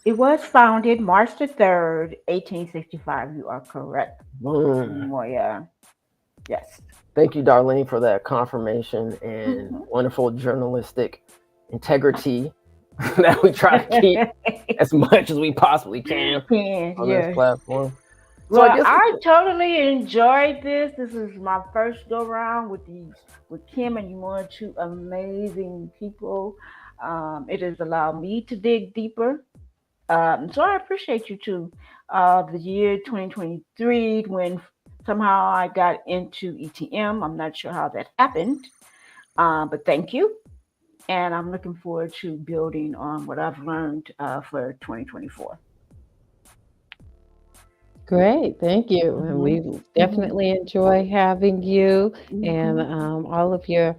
It was founded March the 3rd, 1865. You are correct. Yeah. Yes. Thank you, Darlene, for that confirmation and wonderful journalistic integrity that we try to keep as much as we possibly can on this platform. So well, I totally enjoyed this. This is my first go round with Kim and Yumora, two amazing people. It has allowed me to dig deeper. So I appreciate you too. The year 2023, when somehow I got into ETM. I'm not sure how that happened, but thank you. And I'm looking forward to building on what I've learned for 2024. Great, thank you. And we definitely enjoy having you and all of your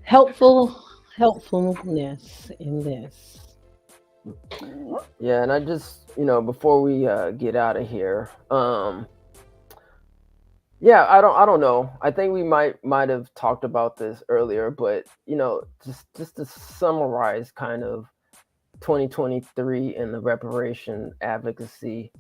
helpfulness in this. Yeah, and I just, before we get out of here, yeah, I don't know. I think we might have talked about this earlier, but just to summarize kind of 2023 and the reparation advocacy.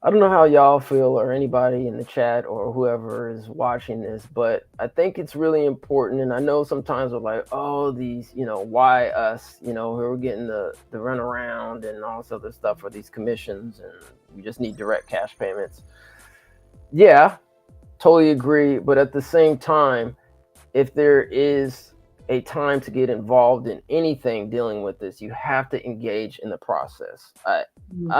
I don't know how y'all feel, or anybody in the chat or whoever is watching this, but I think it's really important. And I know sometimes we're like, oh, these, why us, who are getting the run around and all this other stuff for these commissions, and we just need direct cash payments. Yeah, totally agree. But at the same time, if there is a time to get involved in anything dealing with this, you have to engage in the process. I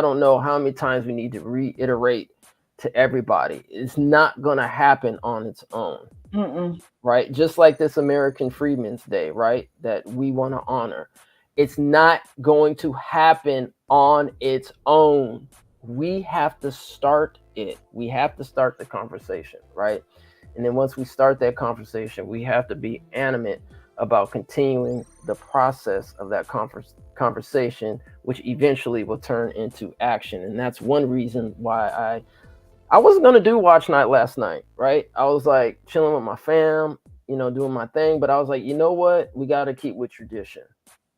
don't know how many times we need to reiterate to everybody. It's not going to happen on its own, right? Just like this American Freedmen's Day, right? That we want to honor. It's not going to happen on its own. We have to start it. We have to start the conversation, right? And then once we start that conversation, we have to be animate about continuing the process of that conversation, which eventually will turn into action. And that's one reason why I wasn't going to do watch night last night, right? I was like chilling with my fam, doing my thing, but I was like, you know what? We got to keep with tradition,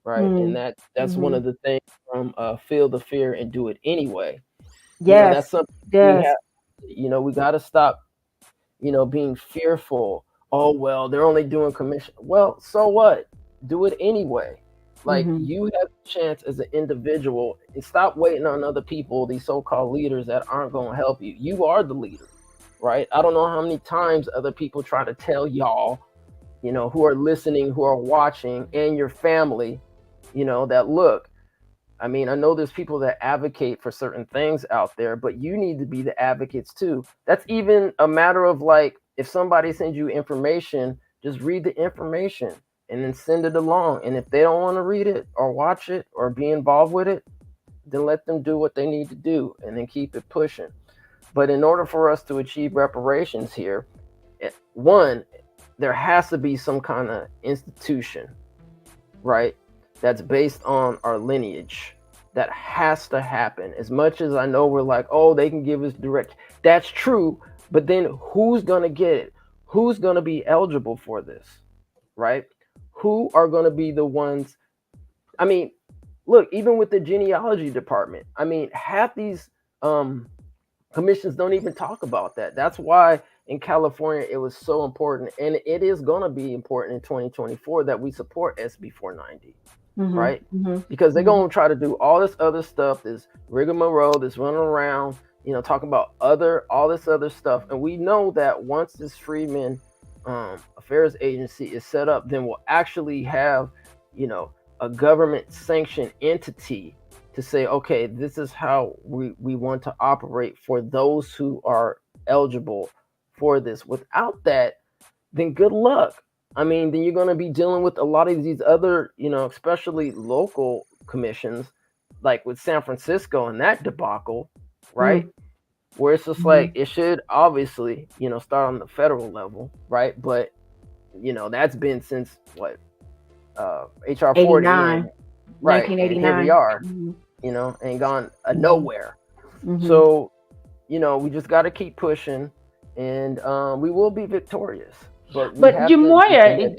right? And that's one of the things from Feel the Fear and Do It Anyway. Yes. That's something we have, we got to stop, being fearful. Oh, well, they're only doing commission. Well, so what? Do it anyway. Like, you have a chance as an individual, and stop waiting on other people, these so-called leaders that aren't going to help you. You are the leader, right? I don't know how many times other people try to tell y'all, who are listening, who are watching, and your family, that look, I mean, I know there's people that advocate for certain things out there, but you need to be the advocates too. That's even a matter of like, if somebody sends you information, just read the information and then send it along. And if they don't want to read it or watch it or be involved with it, then let them do what they need to do and then keep it pushing. But in order for us to achieve reparations here, one, there has to be some kind of institution, right? That's based on our lineage, that has to happen. As much as I know we're like, oh, they can give us direct. That's true. But then who's going to get it? Who's going to be eligible for this? Right? Who are going to be the ones? I mean, look, even with the genealogy department, I mean, half these commissions don't even talk about that. That's why in California it was so important, and it is going to be important in 2024 that we support SB 490, right? Because they're going to try to do all this other stuff, this rigmarole, this running around, you know, talking about all this other stuff, and we know that once this Freedmen Affairs Agency is set up, then we'll actually have, you know, a government sanctioned entity to say, okay, this is how we want to operate for those who are eligible for this. Without that, then good luck. I mean, then you're going to be dealing with a lot of these other, you know, especially local commissions, like with San Francisco and that debacle, right? Where it's just like, it should obviously, you know, start on the federal level, right? But, you know, that's been since what? HR 49. Right, and here we are, you know, and gone nowhere. So, you know, we just got to keep pushing, and we will be victorious. But Jamoya,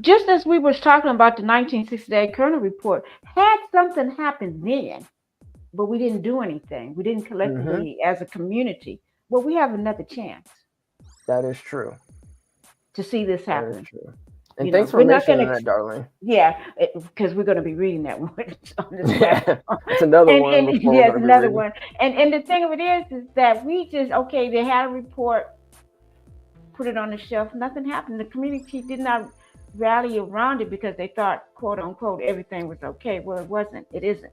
just as we was talking about the 1968 Kerner report, had something happened then, but we didn't do anything. We didn't collectively as a community. Well, we have another chance. That is true. To see this happen. That is true. And thanks for mentioning that, darling. Yeah, because we're going to be reading that one on this It's another one. Yes, another one. And the thing of it is that we just, okay, they had a report, put it on the shelf, nothing happened. The community did not rally around it because they thought, quote unquote, everything was okay. Well, it wasn't. It isn't.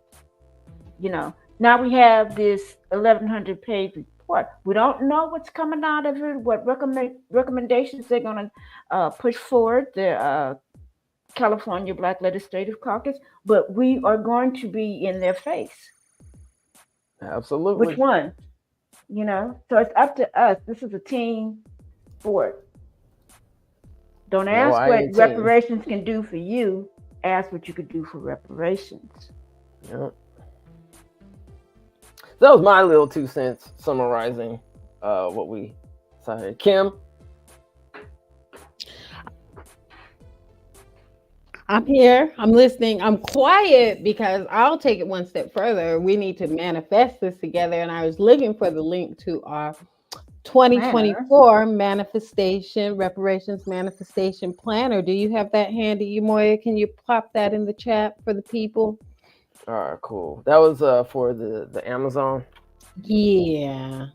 You know, now we have this 1,100-page report. We don't know what's coming out of it, what recommendations they're going to push forward, the California Black Legislative Caucus, but we are going to be in their face. Absolutely. Which one? You know, so it's up to us. This is a team sport. Don't ask what reparations can do for you. Ask what you could do for reparations. Yep. That was my little 2 cents summarizing what we saw here. Kim? I'm here. I'm listening. I'm quiet because I'll take it one step further. We need to manifest this together. And I was looking for the link to our 2024 reparations manifestation planner. Do you have that handy, Moya? Can you pop that in the chat for the people? All right, cool. That was for the Amazon. Yeah.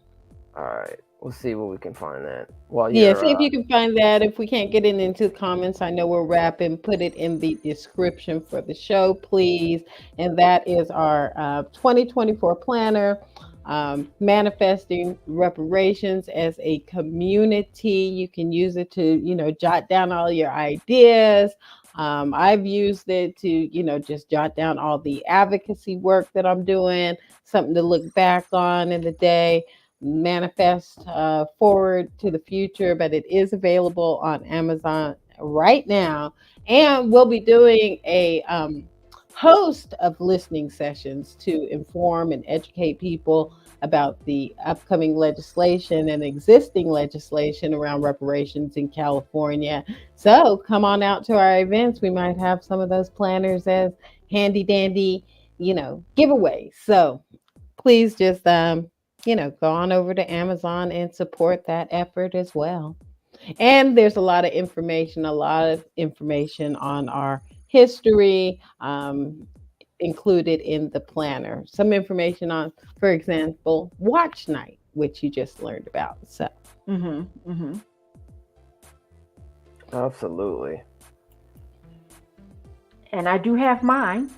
All right, we'll see what we can find that. See if you can find that. If we can't get it into the comments, I know we're wrapping. Put it in the description for the show, please. And that is our 2024 planner, manifesting reparations as a community. You can use it to, you know, jot down all your ideas. I've used it to, you know, just jot down all the advocacy work that I'm doing, something to look back on in the day, manifest forward to the future, but it is available on Amazon right now. And we'll be doing a host of listening sessions to inform and educate people about the upcoming legislation and existing legislation around reparations in California. So come on out to our events. We might have some of those planners as handy dandy, you know, giveaways. So please just, you know, go on over to Amazon and support that effort as well. And there's a lot of information on our history, included in the planner. Some information on, for example, Watch Night, which you just learned about. So, Absolutely. And I do have mine.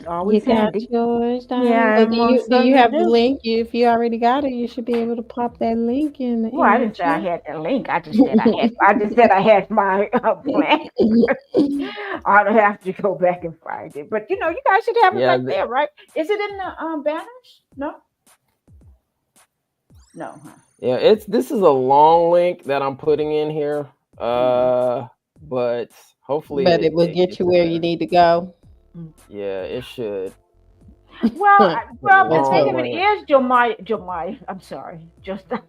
Always handy. Yours, yeah. Do you have the link? If you already got it, you should be able to pop that link in. Well, I didn't say I had the link. I just said I had my plan. I don't have to go back and find it. But you know, you guys should have it right there, right? Is it in the banners? No. No. Huh? Yeah, this is a long link that I'm putting in here. But hopefully. But it will get you where you need to go. Yeah, it should. The thing of it Long. is, Josiah, I'm sorry, Josiah,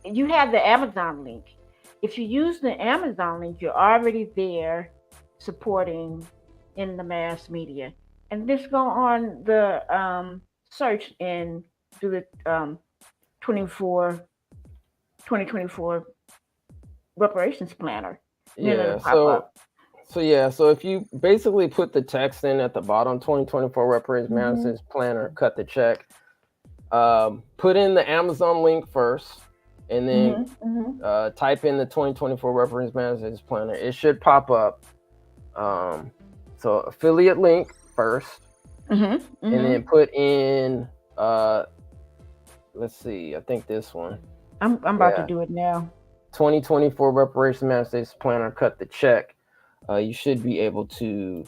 you have the Amazon link. If you use the Amazon link, you're already there supporting in the mass media. And just go on the search and do the 2024 reparations planner. And then it'll pop up. So if you basically put the text in at the bottom, 2024 Reparations Management Planner, cut the check, put in the Amazon link first, and then type in the 2024 Reparations Management Planner. It should pop up. So affiliate link first, and then put in, let's see, I think this one. I'm about to do it now. 2024 Reparations Management Planner, cut the check. You should be able to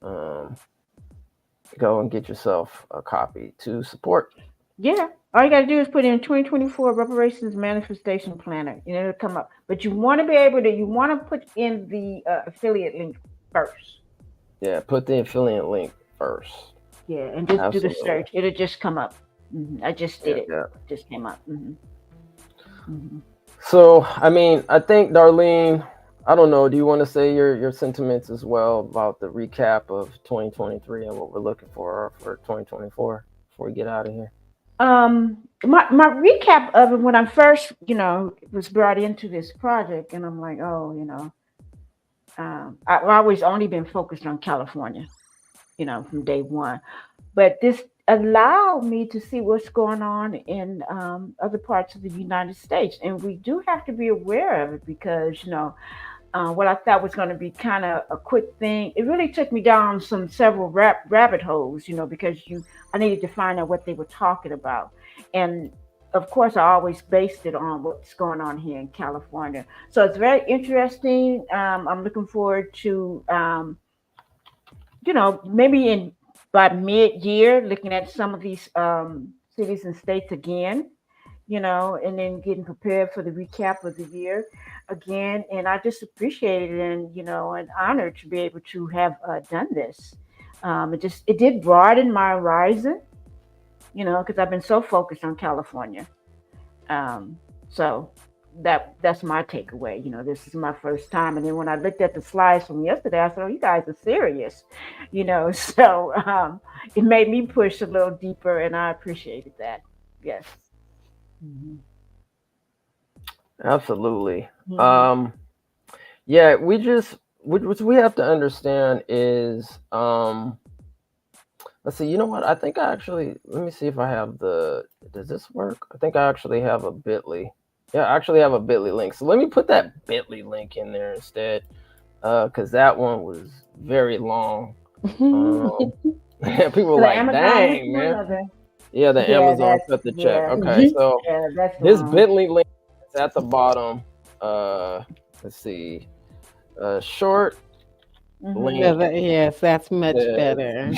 go and get yourself a copy to support. Yeah, all you got to do is put in 2024 Reparations Manifestation Planner, and it'll come up. But you want to be able to, you want to put in the affiliate link first. Yeah, put the affiliate link first. Yeah, and just do the search. It'll just come up. I just did it. Yeah. It just came up. So, I mean, I think, Darlene, I don't know, do you want to say your sentiments as well about the recap of 2023 and what we're looking for 2024 before we get out of here? My recap of it when I first, was brought into this project, and I'm like, I've always only been focused on California, from day one. But this allowed me to see what's going on in other parts of the United States. And we do have to be aware of it because, what I thought was going to be kind of a quick thing, it really took me down several rabbit holes, because I needed to find out what they were talking about. And of course, I always based it on what's going on here in California. So it's very interesting. I'm looking forward to, maybe by mid-year, looking at some of these cities and states again, and then getting prepared for the recap of the year again. And I just appreciate it and, an honor to be able to have done this. It did broaden my horizon, because I've been so focused on California. So that's my takeaway. This is my first time. And then when I looked at the slides from yesterday, I said, oh, you guys are serious, so it made me push a little deeper, and I appreciated that. Yes. Absolutely. Yeah, what we have to understand is, let's see, you know what? I think let me see if I have does this work? I think I actually have a Bitly. Yeah, I actually have a Bitly link. So let me put that Bitly link in there instead, because that one was very long. People were like, dang, man. Yeah, the Amazon cut the check. Okay, so this Bitly link is at the bottom. Let's see. Short link. Yes, that's much better.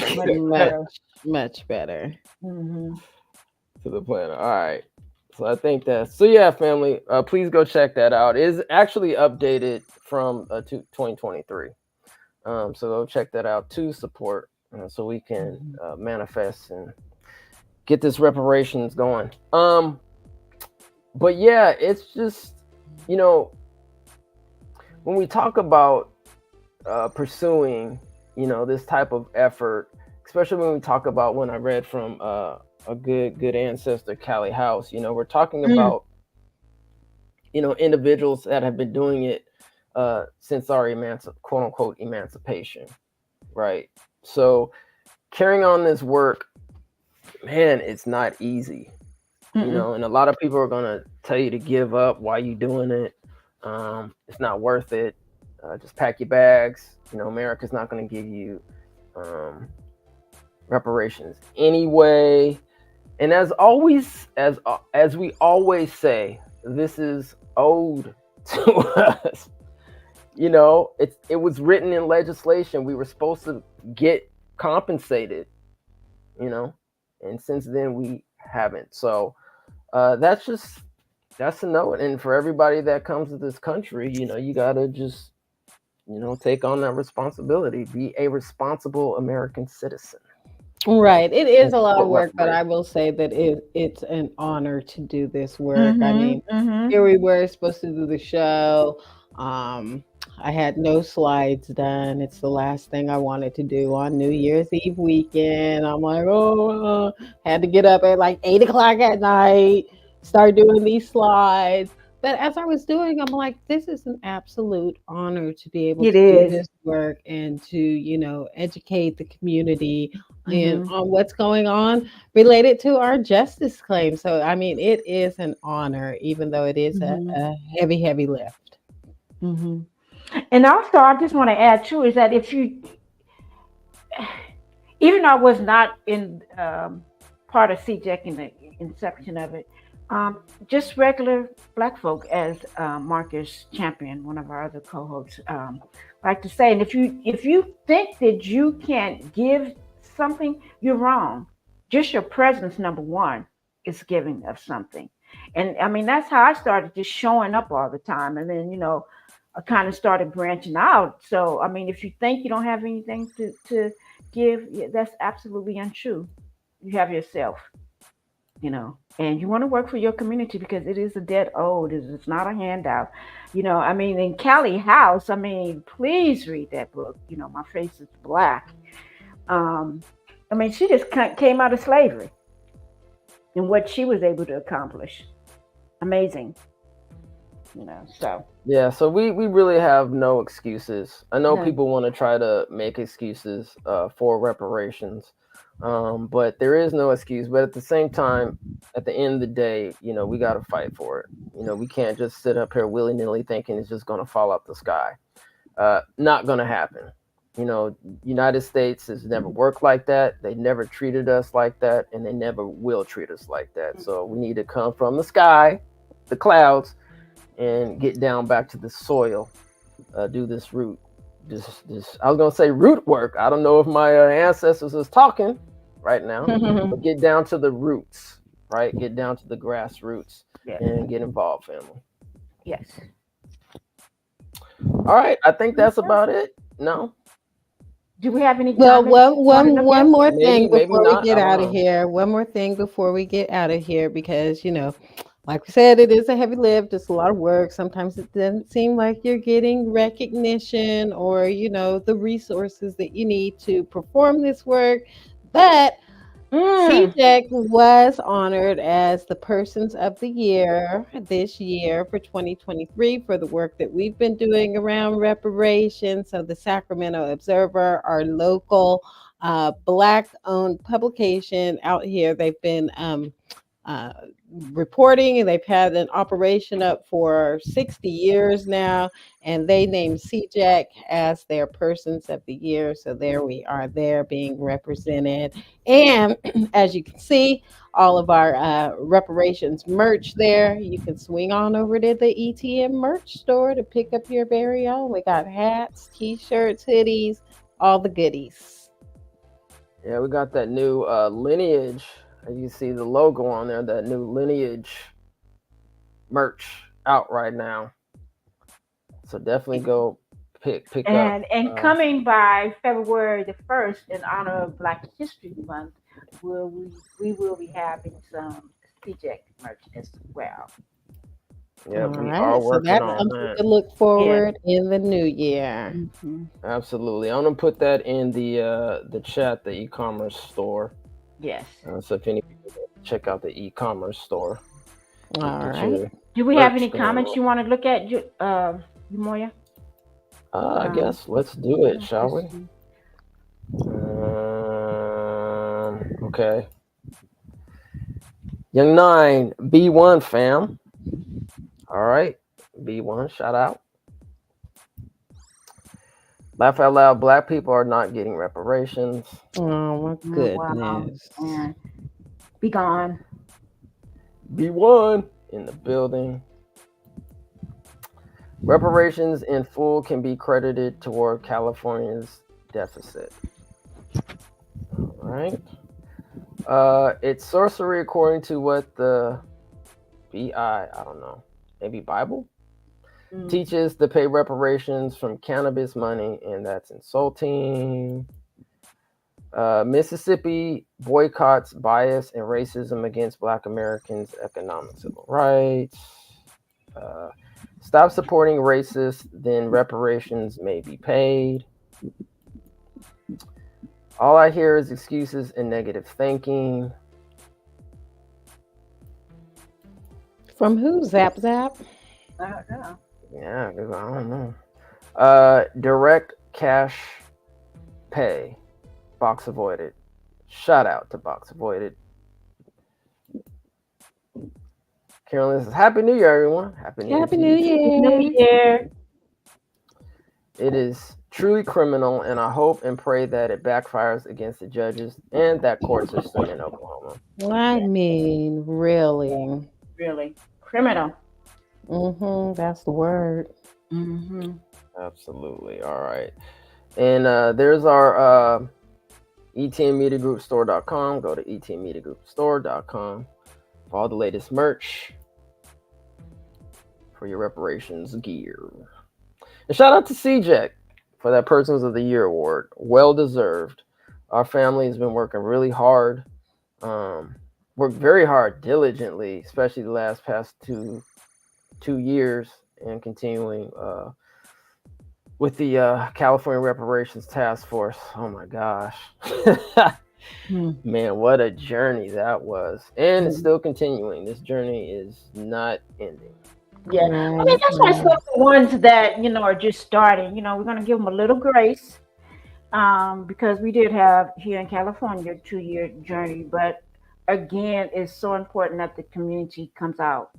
Much better. To the planner. All right. So I think yeah, family, please go check that out. It is actually updated from 2023. So go check that out to support so we can manifest and get this reparations going. But yeah, it's just, when we talk about pursuing, this type of effort, especially when we talk about when I read from a good ancestor, Callie House, we're talking about, individuals that have been doing it since our quote unquote emancipation, right? So carrying on this work, man, it's not easy, and a lot of people are gonna tell you to give up. Why you doing it? It's not worth it. Just pack your bags. America's not gonna give you reparations anyway. And as we always say, this is owed to us. It was written in legislation. We were supposed to get compensated, and since then we haven't. So that's a note. And for everybody that comes to this country, you gotta just take on that responsibility. Be a responsible American citizen. Right. It is a lot of Support work, but I reparations. will say that it's an honor to do this work. I mean, Mm-hmm. here we were supposed to do the show. I had no slides done. It's the last thing I wanted to do on New Year's Eve weekend. I'm like, oh, had to get up at like 8 o'clock at night, start doing these slides. But as I was doing, I'm like, this is an absolute honor to be able It to do is. this work and to, educate the community and Mm-hmm. on what's going on related to our justice claim. So, I mean, it is an honor, even though it is Mm-hmm. a heavy, heavy lift. Mm-hmm. And also, I just want to add too is that if you, even though I was not in part of CJEC in the inception of it, just regular Black folk, as Marcus Champion, one of our other co-hosts, like to say. And if you think that you can't give something, you're wrong. Just your presence, number one, is giving of something. And I mean, that's how I started, just showing up all the time. And then, I kind of started branching out. So, I mean, if you think you don't have anything to give, that's absolutely untrue. You have yourself, and you want to work for your community because it is a debt owed. It's not a handout. I mean, in Callie House, I mean, please read that book. My Face is Black. I mean, she just came out of slavery and what she was able to accomplish. Amazing. So. Yeah, so we really have no excuses. I know No. people want to try to make excuses for reparations, but there is no excuse. But at the same time, at the end of the day, we got to fight for it. We can't just sit up here willy-nilly thinking it's just going to fall out the sky. Not going to happen. United States has never worked like that. They never treated us like that, and they never will treat us like that. So we need to come from the sky, the clouds, and get down back to the soil. Do this root. This I was gonna say root work. I don't know if my ancestors is talking right now, but get down to the roots, right? Get down to the grassroots and get involved, family. Yes. All right, I think that's about it. No. Do we have any? Well, comments one more thing maybe before not. we get I don't out of know. here. One more thing before we get out of here, because like we said, it is a heavy lift. It's a lot of work. Sometimes it doesn't seem like you're getting recognition or the resources that you need to perform this work. But CJEC was honored as the Persons of the Year this year for 2023 for the work that we've been doing around reparations. So the Sacramento Observer, our local Black-owned publication out here, they've been reporting, and they've had an operation up for 60 years now, and they named CJEC as their Persons of the Year. So there we are, there being represented. And as you can see, all of our reparations merch there. You can swing on over to the ETM merch store to pick up your very own. We got hats, t-shirts, hoodies, all the goodies. Yeah, we got that new lineage. You see the logo on there, that new lineage merch out right now. So definitely go pick up. And coming by February the 1st, in honor of Black History Month, we will be having some CJEC merch as well. Yeah, All we right, are so working that's on something that. to look forward in the new year. Absolutely. I'm gonna put that in the chat, the e-commerce store. Yes. So if any people check out the e-commerce store. All right. Do we have any comments you want to look at, Moya? I guess let's do it, shall we? Okay. Young Nine, B1 fam. All right, B1, shout out. Laugh out loud, Black people are not getting reparations. Oh my goodness. Wow. Be gone. B1 in the building. Reparations in full can be credited toward California's deficit. All right. It's sorcery according to what the I don't know, maybe Bible? Teaches to pay reparations from cannabis money, and that's insulting. Mississippi boycotts bias and racism against Black Americans' economic civil rights. Stop supporting racists, then reparations may be paid. All I hear is excuses and negative thinking. From who? Zap Zap? I don't know. Yeah, I don't know. Direct cash pay. Box avoided. Shout out to Box Avoided. Carolyn says, Happy New Year, everyone. Happy New Year. Happy New Year. New Year. It is truly criminal, and I hope and pray that it backfires against the judges and that court system in Oklahoma. I mean, really. Really. Criminal. That's the word. Absolutely. All right. And there's our etnmediagroupstore.com. Go to etnmediagroupstore.com for all the latest merch for your reparations gear. And shout out to CJEC for that Persons of the Year award. Well deserved. Our family has been working really hard. Worked very hard, diligently, especially the past two years, and continuing with the California Reparations Task Force. Oh my gosh. Man, what a journey that was. And it's still continuing. This journey is not ending. Yeah, I mean, that's why some of the ones that, are just starting, we're going to give them a little grace because we did have here in California a 2-year journey. But again, it's so important that the community comes out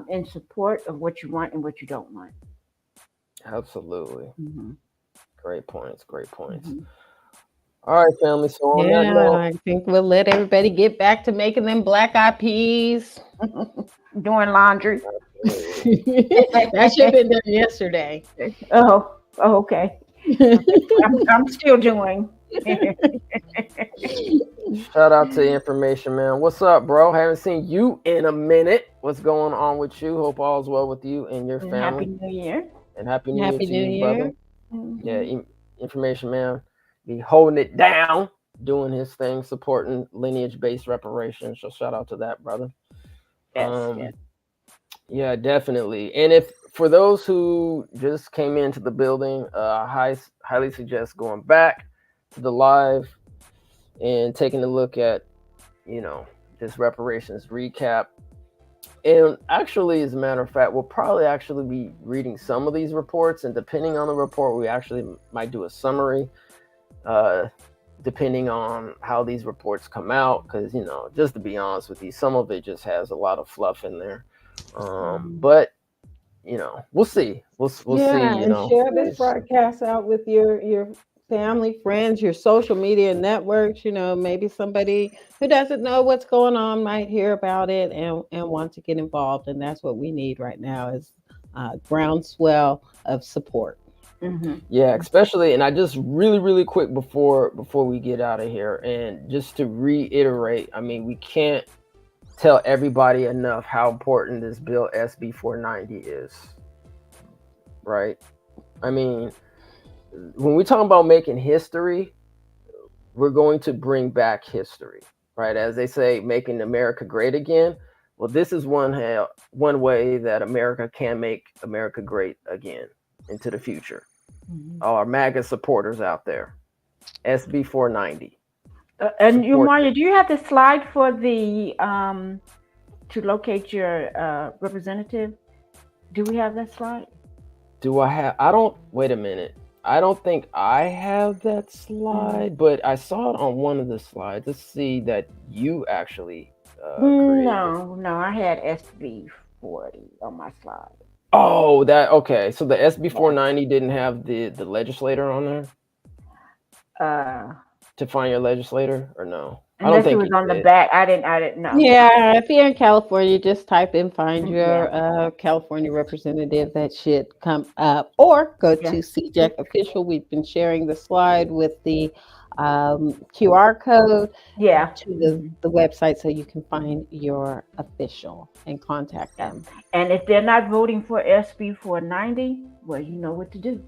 in support of what you want and what you don't want. Absolutely. Great points. All right, family. So on that Yeah, note, I think we'll let everybody get back to making them black-eyed peas. Doing laundry. That should have been done yesterday. Oh, okay. I'm still doing. Shout out to Information Man. What's up, bro? Haven't seen you in a minute. What's going on with you? Hope all's well with you and your family. Happy New Year. And Happy New Year to you, Year. brother. Yeah, Information Man be holding it down, doing his thing, supporting lineage-based reparations. So shout out to that, brother. Yes. Yeah, definitely. And if for those who just came into the building, I highly suggest going back to the live and taking a look at, this reparations recap. And actually, as a matter of fact, we'll probably actually be reading some of these reports, and depending on the report, we actually might do a summary, depending on how these reports come out. Because, just to be honest with you, some of it just has a lot of fluff in there. But we'll see. We'll see. And share this broadcast out with your family, friends, your social media networks. Maybe somebody who doesn't know what's going on might hear about it and want to get involved. And that's what we need right now is groundswell of support. Yeah, especially, and I just really quick before we get out of here, and just to reiterate, I mean, we can't tell everybody enough how important this bill SB 490 is, right? I mean, when we talk about making history, we're going to bring back history, right? As they say, making America great again. Well, this is one way that America can make America great again into the future. All our MAGA supporters out there, SB 490. And Mario, do you have the slide for the to locate your representative? Do we have that slide? Wait a minute. I don't think I have that slide, but I saw it on one of the slides. Let's see that you actually created. No, I had SB 40 on my slide. Oh, okay. So the SB 490 didn't have the legislator on there? To find your legislator, or no? I don't think it was on the back. I didn't know. Yeah, if you're in California, just type in find your California representative. That should come up, or go to CJEC official. We've been sharing the slide with the QR code Yeah. to the website so you can find your official and contact them. And if they're not voting for SB 490, well, you know what to do.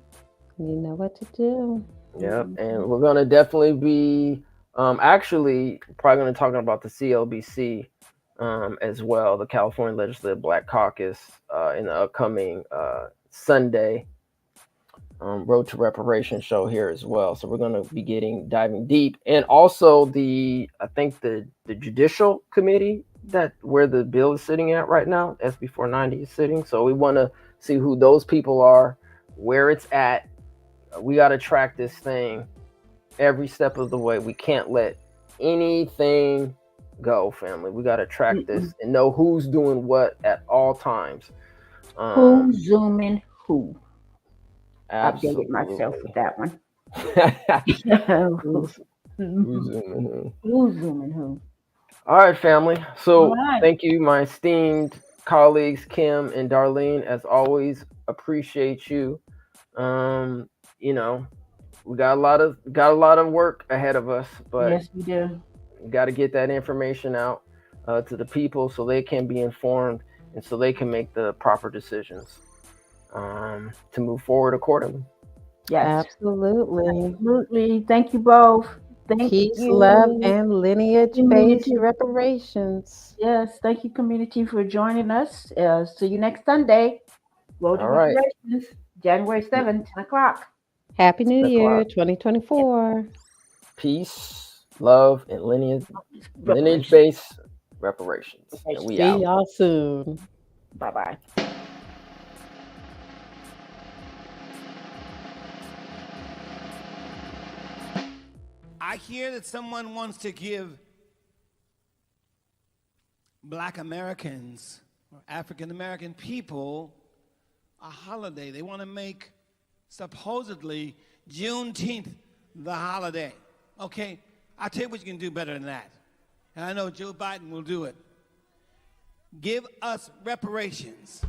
You know what to do. Yep, and we're gonna definitely be actually probably gonna talking about the CLBC as well, the California Legislative Black Caucus in the upcoming Sunday Road to Reparation show here as well. So we're gonna be diving deep, and also I think the Judicial Committee where the bill is sitting at right now, SB 490 is sitting. So we want to see who those people are, where it's at. We got to track this thing every step of the way. We can't let anything go, family. We got to track this and know who's doing what at all times. Who's zooming who? Absolutely. Updated myself with that one. Who's zooming who? Who's zooming who? All right, family. So right. Thank you, my esteemed colleagues, Kim and Darlene. As always, appreciate you. You know, we got a lot of work ahead of us, but yes, we do. We got to get that information out to the people so they can be informed and so they can make the proper decisions to move forward accordingly. Yes, absolutely. Absolutely. Thank you both. Thank Peace, you. love, and lineage-based reparations. Yes, thank you, community, for joining us. See you next Sunday. Road to Reparations, January 7th, 10 o'clock. Happy New Year, 2024. Peace, love, and lineage-based reparations. And we See out. y'all soon. Bye-bye. I hear that someone wants to give Black Americans or African American people a holiday. They want to make supposedly Juneteenth the holiday. Okay, I'll tell you what you can do better than that. And I know Joe Biden will do it. Give us reparations.